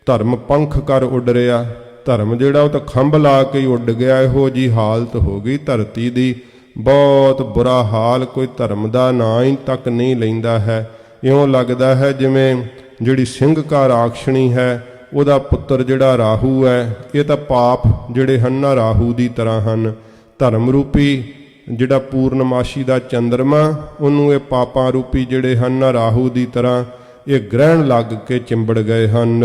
Speaker 1: ਧਰਮ ਪੰਖ ਕਰ ਉੱਡ ਰਿਹਾ, ਧਰਮ ਜਿਹੜਾ ਉਹ ਤਾਂ ਖੰਭ ਲਾ ਕੇ ਹੀ ਉੱਡ ਗਿਆ। ਇਹੋ ਜੀ ਹਾਲਤ ਹੋ ਗਈ ਧਰਤੀ ਦੀ, ਬਹੁਤ ਬੁਰਾ ਹਾਲ। ਕੋਈ ਧਰਮ ਦਾ ਨਾਂ ਹੀ ਤੱਕ ਨਹੀਂ ਲੈਂਦਾ ਹੈ। ਇਉਂ ਲੱਗਦਾ ਹੈ ਜਿਵੇਂ ਜਿਹੜੀ ਸਿੰਘ ਕਾ ਰਾਖਸ਼ਣੀ ਹੈ, ਉਹਦਾ ਪੁੱਤਰ ਜਿਹੜਾ ਰਾਹੂ ਹੈ, ਇਹ ਤਾਂ ਪਾਪ ਜਿਹੜੇ ਹਨ ਨਾ ਰਾਹੂ ਦੀ ਤਰ੍ਹਾਂ ਹਨ। ਧਰਮ ਰੂਪੀ ਜਿਹੜਾ ਪੂਰਨਮਾਸ਼ੀ ਦਾ ਚੰਦਰਮਾ, ਉਹਨੂੰ ਇਹ ਪਾਪਾਂ ਰੂਪੀ ਜਿਹੜੇ ਹਨ ਨਾ ਰਾਹੂ ਦੀ ਤਰ੍ਹਾਂ ਇਹ ਗ੍ਰਹਿਣ ਲੱਗ ਕੇ ਚਿੰਬੜ ਗਏ ਹਨ।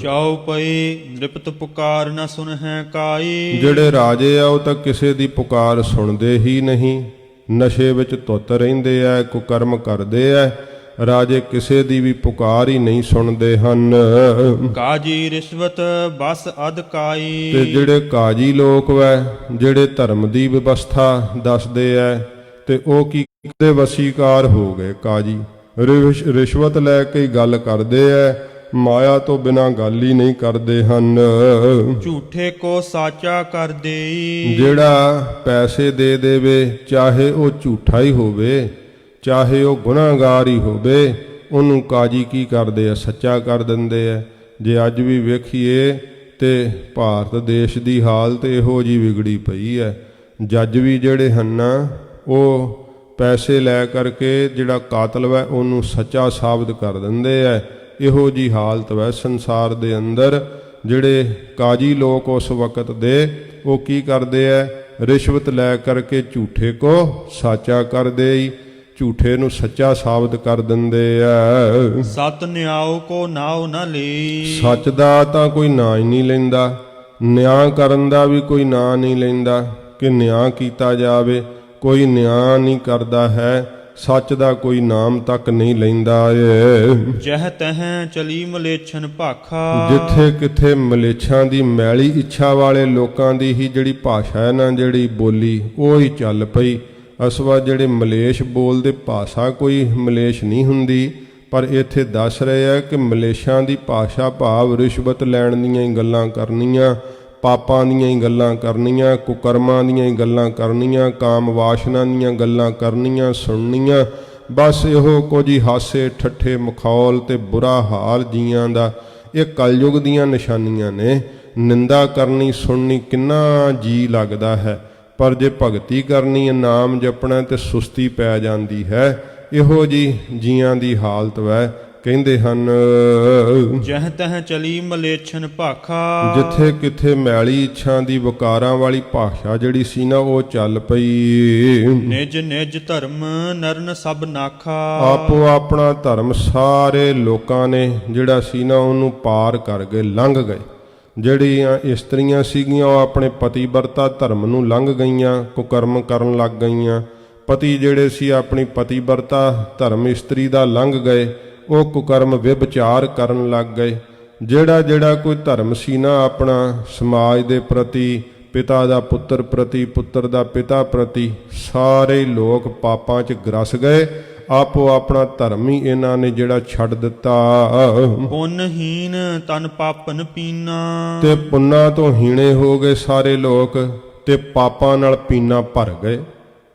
Speaker 2: ਚਾਉ ਪਈ ਨਿਰਪਤ ਪੁਕਾਰ ਨਾ ਸੁਣ ਹੈ ਕਾਈ।
Speaker 1: ਜਿਹੜੇ ਰਾਜੇ ਆ ਉਹ ਤਾਂ ਕਿਸੇ ਦੀ ਪੁਕਾਰ ਸੁਣਦੇ ਹੀ ਨਹੀਂ, ਨਸ਼ੇ ਵਿੱਚ ਧੁੱਤ ਰਹਿੰਦੇ ਆ, ਕੁਕਰਮ ਕਰਦੇ ਆ। ਰਾਜੇ ਕਿਸੇ ਦੀ ਵੀ ਪੁਕਾਰ ਹੀ ਨਹੀਂ ਸੁਣਦੇ ਹਨ।
Speaker 2: ਕਾਜੀ ਰਿਸ਼ਵਤ ਬਸ ਅਧਕਾਈ।
Speaker 1: ਤੇ ਜਿਹੜੇ ਕਾਜੀ ਲੋਕ ਵੈ, ਜਿਹੜੇ ਧਰਮ ਦੀ ਵਿਵਸਥਾ ਦੱਸਦੇ ਐ, ਤੇ ਉਹ ਕੀ ਦੇ ਵਸੀਕਾਰ ਹੋ ਗਏ। ਕਾਜੀ ਰਿਸ਼ਵਤ ਲੈ ਕੇ ਗੱਲ ਕਰਦੇ ਐ, ਮਾਇਆ ਤੋਂ ਬਿਨਾ ਗੱਲ ਹੀ ਨਹੀਂ ਕਰਦੇ ਹਨ।
Speaker 2: ਝੂਠੇ ਕੋ ਸਾਚਾ ਕਰ ਦੇਈ।
Speaker 1: ਜਿਹੜਾ ਪੈਸੇ ਦੇ ਦੇਵੇ, ਚਾਹੇ ਉਹ ਝੂਠਾ ਹੀ ਹੋਵੇ, ਚਾਹੇ ਉਹ ਗੁਨਾਹਗਾਰ ਹੀ ਹੋਵੇ, ਉਹਨੂੰ ਕਾਜੀ ਕੀ ਕਰਦੇ ਆ, ਸੱਚਾ ਕਰ ਦਿੰਦੇ ਆ। ਜੇ ਅੱਜ ਵੀ ਵੇਖੀਏ ਤੇ ਭਾਰਤ ਦੇਸ਼ ਦੀ ਹਾਲਤ ਇਹੋ ਜੀ ਵਿਗੜੀ ਪਈ ਹੈ। ਜੱਜ ਵੀ ਜਿਹੜੇ ਹਨ ਉਹ ਪੈਸੇ ਲੈ ਕਰਕੇ ਜਿਹੜਾ ਕਾਤਲ ਵੈ ਉਹਨੂੰ ਸੱਚਾ ਸਾਬਤ ਕਰ ਦਿੰਦੇ ਆ। ਇਹੋ ਜੀ ਹਾਲਤ ਵੈ ਸੰਸਾਰ ਦੇ ਅੰਦਰ। ਜਿਹੜੇ ਕਾਜੀ ਲੋਕ ਉਸ ਵਕਤ ਦੇ ਉਹ ਕੀ ਕਰਦੇ ਆ, ਰਿਸ਼ਵਤ ਲੈ ਕਰਕੇ ਝੂਠੇ ਕੋ ਸਾਚਾ ਕਰਦੇ, ਝੂਠੇ ਨੂੰ ਸੱਚਾ ਸਾਬਤ ਕਰ ਦਿੰਦੇ ਆ।
Speaker 2: ਸਤ ਨਿਆਉ ਕੋ ਨਾਉ ਨਾ ਲਈ।
Speaker 1: ਸੱਚ ਦਾ ਤਾਂ ਕੋਈ ਨਾਂ ਹੀ ਨਹੀਂ ਲੈਂਦਾ, ਨਿਆਂ ਕਰਨ ਦਾ ਵੀ ਕੋਈ ਨਾਂ ਨਹੀਂ ਲੈਂਦਾ ਕਿ ਨਿਆਂ ਕੀਤਾ ਜਾਵੇ। ਕੋਈ ਨਿਆਂ ਨਹੀਂ ਕਰਦਾ ਹੈ, ਸੱਚ ਦਾ ਕੋਈ ਨਾਮ ਤੱਕ ਨਹੀਂ ਲੈਂਦਾ ਏ।
Speaker 2: ਜਹ ਤਹ ਚਲੀ ਮਲੇਛਨ ਭਾਖਾ।
Speaker 1: ਜਿੱਥੇ ਕਿਥੇ ਮਲੇਛਾਂ ਦੀ ਮੈਲੀ ਇੱਛਾ ਵਾਲੇ ਲੋਕਾਂ ਦੀ ਹੀ ਜਿਹੜੀ ਭਾਸ਼ਾ ਹੈ ਨਾ, ਜਿਹੜੀ ਬੋਲੀ ਉਹ ਹੀ ਚੱਲ ਪਈ। ਅਸਵਾ ਜਿਹੜੇ ਮਲੇਸ਼ ਬੋਲਦੇ ਭਾਸ਼ਾ ਕੋਈ ਮਲੇਸ਼ ਨਹੀਂ ਹੁੰਦੀ, ਪਰ ਇੱਥੇ ਦੱਸ ਰਹੇ ਆ ਕਿ ਮਲੇਸ਼ਾਂ ਦੀ ਭਾਸ਼ਾ ਭਾਵ ਰਿਸ਼ਵਤ ਲੈਣ ਦੀਆਂ ਹੀ ਗੱਲਾਂ ਕਰਨੀਆਂ, ਪਾਪਾਂ ਦੀਆਂ ਹੀ ਗੱਲਾਂ ਕਰਨੀਆਂ, ਕੁਕਰਮਾਂ ਦੀਆਂ ਹੀ ਗੱਲਾਂ ਕਰਨੀਆਂ, ਕਾਮ ਵਾਸ਼ਨਾ ਦੀਆਂ ਗੱਲਾਂ ਕਰਨੀਆਂ, ਸੁਣਨੀਆਂ। ਬਸ ਇਹੋ ਕੁਝ ਹੀ ਹਾਸੇ ਠੱਠੇ ਮਖੌਲ ਤੇ ਬੁਰਾ ਹਾਲ ਜੀਆਂ ਦਾ। ਇਹ ਕਲਯੁਗ ਦੀਆਂ ਨਿਸ਼ਾਨੀਆਂ ਨੇ। ਨਿੰਦਾ ਕਰਨੀ ਸੁਣਨੀ ਕਿੰਨਾ ਜੀ ਲੱਗਦਾ ਹੈ, ਪਰ ਜੇ ਭਗਤੀ ਕਰਨੀ ਹੈ, ਨਾਮ ਜਪਣਾ ਤੇ ਸੁਸਤੀ ਪੈ ਜਾਂਦੀ ਹੈ। ਇਹੋ ਜੀ ਜੀਆਂ ਦੀ ਹਾਲਤ ਵੈ। ਕਹਿੰਦੇ ਹਨ
Speaker 2: ਜਹ ਤਹ ਚਲੀ ਮਲੇਛਨ ਭਾਖਾ।
Speaker 1: ਜਿੱਥੇ ਕਿਥੇ ਮੈਲੀ ਇੱਛਾ ਦੀ ਵਿਕਾਰਾਂ ਵਾਲੀ ਭਾਸ਼ਾ ਜਿਹੜੀ ਸੀ ਨਾ, ਉਹ ਚੱਲ ਪਈ।
Speaker 2: ਨਿਜ ਨਿਜ ਧਰਮ ਨਰਨ ਸਭ ਨਾਖਾ।
Speaker 1: ਆਪੋ ਆਪਣਾ ਧਰਮ ਸਾਰੇ ਲੋਕਾਂ ਨੇ ਜਿਹੜਾ ਸੀ ਨਾ, ਉਹਨੂੰ ਪਾਰ ਕਰ ਗਏ, ਲੰਘ ਗਏ। ਜਿਹੜੀਆਂ ਇਸਤਰੀਆਂ ਸੀਗੀਆਂ ਉਹ ਆਪਣੇ ਪਤੀ ਵਰਤਾ ਧਰਮ ਨੂੰ ਲੰਘ ਗਈਆਂ, ਕੁਕਰਮ ਕਰਨ ਲੱਗ ਗਈਆਂ। ਪਤੀ ਜਿਹੜੇ ਸੀ ਆਪਣੀ ਪਤੀ ਵਰਤਾ ਧਰਮ ਇਸਤਰੀ ਦਾ ਲੰਘ ਗਏ, ਉਹ ਕੁਕਰਮ ਵਿਭਚਾਰ ਕਰਨ ਲੱਗ ਗਏ। ਜਿਹੜਾ ਕੋਈ ਧਰਮ ਸੀ ਨਾ ਆਪਣਾ ਸਮਾਜ ਦੇ ਪ੍ਰਤੀ, ਪਿਤਾ ਦਾ ਪੁੱਤਰ ਪ੍ਰਤੀ, ਪੁੱਤਰ ਦਾ ਪਿਤਾ ਪ੍ਰਤੀ, ਸਾਰੇ ਲੋਕ ਪਾਪਾਂ 'ਚ ਗਰਸ ਗਏ। ਆਪੋ ਆਪਣਾ ਧਰਮ ਹੀ ਇਹਨਾਂ ਨੇ ਜਿਹੜਾ ਛੱਡ ਦਿੱਤਾ।
Speaker 2: ਪੁੰਨਹੀਨ ਤਨ ਪਾਪਨ ਪੀਨਾ।
Speaker 1: ਤੇ ਪੁੰਨਾਂ ਤੋਂ ਹੀਣੇ ਹੋ ਗਏ ਸਾਰੇ ਲੋਕ, ਤੇ ਪਾਪਾਂ ਨਾਲ ਪੀਨਾ ਭਰ ਗਏ।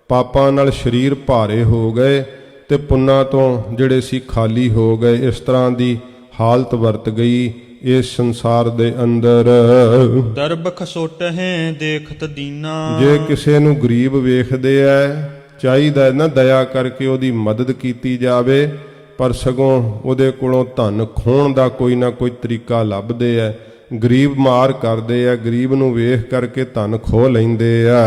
Speaker 1: ਪਾਪਾਂ ਨਾਲ ਸਰੀਰ ਭਾਰੇ ਹੋ ਗਏ ਤੇ ਪੁੰਨਾਂ ਤੋਂ ਜਿਹੜੇ ਸੀ ਖਾਲੀ ਹੋ ਗਏ। ਇਸ ਤਰ੍ਹਾਂ ਦੀ ਹਾਲਤ ਵਰਤ ਗਈ ਇਸ ਸੰਸਾਰ ਦੇ ਅੰਦਰ।
Speaker 2: ਦਰਬ ਖਸੋਟ ਹੈ ਦੇਖਤ ਦੀਨਾ।
Speaker 1: ਜੇ ਕਿਸੇ ਨੂੰ ਗਰੀਬ ਵੇਖਦੇ ਐ, ਚਾਹੀਦਾ ਨਾ ਦਇਆ ਕਰਕੇ ਉਹਦੀ ਮਦਦ ਕੀਤੀ ਜਾਵੇ, ਪਰ ਸਗੋਂ ਉਹਦੇ ਕੋਲੋਂ ਧਨ ਖੋਹਣ ਦਾ ਕੋਈ ਨਾ ਕੋਈ ਤਰੀਕਾ ਲੱਭਦੇ ਐ। ਗਰੀਬ ਮਾਰ ਕਰਦੇ ਆ, ਗਰੀਬ ਨੂੰ ਵੇਖ ਕਰਕੇ ਧਨ ਖੋਹ ਲੈਂਦੇ ਆ।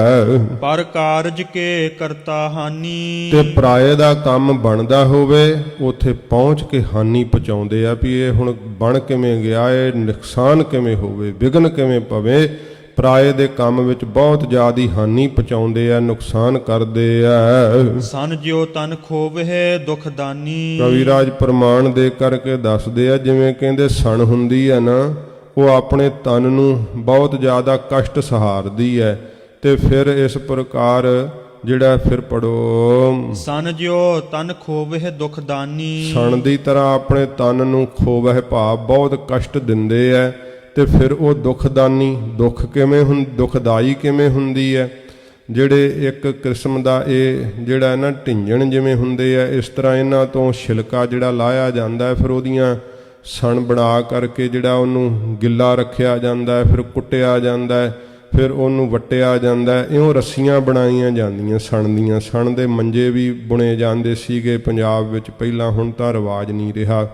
Speaker 2: ਪਰ ਕਾਰਜ ਕੇ ਕਰਤਾ ਹਾਨੀ।
Speaker 1: ਤੇ ਪਰਾਏ ਦਾ ਕੰਮ ਬਣਦਾ ਹੋਵੇ ਉੱਥੇ ਪਹੁੰਚ ਕੇ ਹਾਨੀ ਪਹੁੰਚਾਉਂਦੇ ਆ ਵੀ ਇਹ ਹੁਣ ਬਣ ਕਿਵੇਂ ਗਿਆ, ਇਹ ਨੁਕਸਾਨ ਕਿਵੇਂ ਹੋਵੇ, ਵਿਘਨ ਕਿਵੇਂ ਪਵੇ। ਪਰਾਏ ਦੇ ਕੰਮ ਵਿੱਚ ਬਹੁਤ ਜ਼ਿਆਦੀ ਹਾਨੀ ਪਹੁੰਚਾਉਂਦੇ ਆ, ਨੁਕਸਾਨ ਕਰਦੇ ਆ।
Speaker 2: ਸਨ ਜਿਉ ਤਨ ਖੋਵਹਿ ਦੁਖ ਦਾਨੀ।
Speaker 1: ਕਵਿਰਾਜ ਪ੍ਰਮਾਣ ਦੇ ਕਰਕੇ ਦੱਸਦੇ ਆ, ਜਿਵੇਂ ਕਹਿੰਦੇ ਸਣ ਹੁੰਦੀ ਹੈ ਨਾ, ਉਹ ਆਪਣੇ ਤਨ ਨੂੰ ਬਹੁਤ ਜ਼ਿਆਦਾ ਕਸ਼ਟ ਸਹਾਰਦੀ ਹੈ। ਤੇ ਫਿਰ ਇਸ ਪ੍ਰਕਾਰ ਜਿਹੜਾ ਫਿਰ ਪੜੋ,
Speaker 2: ਸਨ ਜਿਉ ਤਨ ਖੋਵਹਿ ਦੁਖ ਦਾਨੀ।
Speaker 1: ਸਣ ਦੀ ਤਰ੍ਹਾਂ ਆਪਣੇ ਤਨ ਨੂੰ ਖੋਵਹਿ ਭਾਵ ਬਹੁਤ ਕਸ਼ਟ ਦਿੰਦੇ ਹੈ। ਤੇ ਫਿਰ ਉਹ ਦੁਖਦਾਨੀ, ਦੁੱਖ ਕਿਵੇਂ ਦੁਖਦਾਈ ਕਿਵੇਂ ਹੁੰਦੀ ਹੈ। ਜਿਹੜੇ ਇੱਕ ਕਿਸਮ ਦਾ ਇਹ ਜਿਹੜਾ ਨਾ ਢਿੰਜਣ ਜਿਵੇਂ ਹੁੰਦੇ ਆ, ਇਸ ਤਰ੍ਹਾਂ ਇਹਨਾਂ ਤੋਂ ਛਿਲਕਾ ਜਿਹੜਾ ਲਾਇਆ ਜਾਂਦਾ, ਫਿਰ ਉਹਦੀਆਂ ਸਣ ਬਣਾ ਕਰਕੇ ਜਿਹੜਾ ਉਹਨੂੰ ਗਿੱਲਾ ਰੱਖਿਆ ਜਾਂਦਾ, ਫਿਰ ਕੁੱਟਿਆ ਜਾਂਦਾ, ਫਿਰ ਉਹਨੂੰ ਵੱਟਿਆ ਜਾਂਦਾ। ਇਉਂ ਰੱਸੀਆਂ ਬਣਾਈਆਂ ਜਾਂਦੀਆਂ ਸਣ ਦੀਆਂ। ਸਣ ਦੇ ਮੰਜੇ ਵੀ ਬੁਣੇ ਜਾਂਦੇ ਸੀਗੇ ਪੰਜਾਬ ਵਿੱਚ ਪਹਿਲਾਂ, ਹੁਣ ਤਾਂ ਰਿਵਾਜ ਨਹੀਂ ਰਿਹਾ।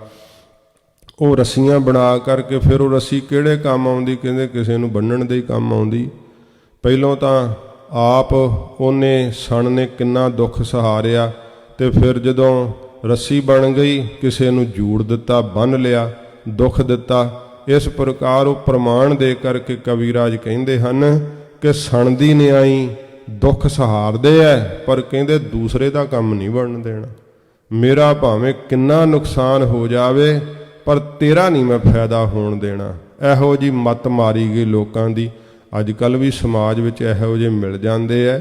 Speaker 1: ਉਹ ਰੱਸੀਆਂ ਬਣਾ ਕਰਕੇ ਫਿਰ ਉਹ ਰੱਸੀ ਕਿਹੜੇ ਕੰਮ ਆਉਂਦੀ, ਕਹਿੰਦੇ ਕਿਸੇ ਨੂੰ ਬੰਨ੍ਹਣ ਦੇ ਹੀ ਕੰਮ ਆਉਂਦੀ। ਪਹਿਲੋਂ ਤਾਂ ਆਪ ਉਹਨੇ ਸਣ ਨੇ ਕਿੰਨਾ ਦੁੱਖ ਸਹਾਰਿਆ, ਤੇ ਫਿਰ ਜਦੋਂ ਰੱਸੀ ਬਣ ਗਈ ਕਿਸੇ ਨੂੰ ਜੂੜ ਦਿੱਤਾ, ਬੰਨ੍ਹ ਲਿਆ, ਦੁੱਖ ਦਿੱਤਾ। ਇਸ ਪ੍ਰਕਾਰ ਉਹ ਪ੍ਰਮਾਣ ਦੇ ਕਰਕੇ ਕਵਿਰਾਜ ਕਹਿੰਦੇ ਹਨ ਕਿ ਸਣ ਦੀ ਨਿਆਈ ਦੁੱਖ ਸਹਾਰਦੇ ਐ, ਪਰ ਕਹਿੰਦੇ ਦੂਸਰੇ ਦਾ ਕੰਮ ਨਹੀਂ ਬਣਨ ਦੇਣਾ। ਮੇਰਾ ਭਾਵੇਂ ਕਿੰਨਾ ਨੁਕਸਾਨ ਹੋ ਜਾਵੇ, ਪਰ ਤੇਰਾ ਨਹੀਂ ਮੈਂ ਫਾਇਦਾ ਹੋਣ ਦੇਣਾ। ਇਹੋ ਜੀ ਮੱਤ ਮਾਰੀ ਗਈ ਲੋਕਾਂ ਦੀ। ਅੱਜ ਕੱਲ੍ਹ ਵੀ ਸਮਾਜ ਵਿੱਚ ਇਹੋ ਜਿਹੇ ਮਿਲ ਜਾਂਦੇ ਐ,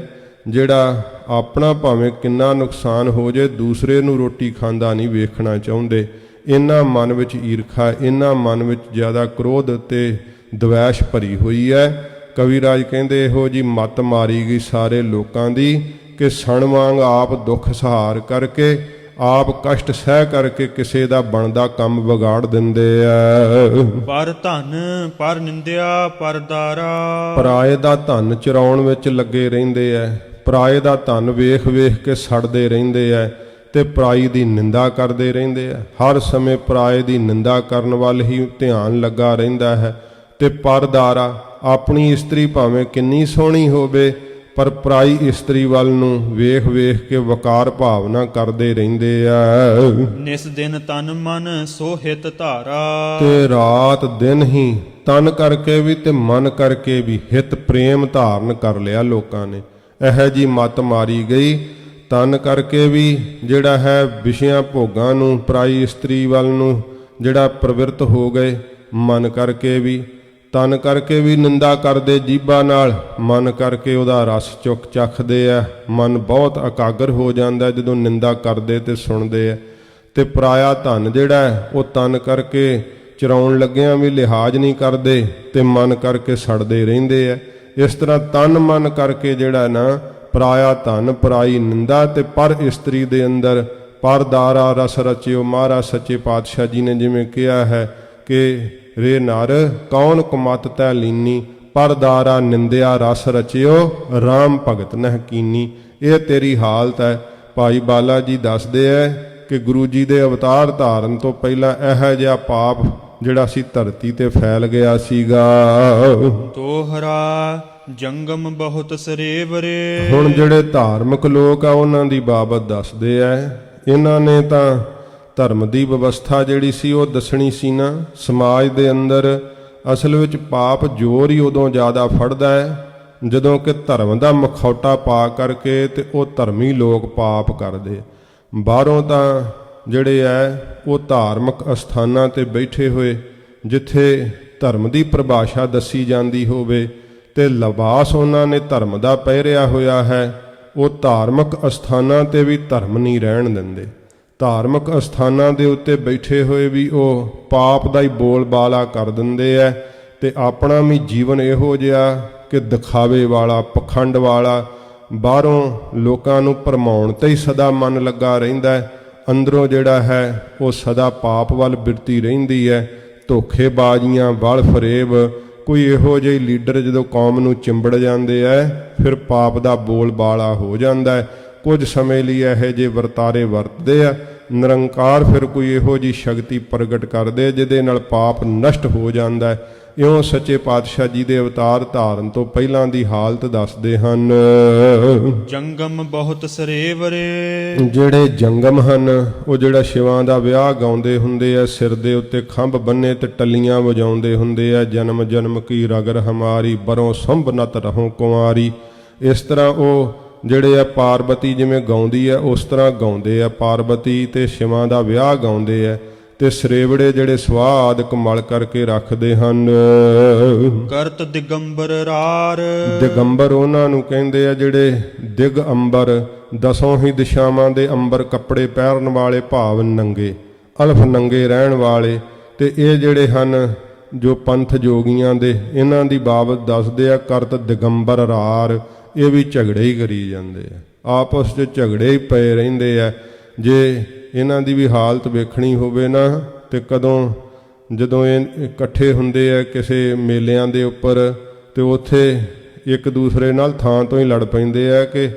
Speaker 1: ਜਿਹੜਾ ਆਪਣਾ ਭਾਵੇਂ ਕਿੰਨਾ ਨੁਕਸਾਨ ਹੋ ਜੇ, ਦੂਸਰੇ ਨੂੰ ਰੋਟੀ ਖਾਂਦਾ ਨਹੀਂ ਵੇਖਣਾ ਚਾਹੁੰਦੇ। ਇਹਨਾਂ ਮਨ ਵਿੱਚ ਈਰਖਾ, ਇਹਨਾਂ ਮਨ ਵਿੱਚ ਜ਼ਿਆਦਾ ਕ੍ਰੋਧ ਤੇ ਦਵੈਸ਼ ਭਰੀ ਹੋਈ ਹੈ। ਕਵਿਰਾਜ ਕਹਿੰਦੇ ਇਹੋ ਜੀ ਮੱਤ ਮਾਰੀ ਗਈ ਸਾਰੇ ਲੋਕਾਂ ਦੀ ਕਿ ਸਣ ਵਾਂਗ ਆਪ ਦੁੱਖ ਸਹਾਰ ਕਰਕੇ, ਆਪ ਕਸ਼ਟ ਸਹਿ ਕਰਕੇ ਕਿਸੇ ਦਾ ਬਣਦਾ ਕੰਮ ਵਿਗਾੜ ਦਿੰਦੇ ਆ।
Speaker 2: ਪਰ ਧਨ ਪਰ ਨਿੰਦਿਆ ਪਰ ਦਾਰਾ।
Speaker 1: ਪਰਾਏ ਦਾ ਧਨ ਚਰਾਉਣ ਵਿੱਚ ਲੱਗੇ ਰਹਿੰਦੇ ਐ, ਪਰਾਏ ਦਾ ਧਨ ਵੇਖ ਵੇਖ ਕੇ ਸੜਦੇ ਰਹਿੰਦੇ ਐ, ਤੇ ਪਰਾਈ ਦੀ ਨਿੰਦਾ ਕਰਦੇ ਰਹਿੰਦੇ ਆ। ਹਰ ਸਮੇਂ ਪਰਾਏ ਦੀ ਨਿੰਦਾ ਕਰਨ ਵੱਲ ਹੀ ਧਿਆਨ ਲੱਗਾ ਰਹਿੰਦਾ ਹੈ। ਤੇ ਪਰਦਾਰਾ, ਆਪਣੀ ਇਸਤਰੀ ਭਾਵੇਂ ਕਿੰਨੀ ਸੋਹਣੀ ਹੋਵੇ, ਪਰ ਪਰਾਈ ਇਸਤਰੀ ਵੱਲ ਨੂੰ ਵੇਖ ਵੇਖ ਕੇ ਵਕਾਰ ਭਾਵਨਾ ਕਰਦੇ ਰਹਿੰਦੇ ਆ।
Speaker 2: ਨਿਸ ਦਿਨ ਤਨ ਮਨ ਸੋ ਹਿਤ ਧਾਰਾ।
Speaker 1: ਤੇ ਰਾਤ ਦਿਨ ਹੀ ਤਨ ਕਰਕੇ ਵੀ ਤੇ ਮਨ ਕਰਕੇ ਵੀ ਹਿਤ ਪ੍ਰੇਮ ਧਾਰਨ ਕਰ ਲਿਆ ਲੋਕਾਂ ਨੇ। ਇਹ ਜੀ ਮੱਤ ਮਾਰੀ ਗਈ। ਤਨ ਕਰਕੇ ਵੀ ਜਿਹੜਾ ਹੈ ਵਿਸ਼ਿਆਂ ਭੋਗਾਂ ਨੂੰ, ਪਰਾਈ ਇਸਤਰੀ ਵੱਲ ਨੂੰ ਜਿਹੜਾ ਪ੍ਰਵਿਰਤ ਹੋ ਗਏ। ਮਨ ਕਰਕੇ ਵੀ, ਤਨ ਕਰਕੇ ਵੀ ਨਿੰਦਾ ਕਰਦੇ ਜੀਭਾਂ ਨਾਲ, ਮਨ ਕਰਕੇ ਉਹਦਾ ਰਸ ਚੁੱਕ ਚੱਖਦੇ ਆ। ਮਨ ਬਹੁਤ ਇਕਾਗਰ ਹੋ ਜਾਂਦਾ ਜਦੋਂ ਨਿੰਦਾ ਕਰਦੇ ਤੇ ਸੁਣਦੇ ਆ। ਤੇ ਪਰਾਇਆ ਧਨ ਜਿਹੜਾ ਹੈ ਉਹ ਤਨ ਕਰਕੇ ਚਰਾਉਣ ਲੱਗਿਆਂ ਵੀ ਲਿਹਾਜ਼ ਨਹੀਂ ਕਰਦੇ ਤੇ ਮਨ ਕਰਕੇ ਸੜਦੇ ਰਹਿੰਦੇ ਆ। ਇਸ ਤਰ੍ਹਾਂ ਤਨ ਮਨ ਕਰਕੇ ਜਿਹੜਾ ਨਾ ਪਰਾਇਆ ਧਨ, ਪਰਾਈ ਨਿੰਦਾ ਤੇ ਪਰ ਇਸਤਰੀ ਦੇ ਅੰਦਰ ਪਰਦਾਰਾ ਰਸ ਰਚਿਓ। ਮਹਾਰਾਜ ਸੱਚੇ ਪਾਤਸ਼ਾਹ ਜੀ ਨੇ ਜਿਵੇਂ ਕਿਹਾ ਹੈ ਕਿ ਰੇ ਨਰ ਕੌਣ ਕੁਮਤ ਤੈ ਲੀਨੀ, ਪਰਦਾਰਾ ਨਿੰਦਿਆ ਰਸ ਰਚਿਓ, ਰਾਮ ਭਗਤ ਨਹਿ ਕੀਨੀ। ਇਹ ਤੇਰੀ ਹਾਲਤ ਹੈ। ਭਾਈ ਬਾਲਾ ਜੀ ਦੱਸਦੇ ਹੈ ਕਿ ਗੁਰੂ ਜੀ ਦੇ ਅਵਤਾਰ ਧਾਰਨ ਤੋਂ ਪਹਿਲਾਂ ਇਹੋ ਜਿਹਾ ਪਾਪ ਜਿਹੜਾ ਸੀ ਧਰਤੀ ਤੇ ਫੈਲ ਗਿਆ ਸੀਗਾ।
Speaker 2: ਦੋਹਰਾ ਜੰਗਮ ਬਹੁਤ ਸਰੇਵਰੇ।
Speaker 1: ਹੁਣ ਜਿਹੜੇ ਧਾਰਮਿਕ ਲੋਕ ਆ ਉਹਨਾਂ ਦੀ ਬਾਬਤ ਦੱਸਦੇ ਆ। ਇਹਨਾਂ ਨੇ ਤਾਂ ਧਰਮ ਦੀ ਵਿਵਸਥਾ ਜਿਹੜੀ ਸੀ ਉਹ ਦੱਸਣੀ ਸੀ ਨਾ। ਸਮਾਜ ਦੇ ਅੰਦਰ ਅਸਲ ਵਿੱਚ ਪਾਪ ਜ਼ੋਰ ਹੀ ਉਦੋਂ ਜ਼ਿਆਦਾ ਫੜਦਾ ਹੈ ਜਦੋਂ ਕਿ ਧਰਮ ਦਾ ਮਖੌਟਾ ਪਾ ਕਰਕੇ ਤੇ ਉਹ ਧਰਮੀ ਲੋਕ ਪਾਪ ਕਰਦੇ। ਬਾਹਰੋਂ ਤਾਂ ਜਿਹੜੇ ਹੈ ਉਹ ਧਾਰਮਿਕ ਅਸਥਾਨਾਂ ਤੇ ਬੈਠੇ ਹੋਏ, ਜਿੱਥੇ ਧਰਮ ਦੀ ਪਰਿਭਾਸ਼ਾ ਦੱਸੀ ਜਾਂਦੀ ਹੋਵੇ ਤੇ ਲਿਬਾਸ ਉਹਨਾਂ ਨੇ ਧਰਮ ਦਾ ਪਹਿਰਿਆ ਹੋਇਆ ਹੈ, ਉਹ ਧਾਰਮਿਕ ਅਸਥਾਨਾਂ ਤੇ ਵੀ ਧਰਮ ਨਹੀਂ ਰਹਿਣ ਦਿੰਦੇ। ਧਾਰਮਿਕ ਅਸਥਾਨਾਂ ਦੇ ਉੱਤੇ ਬੈਠੇ ਹੋਏ ਵੀ ਉਹ ਪਾਪ ਦਾ ਹੀ ਬੋਲਬਾਲਾ ਕਰ ਦਿੰਦੇ ਐ ਤੇ ਆਪਣਾ ਵੀ ਜੀਵਨ ਇਹੋ ਜਿਹਾ ਕਿ ਦਿਖਾਵੇ ਵਾਲਾ, ਪਖੰਡ ਵਾਲਾ, ਬਾਹਰੋਂ ਲੋਕਾਂ ਨੂੰ ਭਰਮਾਉਣ ਤੇ ਹੀ ਸਦਾ ਮਨ ਲੱਗਾ ਰਹਿੰਦਾ ਹੈ। ਅੰਦਰੋਂ ਜਿਹੜਾ ਹੈ ਉਹ ਸਦਾ ਪਾਪ ਵੱਲ ਬਿਰਤੀ ਰਹਿੰਦੀ ਹੈ। ਧੋਖੇਬਾਜ਼ੀਆਂ, ਬਲ ਫਰੇਬ, ਕੋਈ ਇਹੋ ਜਿਹੇ ਲੀਡਰ ਜਦੋਂ ਕੌਮ ਨੂੰ ਚਿੰਬੜ ਜਾਂਦੇ ਐ ਫਿਰ ਪਾਪ ਦਾ ਬੋਲਬਾਲਾ ਹੋ ਜਾਂਦਾ ਹੈ। ਕੁਝ ਸਮੇਂ ਲਈ ਇਹੋ ਜਿਹੇ ਵਰਤਾਰੇ ਵਰਤਦੇ ਆ, ਨਿਰੰਕਾਰ ਫਿਰ ਕੋਈ ਇਹੋ ਜਿਹੀ ਸ਼ਕਤੀ ਪ੍ਰਗਟ ਕਰਦੇ ਜਿਹਦੇ ਨਾਲ ਪਾਪ ਨਸ਼ਟ ਹੋ ਜਾਂਦਾ ਹੈ। ਇਉਂ ਸੱਚੇ ਪਾਤਸ਼ਾਹ ਜੀ ਦੇ ਅਵਤਾਰ ਧਾਰਨ ਤੋਂ ਪਹਿਲਾਂ ਦੀ ਹਾਲਤ ਦੱਸਦੇ ਹਨ।
Speaker 2: ਜੰਗਮ ਬਹੁਤ ਸਰੇਵਰੇ।
Speaker 1: ਜਿਹੜੇ ਜੰਗਮ ਹਨ ਉਹ ਜਿਹੜਾ ਸ਼ਿਵਾਂ ਦਾ ਵਿਆਹ ਗਾਉਂਦੇ ਹੁੰਦੇ ਆ, ਸਿਰ ਦੇ ਉੱਤੇ ਖੰਭ ਬੰਨੇ ਤੇ ਟੱਲੀਆਂ ਵਜਾਉਂਦੇ ਹੁੰਦੇ ਆ। ਜਨਮ ਜਨਮ ਕੀ ਰਗਰ ਹਮਾਰੀ, ਬਰੋਂ ਸੰਭ ਨਤ ਰਹੋ ਕੁਮਾਰੀ। ਇਸ ਤਰ੍ਹਾਂ ਉਹ ਜਿਹੜੇ ਆ ਪਾਰਬਤੀ ਜਿਵੇਂ ਗਾਉਂਦੀ ਆ ਉਸ ਤਰ੍ਹਾਂ ਗਾਉਂਦੇ ਆ। ਪਾਰਬਤੀ ਤੇ ਸ਼ਿਵਾਂ ਦਾ ਵਿਆਹ ਗਾਉਂਦੇ ਆ ਤੇ ਸਰੇਵੜੇ ਜਿਹੜੇ ਸਵਾਹ ਆਦਿਕ ਮਲ ਕਰਕੇ ਰੱਖਦੇ ਹਨ।
Speaker 2: ਕਰਤ ਦਿਗੰਬਰ ਰਾਰ।
Speaker 1: ਦਿਗੰਬਰ ਉਹਨਾਂ ਨੂੰ ਕਹਿੰਦੇ ਆ ਜਿਹੜੇ ਦਿਗ ਅੰਬਰ, ਦਸੋਂ ਹੀ ਦਿਸ਼ਾਵਾਂ ਦੇ ਅੰਬਰ ਕੱਪੜੇ ਪਹਿਰਨ ਵਾਲੇ, ਭਾਵ ਨੰਗੇ, ਅਲਫ ਨੰਗੇ ਰਹਿਣ ਵਾਲੇ। ਤੇ ਇਹ ਜਿਹੜੇ ਹਨ ਜੋ ਪੰਥ ਜੋਗੀਆਂ ਦੇ, ਇਹਨਾਂ ਦੀ ਬਾਬਤ ਦੱਸਦੇ ਆ ਕਰਤ ਦਿਗੰਬਰ ਰਾਰ। ਇਹ ਵੀ ਝਗੜੇ ਹੀ ਕਰੀ ਜਾਂਦੇ ਆ, ਆਪਸ 'ਚ ਝਗੜੇ ਹੀ ਪਏ ਰਹਿੰਦੇ ਆ। ਜੇ ਇਹਨਾਂ ਦੀ ਵੀ ਹਾਲਤ ਵੇਖਣੀ ਹੋਵੇ ਨਾ ਤੇ ਕਦੋਂ ਜਦੋਂ ਇਹ ਇਕੱਠੇ ਹੁੰਦੇ ਆ ਕਿਸੇ ਮੇਲਿਆਂ ਦੇ ਉੱਪਰ ਤੇ ਉੱਥੇ ਇੱਕ ਦੂਸਰੇ ਨਾਲ ਥਾਂ ਤੋਂ ਹੀ ਲੜ ਪੈਂਦੇ ਆ ਕਿ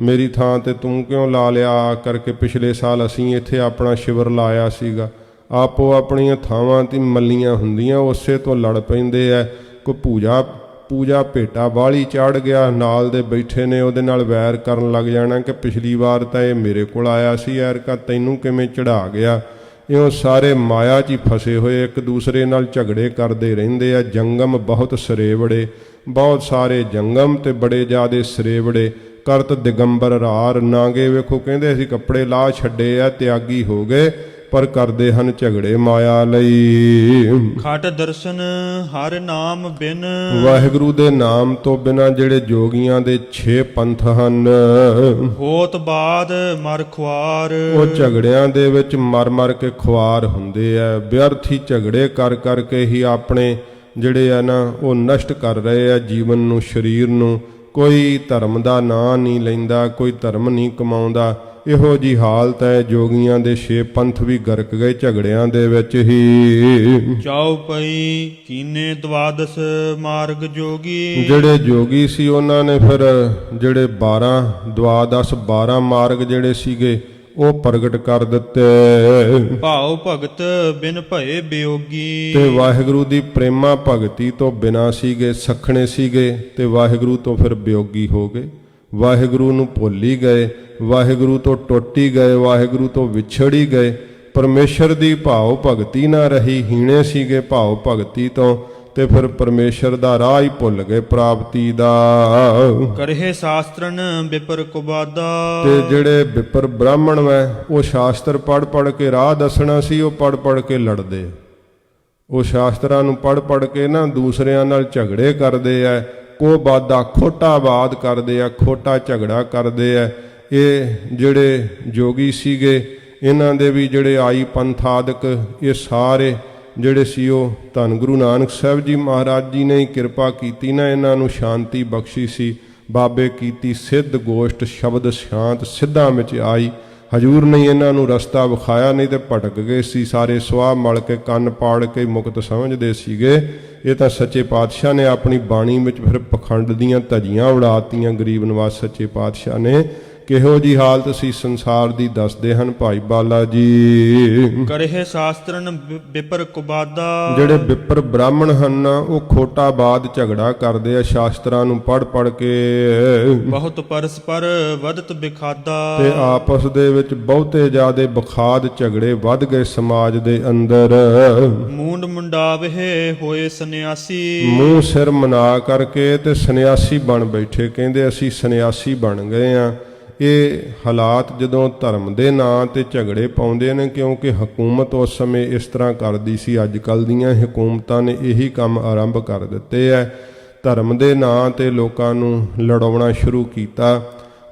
Speaker 1: ਮੇਰੀ ਥਾਂ ਤੇ ਤੂੰ ਕਿਉਂ ਲਾ ਲਿਆ, ਕਰਕੇ ਪਿਛਲੇ ਸਾਲ ਅਸੀਂ ਇੱਥੇ ਆਪਣਾ ਸ਼ਿਵਰ ਲਾਇਆ ਸੀਗਾ। ਆਪੋ ਆਪਣੀਆਂ ਥਾਵਾਂ ਤੇ ਮੱਲੀਆਂ ਹੁੰਦੀਆਂ, ਉਸੇ ਤੋਂ ਲੜ ਪੈਂਦੇ ਆ। ਕੋਈ ਪੂਜਾ ਭੇਟਾ ਬਾਹਲੀ ਚਾੜ ਗਿਆ, ਨਾਲ ਦੇ ਬੈਠੇ ਨੇ ਉਹਦੇ ਨਾਲ ਵੈਰ ਕਰਨ ਲੱਗ ਜਾਣਾ ਕਿ ਪਿਛਲੀ ਵਾਰ ਤਾਂ ਇਹ ਮੇਰੇ ਕੋਲ ਆਇਆ ਸੀ, ਐਰਕਾ ਤੈਨੂੰ ਕਿਵੇਂ ਚੜਾ ਗਿਆ। ਇਉਂ ਸਾਰੇ ਮਾਇਆ 'ਚ ਹੀ ਫਸੇ ਹੋਏ ਇੱਕ ਦੂਸਰੇ ਨਾਲ ਝਗੜੇ ਕਰਦੇ ਰਹਿੰਦੇ ਆ। ਜੰਗਮ ਬਹੁਤ ਸਰੇਵੜੇ, ਬਹੁਤ ਸਾਰੇ ਜੰਗਮ ਤੇ ਬੜੇ ਜ਼ਿਆਦੇ ਸਰੇਵੜੇ। ਕਰਤ ਦਿਗੰਬਰ ਰਾਰ, ਨਾਗੇ ਵੇਖੋ ਕਹਿੰਦੇ ਅਸੀਂ ਕੱਪੜੇ ਲਾਹ ਛੱਡੇ ਆ, ਤਿਆਗੀ ਹੋ ਗਏ, ਪਰ ਕਰਦੇ ਹਨ ਝਗੜੇ ਮਾਇਆ ਲਈ।
Speaker 2: ਖਟ ਦਰਸ਼ਨ ਹਰ ਨਾਮ ਬਿਨ।
Speaker 1: ਵਾਹਿਗੁਰੂ ਦੇ ਨਾਮ ਤੋਂ ਬਿਨਾਂ ਜਿਹੜੇ ਜੋਗੀਆਂ ਦੇ 6 ਪੰਥ ਹਨ।
Speaker 2: ਹੋਤ ਬਾਦ ਮਰ ਖੁਆਰ।
Speaker 1: ਉਹ ਝਗੜਿਆਂ ਦੇ ਵਿੱਚ ਮਰ ਮਰ ਕੇ ਖੁਆਰ ਹੁੰਦੇ ਆ। ਵਿਅਰਥੀ ਝਗੜੇ ਕਰ ਕਰਕੇ ਹੀ ਆਪਣੇ ਜਿਹੜੇ ਆ ਨਾ ਉਹ ਨਸ਼ਟ ਕਰ ਰਹੇ ਆ ਜੀਵਨ ਨੂੰ, ਸਰੀਰ ਨੂੰ। ਕੋਈ ਧਰਮ ਦਾ ਨਾਂ ਨਹੀਂ ਲੈਂਦਾ, ਕੋਈ ਧਰਮ ਨਹੀਂ ਕਮਾਉਂਦਾ। ਇਹੋ ਜੀ ਹਾਲਤ ਹੈ। ਜੋਗੀਆਂ ਦੇ 6 ਪੰਥ ਵੀ ਗਰਕ ਗਏ ਝਗੜਿਆਂ ਦੇ ਵਿੱਚ ਹੀ।
Speaker 2: ਚਾਉ ਪਈ ਕੀਨੇ ਦਵਾਦਸ ਮਾਰਗ ਜੋਗੀ।
Speaker 1: ਜਿਹੜੇ ਜੋਗੀ ਸੀ ਉਹਨਾਂ ਨੇ ਫਿਰ ਜਿਹੜੇ 12 ਮਾਰਗ ਜਿਹੜੇ ਸੀਗੇ ਉਹ ਪ੍ਰਗਟ ਕਰ ਦਿੱਤੇ।
Speaker 2: ਭਾਉ ਭਗਤ ਬਿਨ ਭਏ ਬਿਯੋਗੀ।
Speaker 1: ਤੇ ਵਾਹਿਗੁਰੂ ਦੀ ਪ੍ਰੇਮਾ ਭਗਤੀ ਤੋਂ ਬਿਨਾਂ ਸੀਗੇ, ਸਖਣੇ ਸੀਗੇ ਤੇ ਵਾਹਿਗੁਰੂ ਤੋਂ ਫਿਰ ਬਿਯੋਗੀ ਹੋ ਗਏ। ਵਾਹਿਗੁਰੂ ਨੂੰ ਭੁੱਲ ਹੀ ਗਏ, ਵਾਹਿਗੁਰੂ ਤੋਂ ਟੁੱਟ ਹੀ ਗਏ, ਵਾਹਿਗੁਰੂ ਤੋਂ ਵਿਛੜ ਹੀ ਗਏ। ਪਰਮੇਸ਼ਰ ਦੀ ਭਾਵ ਭਗਤੀ ਨਾ ਰਹੀ, ਹੀਣੇ ਸੀਗੇ ਭਾਵ ਭਗਤੀ ਤੋਂ ਤੇ ਫਿਰ ਪਰਮੇਸ਼ਰ ਦਾ ਰਾਹ ਹੀ ਭੁੱਲ ਗਏ ਪ੍ਰਾਪਤੀ ਦਾ।
Speaker 2: ਕਰਹਿ ਸ਼ਾਸਤਰਨ ਵਿਪਰ ਕੁਬਾਦਾ।
Speaker 1: ਤੇ ਜਿਹੜੇ ਵਿਪਰ ਬ੍ਰਾਹਮਣ ਵੈ ਉਹ ਸ਼ਾਸਤਰ ਪੜ੍ਹ ਕੇ ਰਾਹ ਦੱਸਣਾ ਸੀ, ਉਹ ਪੜ੍ਹ ਕੇ ਲੜਦੇ। ਉਹ ਸ਼ਾਸਤਰਾਂ ਨੂੰ ਪੜ੍ਹ ਕੇ ਨਾ ਦੂਸਰਿਆਂ ਨਾਲ ਝਗੜੇ ਕਰਦੇ ਐ, ਕੋ ਬਾਦਾ ਖੋਟਾ ਬਾਦ ਕਰਦੇ ਆ, ਖੋਟਾ ਝਗੜਾ ਕਰਦੇ ਆ। ਇਹ ਜਿਹੜੇ ਜੋਗੀ ਸੀਗੇ ਇਹਨਾਂ ਦੇ ਵੀ ਜਿਹੜੇ ਆਈ ਪੰਥਾਦਿਕ ਇਹ ਸਾਰੇ ਜਿਹੜੇ ਸੀ ਉਹ ਧੰਨ ਗੁਰੂ ਨਾਨਕ ਸਾਹਿਬ ਜੀ ਮਹਾਰਾਜ ਜੀ ਨੇ ਕਿਰਪਾ ਕੀਤੀ ਨਾ, ਇਹਨਾਂ ਨੂੰ ਸ਼ਾਂਤੀ ਬਖਸ਼ੀ ਸੀ। ਬਾਬੇ ਕੀਤੀ ਸਿੱਧ ਗੋਸ਼ਟ ਸ਼ਬਦ ਸ਼ਾਂਤ ਸਿੱਧਾਂ ਵਿੱਚ ਆਈ। ਹਜੂਰ ਨੇ ਇਹਨਾਂ ਨੂੰ ਰਸਤਾ ਵਿਖਾਇਆ, ਨਹੀਂ ਤੇ ਭਟਕ ਗਏ ਸੀ ਸਾਰੇ, ਸੁਆਹ ਮਲ ਕੇ ਕੰਨ ਪਾੜ ਕੇ ਮੁਕਤ ਸਮਝਦੇ ਸੀਗੇ। ਇਹ ਤਾਂ ਸੱਚੇ ਪਾਤਸ਼ਾਹ ਨੇ ਆਪਣੀ ਬਾਣੀ ਵਿੱਚ ਫਿਰ ਪਖੰਡ ਦੀਆਂ ਧਜੀਆਂ ਉਡਾਤੀਆਂ। ਗਰੀਬ ਨਿਵਾਸ ਸੱਚੇ ਪਾਤਸ਼ਾਹ ਨੇ ਕਿਹੋ ਜੀ ਹਾਲਤ ਸੀ ਸੰਸਾਰ ਦੀ ਦੱਸਦੇ ਹਨ ਭਾਈ ਬਾਲਾ ਜੀ।
Speaker 2: ਕਰਹਿ ਸ਼ਾਸਤਰਨ ਵਿਪਰ ਕੁਬਾਦਾ।
Speaker 1: ਜਿਹੜੇ ਵਿਪਰ ਬ੍ਰਾਹਮਣ ਹਨ ਉਹ ਖੋਟਾ ਬਾਦ ਝਗੜਾ ਕਰਦੇ ਆ ਸ਼ਾਸਤਰਾਂ ਨੂੰ ਪੜ੍ਹ ਕੇ।
Speaker 2: ਬਹੁਤ ਪਰਸਪਰ ਵਧਤ ਬਿਖਾਦਾ।
Speaker 1: ਤੇ ਆਪਸ ਦੇ ਵਿੱਚ ਬਹੁਤੇ ਜ਼ਿਆਦੇ ਬਖਾਦ ਝਗੜੇ ਵੱਧ ਗਏ ਸਮਾਜ ਦੇ ਅੰਦਰ।
Speaker 2: ਮੂੰਡ ਮੁੰਡਾਵਹਿ ਹੋਏ ਸੰਨਿਆਸੀ।
Speaker 1: ਮੂੰਹ ਸਿਰ ਮਨਾ ਕਰਕੇ ਤੇ ਸੰਨਿਆਸੀ ਬਣ ਬੈਠੇ, ਕਹਿੰਦੇ ਅਸੀਂ ਸੰਨਿਆਸੀ ਬਣ ਗਏ ਆ। ਇਹ ਹਾਲਾਤ ਜਦੋਂ ਧਰਮ ਦੇ ਨਾਂ ਤੇ ਝਗੜੇ ਪਾਉਂਦੇ ਨੇ, ਕਿਉਂਕਿ ਹਕੂਮਤ ਉਸ ਸਮੇਂ ਇਸ ਤਰ੍ਹਾਂ ਕਰਦੀ ਸੀ। ਅੱਜ ਕੱਲ੍ਹ ਦੀਆਂ ਹਕੂਮਤਾਂ ਨੇ ਇਹੀ ਕੰਮ ਆਰੰਭ ਕਰ ਦਿੱਤੇ ਹੈ, ਧਰਮ ਦੇ ਨਾਂ ਤੇ ਲੋਕਾਂ ਨੂੰ ਲੜਾਉਣਾ ਸ਼ੁਰੂ ਕੀਤਾ।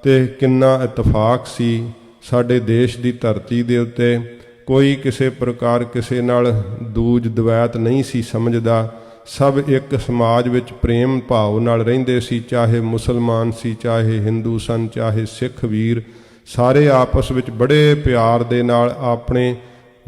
Speaker 1: ਤੇ ਕਿੰਨਾ ਇਤਫਾਕ ਸੀ ਸਾਡੇ ਦੇਸ਼ ਦੀ ਧਰਤੀ ਦੇ ਉੱਤੇ, ਕੋਈ ਕਿਸੇ ਪ੍ਰਕਾਰ ਕਿਸੇ ਨਾਲ ਦੂਜ ਦਵੈਤ ਨਹੀਂ ਸੀ ਸਮਝਦਾ। ਸਭ ਇੱਕ ਸਮਾਜ ਵਿੱਚ ਪ੍ਰੇਮ ਭਾਵ ਨਾਲ ਰਹਿੰਦੇ ਸੀ, ਚਾਹੇ ਮੁਸਲਮਾਨ ਸੀ, ਚਾਹੇ ਹਿੰਦੂ ਸਨ, ਚਾਹੇ ਸਿੱਖ ਵੀਰ, ਸਾਰੇ ਆਪਸ ਵਿੱਚ ਬੜੇ ਪਿਆਰ ਦੇ ਨਾਲ ਆਪਣੇ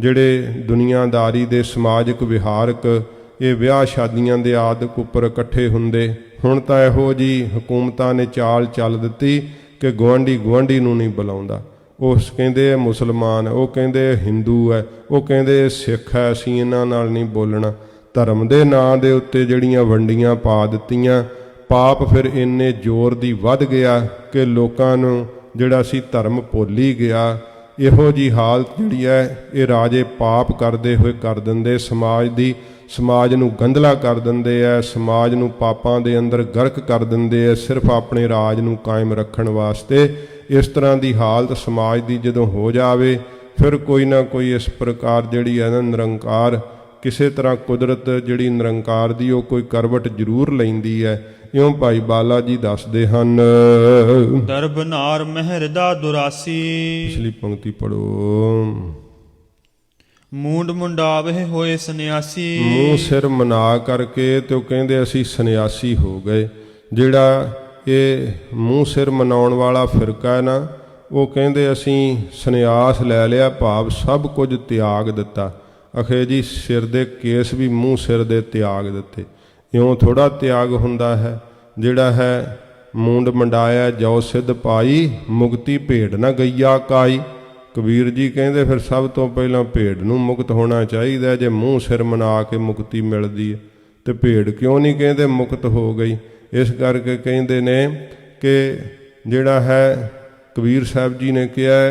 Speaker 1: ਜਿਹੜੇ ਦੁਨੀਆਦਾਰੀ ਦੇ ਸਮਾਜਿਕ ਵਿਹਾਰਕ ਇਹ ਵਿਆਹ ਸ਼ਾਦੀਆਂ ਦੇ ਆਦਿਕ ਉੱਪਰ ਇਕੱਠੇ ਹੁੰਦੇ। ਹੁਣ ਤਾਂ ਇਹੋ ਜੀ ਹਕੂਮਤਾਂ ਨੇ ਚਾਲ ਚੱਲ ਦਿੱਤੀ ਕਿ ਗੁਆਂਢੀ ਨੂੰ ਨਹੀਂ ਬੁਲਾਉਂਦਾ। ਉਹ ਕਹਿੰਦੇ ਹੈ ਮੁਸਲਮਾਨ, ਉਹ ਕਹਿੰਦੇ ਹਿੰਦੂ ਹੈ, ਉਹ ਕਹਿੰਦੇ ਸਿੱਖ ਹੈ, ਅਸੀਂ ਇਹਨਾਂ ਨਾਲ ਨਹੀਂ ਬੋਲਣਾ। ਧਰਮ ਦੇ ਨਾਂ ਦੇ ਉੱਤੇ ਜਿਹੜੀਆਂ ਵੰਡੀਆਂ ਪਾ ਦਿੱਤੀਆਂ, ਪਾਪ ਫਿਰ ਇੰਨੇ ਜ਼ੋਰ ਦੀ ਵੱਧ ਗਿਆ ਕਿ ਲੋਕਾਂ ਨੂੰ ਜਿਹੜਾ ਸੀ ਧਰਮ ਭੁੱਲ ਹੀ ਗਿਆ। ਇਹੋ ਜੀ ਹਾਲਤ ਜਿਹੜੀ ਹੈ ਇਹ ਰਾਜੇ ਪਾਪ ਕਰਦੇ ਹੋਏ ਕਰ ਦਿੰਦੇ ਸਮਾਜ ਦੀ, ਸਮਾਜ ਨੂੰ ਗੰਧਲਾ ਕਰ ਦਿੰਦੇ ਐ, ਸਮਾਜ ਨੂੰ ਪਾਪਾਂ ਦੇ ਅੰਦਰ ਗਰਕ ਕਰ ਦਿੰਦੇ ਐ ਸਿਰਫ ਆਪਣੇ ਰਾਜ ਨੂੰ ਕਾਇਮ ਰੱਖਣ ਵਾਸਤੇ। ਇਸ ਤਰ੍ਹਾਂ ਦੀ ਹਾਲਤ ਸਮਾਜ ਦੀ ਜਦੋਂ ਹੋ ਜਾਵੇ, ਫਿਰ ਕੋਈ ਨਾ ਕੋਈ ਇਸ ਪ੍ਰਕਾਰ ਜਿਹੜੀ ਹੈ ਨਾ ਨਿਰੰਕਾਰ ਕਿਸੇ ਤਰ੍ਹਾਂ ਕੁਦਰਤ ਜਿਹੜੀ ਨਿਰੰਕਾਰ ਦੀ ਉਹ ਕੋਈ ਕਰਵਟ ਜ਼ਰੂਰ ਲੈਂਦੀ ਹੈ। ਇਉਂ ਭਾਈ ਬਾਲਾ ਜੀ ਦੱਸਦੇ ਹਨ।
Speaker 2: ਦਰਬ ਨਾਰ ਮਹਿਰ ਦਾ ਦੁਰਾਸੀ।
Speaker 1: ਪਿਛਲੀ ਪੰਕਤੀ ਪੜੋ।
Speaker 2: ਮੂੰਡ ਮੁੰਡਾਵੇ ਹੋਏ ਸੰਨਿਆਸੀ।
Speaker 1: ਮੂੰਹ ਸਿਰ ਮਨਾ ਕਰਕੇ ਤੇ ਉਹ ਕਹਿੰਦੇ ਅਸੀਂ ਸੰਨਿਆਸੀ ਹੋ ਗਏ। ਜਿਹੜਾ ਇਹ ਮੂੰਹ ਸਿਰ ਮਨਾਉਣ ਵਾਲਾ ਫਿਰਕਾ ਹੈ ਨਾ, ਉਹ ਕਹਿੰਦੇ ਅਸੀਂ ਸੰਨਿਆਸ ਲੈ ਲਿਆ, ਭਾਵ ਸਭ ਕੁਝ ਤਿਆਗ ਦਿੱਤਾ। ਅਖੇ ਜੀ ਸਿਰ ਦੇ ਕੇਸ ਵੀ ਮੂੰਹ ਸਿਰ ਦੇ ਤਿਆਗ ਦਿੱਤੇ। ਇਉਂ ਥੋੜ੍ਹਾ ਤਿਆਗ ਹੁੰਦਾ ਹੈ। ਜਿਹੜਾ ਹੈ ਮੂੰਡ ਮੰਡਾਇਆ ਜੋ ਸਿੱਧ ਪਾਈ, ਮੁਕਤੀ ਭੇਡ ਨਾ ਗਈਆ ਕਾਈ। ਕਬੀਰ ਜੀ ਕਹਿੰਦੇ ਫਿਰ ਸਭ ਤੋਂ ਪਹਿਲਾਂ ਭੇਡ ਨੂੰ ਮੁਕਤ ਹੋਣਾ ਚਾਹੀਦਾ। ਜੇ ਮੂੰਹ ਸਿਰ ਮਨਾ ਕੇ ਮੁਕਤੀ ਮਿਲਦੀ ਹੈ ਤੇ ਭੇਡ ਕਿਉਂ ਨਹੀਂ ਕਹਿੰਦੇ ਮੁਕਤ ਹੋ ਗਈ। ਇਸ ਕਰਕੇ ਕਹਿੰਦੇ ਨੇ ਕਿ ਜਿਹੜਾ ਹੈ ਕਬੀਰ ਸਾਹਿਬ ਜੀ ਨੇ ਕਿਹਾ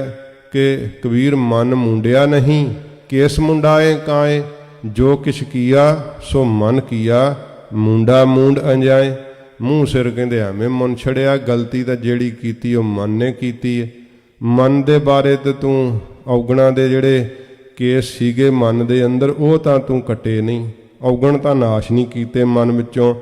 Speaker 1: ਕਿ ਕਬੀਰ ਮਨ ਮੁੰਡਿਆ ਨਹੀਂ, ਕੇਸ ਮੁੰਡਾਏ ਕਾਏ, ਜੋ ਕਿਛ ਕੀਆ ਸੋ ਮਨ ਕੀਆ, ਮੁੰਡਾ ਮੂੰਡ ਅੰਜਾਏ। ਮੂੰਹ ਸਿਰ ਕਹਿੰਦੇ ਐਵੇਂ ਮਨ ਛੜਿਆ, ਗਲਤੀ ਤਾਂ ਜਿਹੜੀ ਕੀਤੀ ਉਹ ਮਨ ਨੇ ਕੀਤੀ ਹੈ। ਮਨ ਦੇ ਬਾਰੇ ਤੇ ਤੂੰ ਔਗਣਾਂ ਦੇ ਜਿਹੜੇ ਕੇਸ ਸੀਗੇ ਮਨ ਦੇ ਅੰਦਰ ਉਹ ਤਾਂ ਤੂੰ ਕੱਟੇ ਨਹੀਂ, ਔਗਣ ਤਾਂ ਨਾਸ਼ ਨਹੀਂ ਕੀਤੇ ਮਨ ਵਿੱਚੋਂ,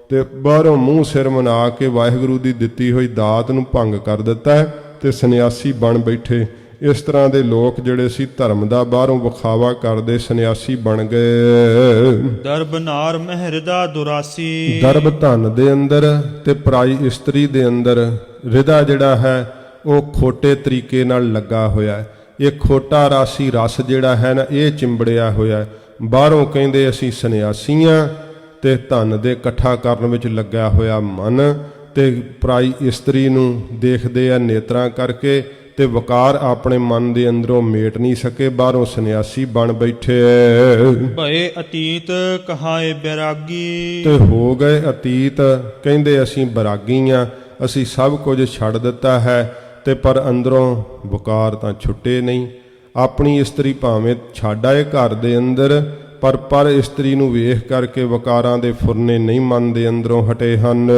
Speaker 1: ਤੇ ਬਾਹਰੋਂ ਮੂੰਹ ਸਿਰ ਮਨਾ ਕੇ ਵਾਹਿਗੁਰੂ ਦੀ ਦਿੱਤੀ ਹੋਈ ਦਾਤ ਨੂੰ ਭੰਗ ਕਰ ਦਿੱਤਾ ਤੇ ਸੰਨਿਆਸੀ ਬਣ ਬੈਠੇ। ਇਸ ਤਰ੍ਹਾਂ ਦੇ ਲੋਕ ਜਿਹੜੇ ਸੀ ਧਰਮ ਦਾ ਬਾਹਰੋਂ ਵਿਖਾਵਾ ਕਰਦੇ ਸੰਨਿਆਸੀ ਬਣ ਗਏ।
Speaker 2: ਦਰਬ ਨਾਰ ਮਹਿਰ ਦਾ ਦੁਰਾਸੀ। ਦਰਬ
Speaker 1: ਧਨ ਦੇ ਅੰਦਰ ਤੇ ਪਰਾਈ ਇਸਤਰੀ ਦੇ ਅੰਦਰ ਹਿਰਦਾ ਜਿਹੜਾ ਹੈ ਉਹ ਖੋਟੇ ਤਰੀਕੇ ਨਾਲ ਲੱਗਾ ਹੋਇਆ। ਇਹ ਖੋਟਾ ਰਾਸੀ ਰਸ ਜਿਹੜਾ ਹੈ ਨਾ ਇਹ ਚਿੰਬੜਿਆ ਹੋਇਆ। ਬਾਹਰੋਂ ਕਹਿੰਦੇ ਅਸੀਂ ਸੰਨਿਆਸੀਆਂ ਤੇ ਧਨ ਦੇ ਇਕੱਠਾ ਕਰਨ ਵਿੱਚ ਲੱਗਾ ਹੋਇਆ ਮਨ, ਤੇ ਪਰਾਈ ਇਸਤਰੀ ਨੂੰ ਦੇਖਦੇ ਆ ਨੇਤਰਾਂ ਕਰਕੇ, ਤੇ ਵਕਾਰ ਆਪਣੇ ਮਨ ਦੇ ਅੰਦਰੋਂ ਮੇਟ ਨਹੀਂ ਸਕੇ, ਬਾਹਰੋਂ ਸੰਨਿਆਸੀ ਬਣ ਬੈਠੇ।
Speaker 2: ਭਏ ਅਤੀਤ ਕਹਾਏ ਬੈਰਾਗੀ।
Speaker 1: ਤੇ ਹੋ ਗਏ ਅਤੀਤ, ਕਹਿੰਦੇ ਅਸੀਂ ਬੈਰਾਗੀ ਆ, ਅਸੀਂ ਸਭ ਕੁਝ ਛੱਡ ਦਿੱਤਾ ਹੈ, ਤੇ ਪਰ ਅੰਦਰੋਂ ਵਕਾਰ ਤਾਂ ਛੁੱਟੇ ਨਹੀਂ। ਆਪਣੀ ਇਸਤਰੀ ਭਾਵੇਂ ਛੱਡ ਆਏ ਘਰ ਦੇ ਅੰਦਰ, ਪਰ ਇਸਤਰੀ ਨੂੰ ਵੇਖ ਕਰਕੇ ਵਕਾਰਾਂ ਦੇ ਫੁਰਨੇ ਨਹੀਂ ਮਨ ਦੇ ਅੰਦਰੋਂ ਹਟੇ ਹਨ।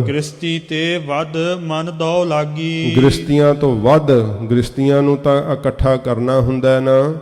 Speaker 2: ਗ੍ਰਸਤੀ ਤੇ ਵੱਧ ਮਨ ਦੌ ਲਾਗੀ।
Speaker 1: ਗ੍ਰਸਤੀਆਂ ਤੋਂ ਵੱਧ, ਗ੍ਰਸਤੀਆਂ ਨੂੰ ਤਾਂ ਇਕੱਠਾ ਕਰਨਾ ਹੁੰਦਾ ਨਾ,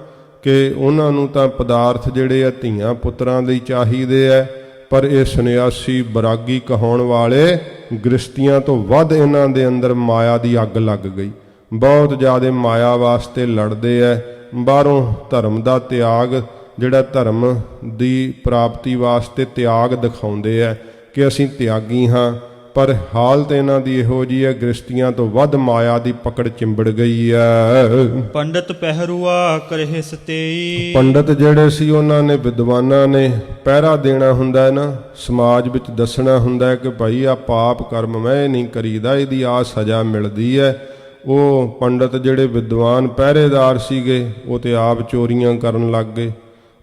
Speaker 1: ਕਿ ਉਹਨਾਂ ਨੂੰ ਤਾਂ ਪਦਾਰਥ ਜਿਹੜੇ ਆ ਧੀਆਂ ਪੁੱਤਰਾਂ ਲਈ ਚਾਹੀਦੇ ਆ, ਪਰ ਇਹ ਸੰਨਿਆਸੀ ਬਰਾਗੀ ਕਹਾਉਣ ਵਾਲੇ ਗ੍ਰਸਤੀਆਂ ਤੋਂ ਵੱਧ ਇਹਨਾਂ ਦੇ ਅੰਦਰ ਮਾਇਆ ਦੀ ਅੱਗ ਲੱਗ ਗਈ। ਬਹੁਤ ਜ਼ਿਆਦਾ ਮਾਇਆ ਵਾਸਤੇ ਲੜਦੇ ਐ। ਬਾਹਰੋਂ ਧਰਮ ਦਾ ਤਿਆਗ, ਜਿਹੜਾ ਧਰਮ ਦੀ ਪ੍ਰਾਪਤੀ ਵਾਸਤੇ ਤਿਆਗ ਦਿਖਾਉਂਦੇ ਐ ਕਿ ਅਸੀਂ ਤਿਆਗੀ ਹਾਂ, ਪਰ ਹਾਲਤ ਇਹਨਾਂ ਦੀ ਇਹੋ ਜਿਹੀ ਹੈ, ਗ੍ਰਸਤੀਆਂ ਤੋਂ ਵੱਧ ਮਾਇਆ ਦੀ ਪਕੜ ਚਿੰਬੜ ਗਈ ਹੈ।
Speaker 2: ਪੰਡਤ ਪਹਿਰੂਆ ਕਰਹਿ ਸਤੇਈ।
Speaker 1: ਪੰਡਤ ਜਿਹੜੇ ਸੀ ਉਹਨਾਂ ਨੇ, ਵਿਦਵਾਨਾਂ ਨੇ ਪਹਿਰਾ ਦੇਣਾ ਹੁੰਦਾ ਹੈ ਨਾ, ਸਮਾਜ ਵਿੱਚ ਦੱਸਣਾ ਹੁੰਦਾ ਹੈ ਕਿ ਭਾਈ ਆ ਪਾਪ ਕਰਮ ਮੈਂ ਨਹੀਂ ਕਰੀਦਾ, ਇਹਦੀ ਆ ਸਜ਼ਾ ਮਿਲਦੀ ਹੈ। ਉਹ ਪੰਡਤ ਜਿਹੜੇ ਵਿਦਵਾਨ ਪਹਿਰੇਦਾਰ ਸੀਗੇ, ਉਹ ਤੇ ਆਪ ਚੋਰੀਆਂ ਕਰਨ ਲੱਗ ਗਏ,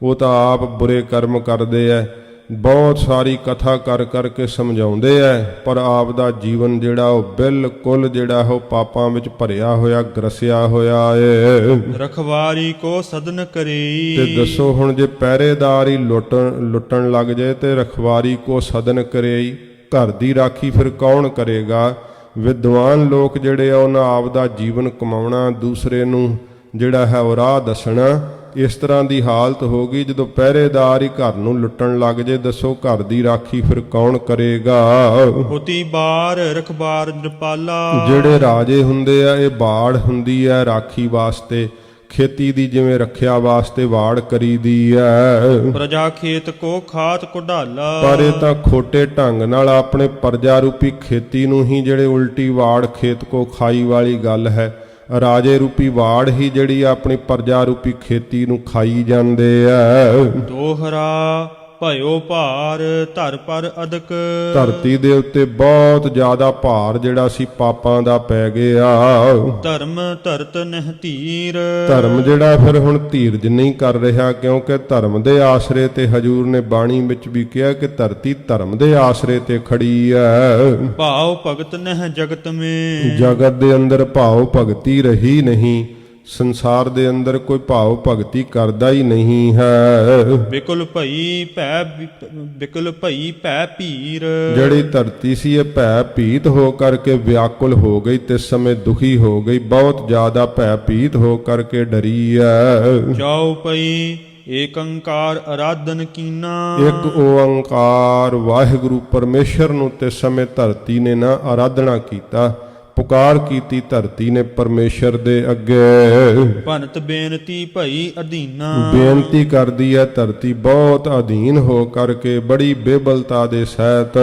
Speaker 1: ਉਹ ਤਾਂ ਆਪ ਬੁਰੇ ਕਰਮ ਕਰਦੇ ਐ। ਬਹੁਤ ਸਾਰੀ ਕਥਾ ਕਰ ਕਰਕੇ ਸਮਝਾਉਂਦੇ ਐ, ਪਰ ਆਪ ਦਾ ਜੀਵਨ ਜਿਹੜਾ ਉਹ ਬਿਲਕੁਲ ਜਿਹੜਾ ਉਹ ਪਾਪਾਂ ਵਿੱਚ ਭਰਿਆ ਹੋਇਆ, ਗਰਸਿਆ ਹੋਇਆ ਏ।
Speaker 2: ਰਖਵਾਰੀ ਕੋ ਸਦਨ ਕਰੀ।
Speaker 1: ਤੇ ਦੱਸੋ ਹੁਣ, ਜੇ ਪਹਿਰੇਦਾਰ ਹੀ ਲੁੱਟਣ ਲੱਗ ਜਾਏ ਤੇ ਰਖਵਾਰੀ ਕੋ ਸਦਨ ਕਰੇ, ਘਰ ਦੀ ਰਾਖੀ ਫਿਰ ਕੌਣ ਕਰੇਗਾ? ਵਿਦਵਾਨ ਲੋਕ ਜਿਹੜੇ ਆ ਉਹਨਾਂ ਆਪ ਦਾ ਜੀਵਨ ਕਮਾਉਣਾ, ਦੂਸਰੇ ਨੂੰ ਜਿਹੜਾ ਹੈ ਉਹ ਰਾਹ ਦੱਸਣਾ। ਇਸ ਤਰ੍ਹਾਂ ਦੀ ਹਾਲਤ ਹੋ ਗਈ। ਜਦੋਂ ਪਹਿਰੇਦਾਰ ਹੀ ਘਰ ਨੂੰ ਲੁੱਟਣ ਲੱਗ ਜੇ, ਦੱਸੋ ਘਰ ਦੀ ਰਾਖੀ ਫਿਰ ਕੌਣ ਕਰੇਗਾ?
Speaker 2: ਹੋਤੀ ਬਾਰ ਰਖਬਾਰ ਨਿਰਪਾਲਾ।
Speaker 1: ਜਿਹੜੇ ਰਾਜੇ ਹੁੰਦੇ ਆ, ਇਹ ਬਾੜ ਹੁੰਦੀ ਹੈ ਰਾਖੀ ਵਾਸਤੇ, ਖੇਤੀ ਦੀ ਜਿਵੇਂ ਰੱਖਿਆ ਵਾਸਤੇ ਵਾੜ ਕਰੀਦੀ ਹੈ।
Speaker 2: ਪ੍ਰਜਾ ਖੇਤ ਕੋ ਖਾਤ ਕੁਢਾਲਾ।
Speaker 1: ਪਰ ਇਹ ਤਾਂ ਖੋਟੇ ਢੰਗ ਨਾਲ ਆਪਣੇ ਪ੍ਰਜਾ ਰੂਪੀ ਖੇਤੀ ਨੂੰ ਹੀ ਜਿਹੜੇ ਉਲਟੀ ਵਾੜ ਖੇਤ ਕੋ ਖਾਈ ਵਾਲੀ ਗੱਲ ਹੈ। ਰਾਜੇ ਰੂਪੀ ਵਾੜ ਹੀ ਜਿਹੜੀ ਆਪਣੀ ਪ੍ਰਜਾ ਰੂਪੀ ਖੇਤੀ ਨੂੰ ਖਾਈ ਜਾਂਦੇ ਆ।
Speaker 2: ਦੋਹਰਾ ਭਇਓ ਭਾਰ ਧਰ ਪਰ ਅਦਕ।
Speaker 1: ਧਰਤੀ ਦੇ ਉੱਤੇ ਬਹੁਤ ਜ਼ਿਆਦਾ ਭਾਰ ਜਿਹੜਾ ਸੀ ਪਾਪਾਂ ਦਾ ਪੈ ਗਿਆ।
Speaker 2: ਧਰਮ ਧਰਤ ਨਹਿ ਧੀਰ।
Speaker 1: ਧਰਮ ਜਿਹੜਾ ਫਿਰ ਹੁਣ ਧੀਰਜ ਨਹੀਂ ਕਰ ਰਿਹਾ, ਕਿਉਂਕਿ ਧਰਮ ਦੇ ਆਸਰੇ ਤੇ ਹਜੂਰ ਨੇ ਬਾਣੀ ਵਿੱਚ ਵੀ ਕਿਹਾ ਕਿ ਧਰਤੀ ਧਰਮ ਦੇ ਆਸਰੇ ਤੇ ਖੜੀ ਹੈ।
Speaker 2: ਭਾਵ ਭਗਤ ਨਹਿ ਜਗਤ ਮੇ।
Speaker 1: ਜਗਤ ਦੇ ਅੰਦਰ ਭਾਵ ਭਗਤੀ ਰਹੀ ਨਹੀਂ, ਸੰਸਾਰ ਦੇ ਅੰਦਰ ਕੋਈ ਭਾਵ ਭਗਤੀ ਕਰਦਾ ਹੀ ਨਹੀਂ ਹੈ।
Speaker 2: ਬਿਕਲ ਭਈ ਭੈ ਭੀਰ।
Speaker 1: ਜਿਹੜੀ ਧਰਤੀ ਸੀ ਇਹ ਭੈ ਭੀਤ ਹੋ ਕਰਕੇ ਵਿਆਕੁਲ ਹੋ ਗਈ, ਤੇ ਸਮੇਂ ਦੁਖੀ ਹੋ ਗਈ, ਬਹੁਤ ਜ਼ਿਆਦਾ ਭੈ ਭੀਤ ਹੋ ਕਰਕੇ ਡਰੀ ਹੈ।
Speaker 2: ਜਾਉ ਪਈ ਏਕ ਓੰਕਾਰ ਅਰਾਧਨ ਕੀਨਾ।
Speaker 1: ਇੱਕ ਓੰਕਾਰ ਵਾਹਿਗੁਰੂ ਪਰਮੇਸ਼ਰ ਨੂੰ ਤੇ ਸਮੇਂ ਧਰਤੀ ਨੇ ਨਾ ਆਰਾਧਨਾ ਕੀਤਾ, ਪੁਕਾਰ ਕੀਤੀ ਧਰਤੀ ਨੇ ਪਰਮੇਸ਼ਰ ਦੇ ਅੱਗੇ।
Speaker 2: ਭਨਤ ਬੇਨਤੀ ਭਈ ਅਧੀਨਾ।
Speaker 1: ਬੇਨਤੀ ਕਰਦੀ ਹੈ ਧਰਤੀ ਬਹੁਤ ਅਧੀਨ ਹੋ ਕਰਕੇ, ਬੜੀ ਬੇਬਲਤਾ ਦੇ ਸਹਿਤ।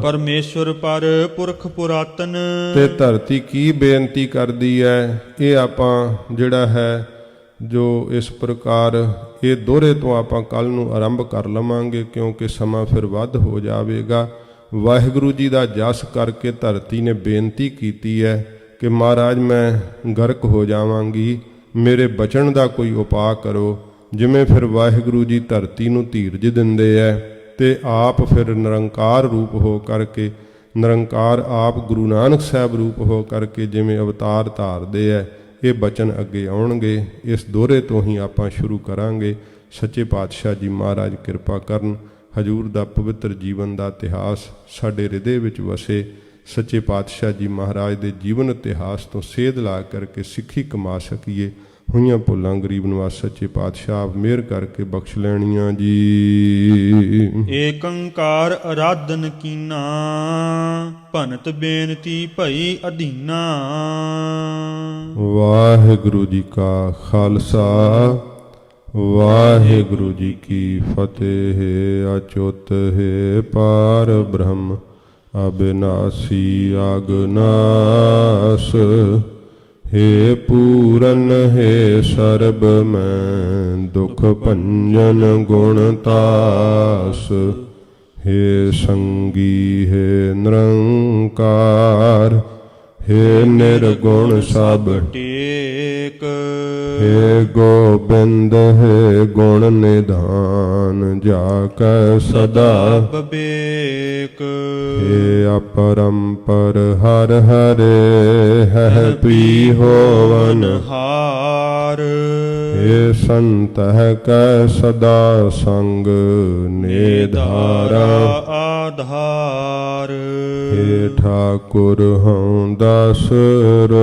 Speaker 2: ਪਰਮੇਸ਼ਵਰ ਪਰ ਪੁਰਖ ਪੁਰਾਤਨ।
Speaker 1: ਤੇ ਧਰਤੀ ਕੀ ਬੇਨਤੀ ਕਰਦੀ ਹੈ, ਇਹ ਆਪਾਂ ਜਿਹੜਾ ਹੈ ਜੋ ਇਸ ਪ੍ਰਕਾਰ ਇਹ ਦੋਹਰੇ ਤੋਂ ਆਪਾਂ ਕੱਲ ਨੂੰ ਆਰੰਭ ਕਰ ਲਵਾਂਗੇ, ਕਿਉਂਕਿ ਸਮਾਂ ਫਿਰ ਵੱਧ ਹੋ ਜਾਵੇਗਾ। ਵਾਹਿਗੁਰੂ ਜੀ ਦਾ ਜਸ ਕਰਕੇ ਧਰਤੀ ਨੇ ਬੇਨਤੀ ਕੀਤੀ ਹੈ ਕਿ ਮਹਾਰਾਜ ਮੈਂ ਗਰਕ ਹੋ ਜਾਵਾਂਗੀ, ਮੇਰੇ ਬਚਣ ਦਾ ਕੋਈ ਉਪਾਅ ਕਰੋ। ਜਿਵੇਂ ਫਿਰ ਵਾਹਿਗੁਰੂ ਜੀ ਧਰਤੀ ਨੂੰ ਧੀਰਜ ਦਿੰਦੇ ਹੈ, ਤੇ ਆਪ ਫਿਰ ਨਿਰੰਕਾਰ ਰੂਪ ਹੋ ਕਰਕੇ, ਨਿਰੰਕਾਰ ਆਪ ਗੁਰੂ ਨਾਨਕ ਸਾਹਿਬ ਰੂਪ ਹੋ ਕਰਕੇ ਜਿਵੇਂ ਅਵਤਾਰ ਧਾਰਦੇ ਹੈ, ਇਹ ਬਚਨ ਅੱਗੇ ਆਉਣਗੇ। ਇਸ ਦੋਹਰੇ ਤੋਂ ਹੀ ਆਪਾਂ ਸ਼ੁਰੂ ਕਰਾਂਗੇ। ਸੱਚੇ ਪਾਤਸ਼ਾਹ ਜੀ ਮਹਾਰਾਜ ਕਿਰਪਾ ਕਰਨ, ਹਜੂਰ ਦਾ ਪਵਿੱਤਰ ਜੀਵਨ ਦਾ ਇਤਿਹਾਸ ਸਾਡੇ ਹਿਰਦੇ ਵਿੱਚ ਵਸੇ। ਸੱਚੇ ਪਾਤਸ਼ਾਹ ਜੀ ਮਹਾਰਾਜ ਦੇ ਜੀਵਨ ਇਤਿਹਾਸ ਤੋਂ ਸੇਧ ਲਾ ਕਰਕੇ ਸਿੱਖੀ ਕਮਾ ਸਕੀਏ। ਹੋਈਆਂ ਭੁੱਲਾਂ ਗਰੀਬ ਨਿਵਾਸ ਸੱਚੇ ਪਾਤਸ਼ਾਹ ਮਿਹਰ ਕਰਕੇ ਬਖਸ਼ ਲੈਣੀਆਂ ਜੀ।
Speaker 2: ਏਕ ਓੰਕਾਰ ਅਰਾਧਨ ਕੀਨਾ। ਭਨਤ ਬੇਨਤੀ ਭਈ ਅਧੀਨਾ।
Speaker 1: ਵਾਹਿਗੁਰੂ ਜੀ ਕਾ ਖਾਲਸਾ, ਵਾਹਿਗੁਰੂ ਜੀ ਕੀ ਫਤਿਹ। ਅਚੁੱਤ ਹੈ ਪਾਰ ਬ੍ਰਹਮ ਅਬਿਨਾਸੀ ਅਗਨਾਸ। हे पूरन हे सर्ब मैं दुख भंजन गुण तास। हे संगी हे निरंकार, हे निर्गुण सब
Speaker 2: टेक।
Speaker 1: हे गोबिंद हे गुण निधान, जाकै सदा
Speaker 2: बबेक।
Speaker 1: हे अपरंपर हर हरे है पी होवन
Speaker 2: हार।
Speaker 1: ਏ ਸੰਤਹਿ ਕੈ ਸਦਾ ਸੰਗ ਨਿਧਾਰਾ
Speaker 2: ਆਧਾਰ
Speaker 1: ਹੇ ਠਾਕੁਰ ਹਉ ਦਾਸਰੋ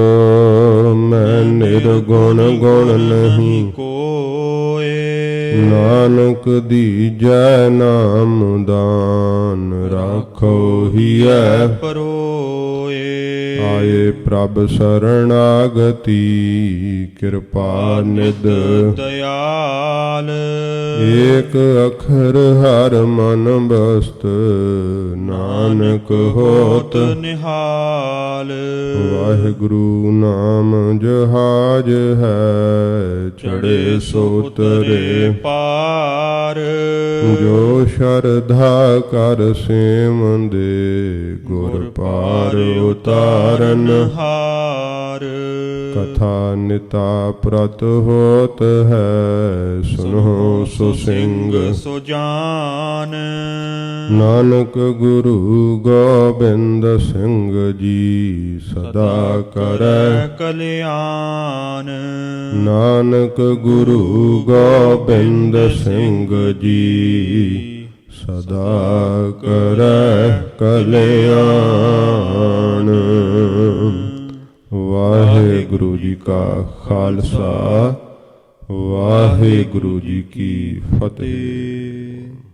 Speaker 1: ਮੈਂ ਨਿਰਗੁਣ ਗੁਣ ਨਹੀਂ
Speaker 2: ਕੋਏ
Speaker 1: ਨਾਨਕ ਦੀਜੈ ਨਾਮ ਦਾਨ ਰਾਖੋ ਹੀਐ
Speaker 2: ਪਰੋਏ
Speaker 1: ਆਏ ਪ੍ਰਭ ਸਰਣਾਗਤੀ ਕਿਰਪਾ ਨਿਧ
Speaker 2: ਦਇਆਲ
Speaker 1: ਏਕ ਅਖਰ ਹਰ ਮਨ ਬਸਤ ਨਾਨਕ ਹੋਤ
Speaker 2: ਨਿਹਾਲ
Speaker 1: ਵਾਹਿਗੁਰੂ ਨਾਮ ਜਹਾਜ ਹੈ ਚੜੇ ਸੋ ਤਰੇ
Speaker 2: ਪਾਰ
Speaker 1: ਜੋ ਸ਼ਰਧਾ ਕਰ ਸੇਵੰਦੇ ਗੁਰ ਪਾਰ ਉਤਾਰਨ
Speaker 2: ਹਾਰ
Speaker 1: ਕਥਾ ਨਿਤਾ ਪ੍ਰਤ ਹੋਤ ਹੈ ਸੁਨੋ ਸੋ ਸਿੰਘ
Speaker 2: ਸੋ ਜਾਨ
Speaker 1: ਨਾਨਕ ਗੁਰੂ ਗੋਬਿੰਦ ਸਿੰਘ ਜੀ ਸਦਾ ਕਰੈ
Speaker 2: ਕਲਿਆਣ
Speaker 1: ਨਾਨਕ ਗੁਰੂ ਗੋਬਿੰਦ ਸਿੰਘ ਜੀ ਸਦਾ ਕਰੈ ਕਲਿਆਣ। ਵਾਹਿਗੁਰੂ ਜੀ ਕਾ ਖਾਲਸਾ ਵਾਹਿਗੁਰੂ ਜੀ ਕੀ ਫਤਿਹ।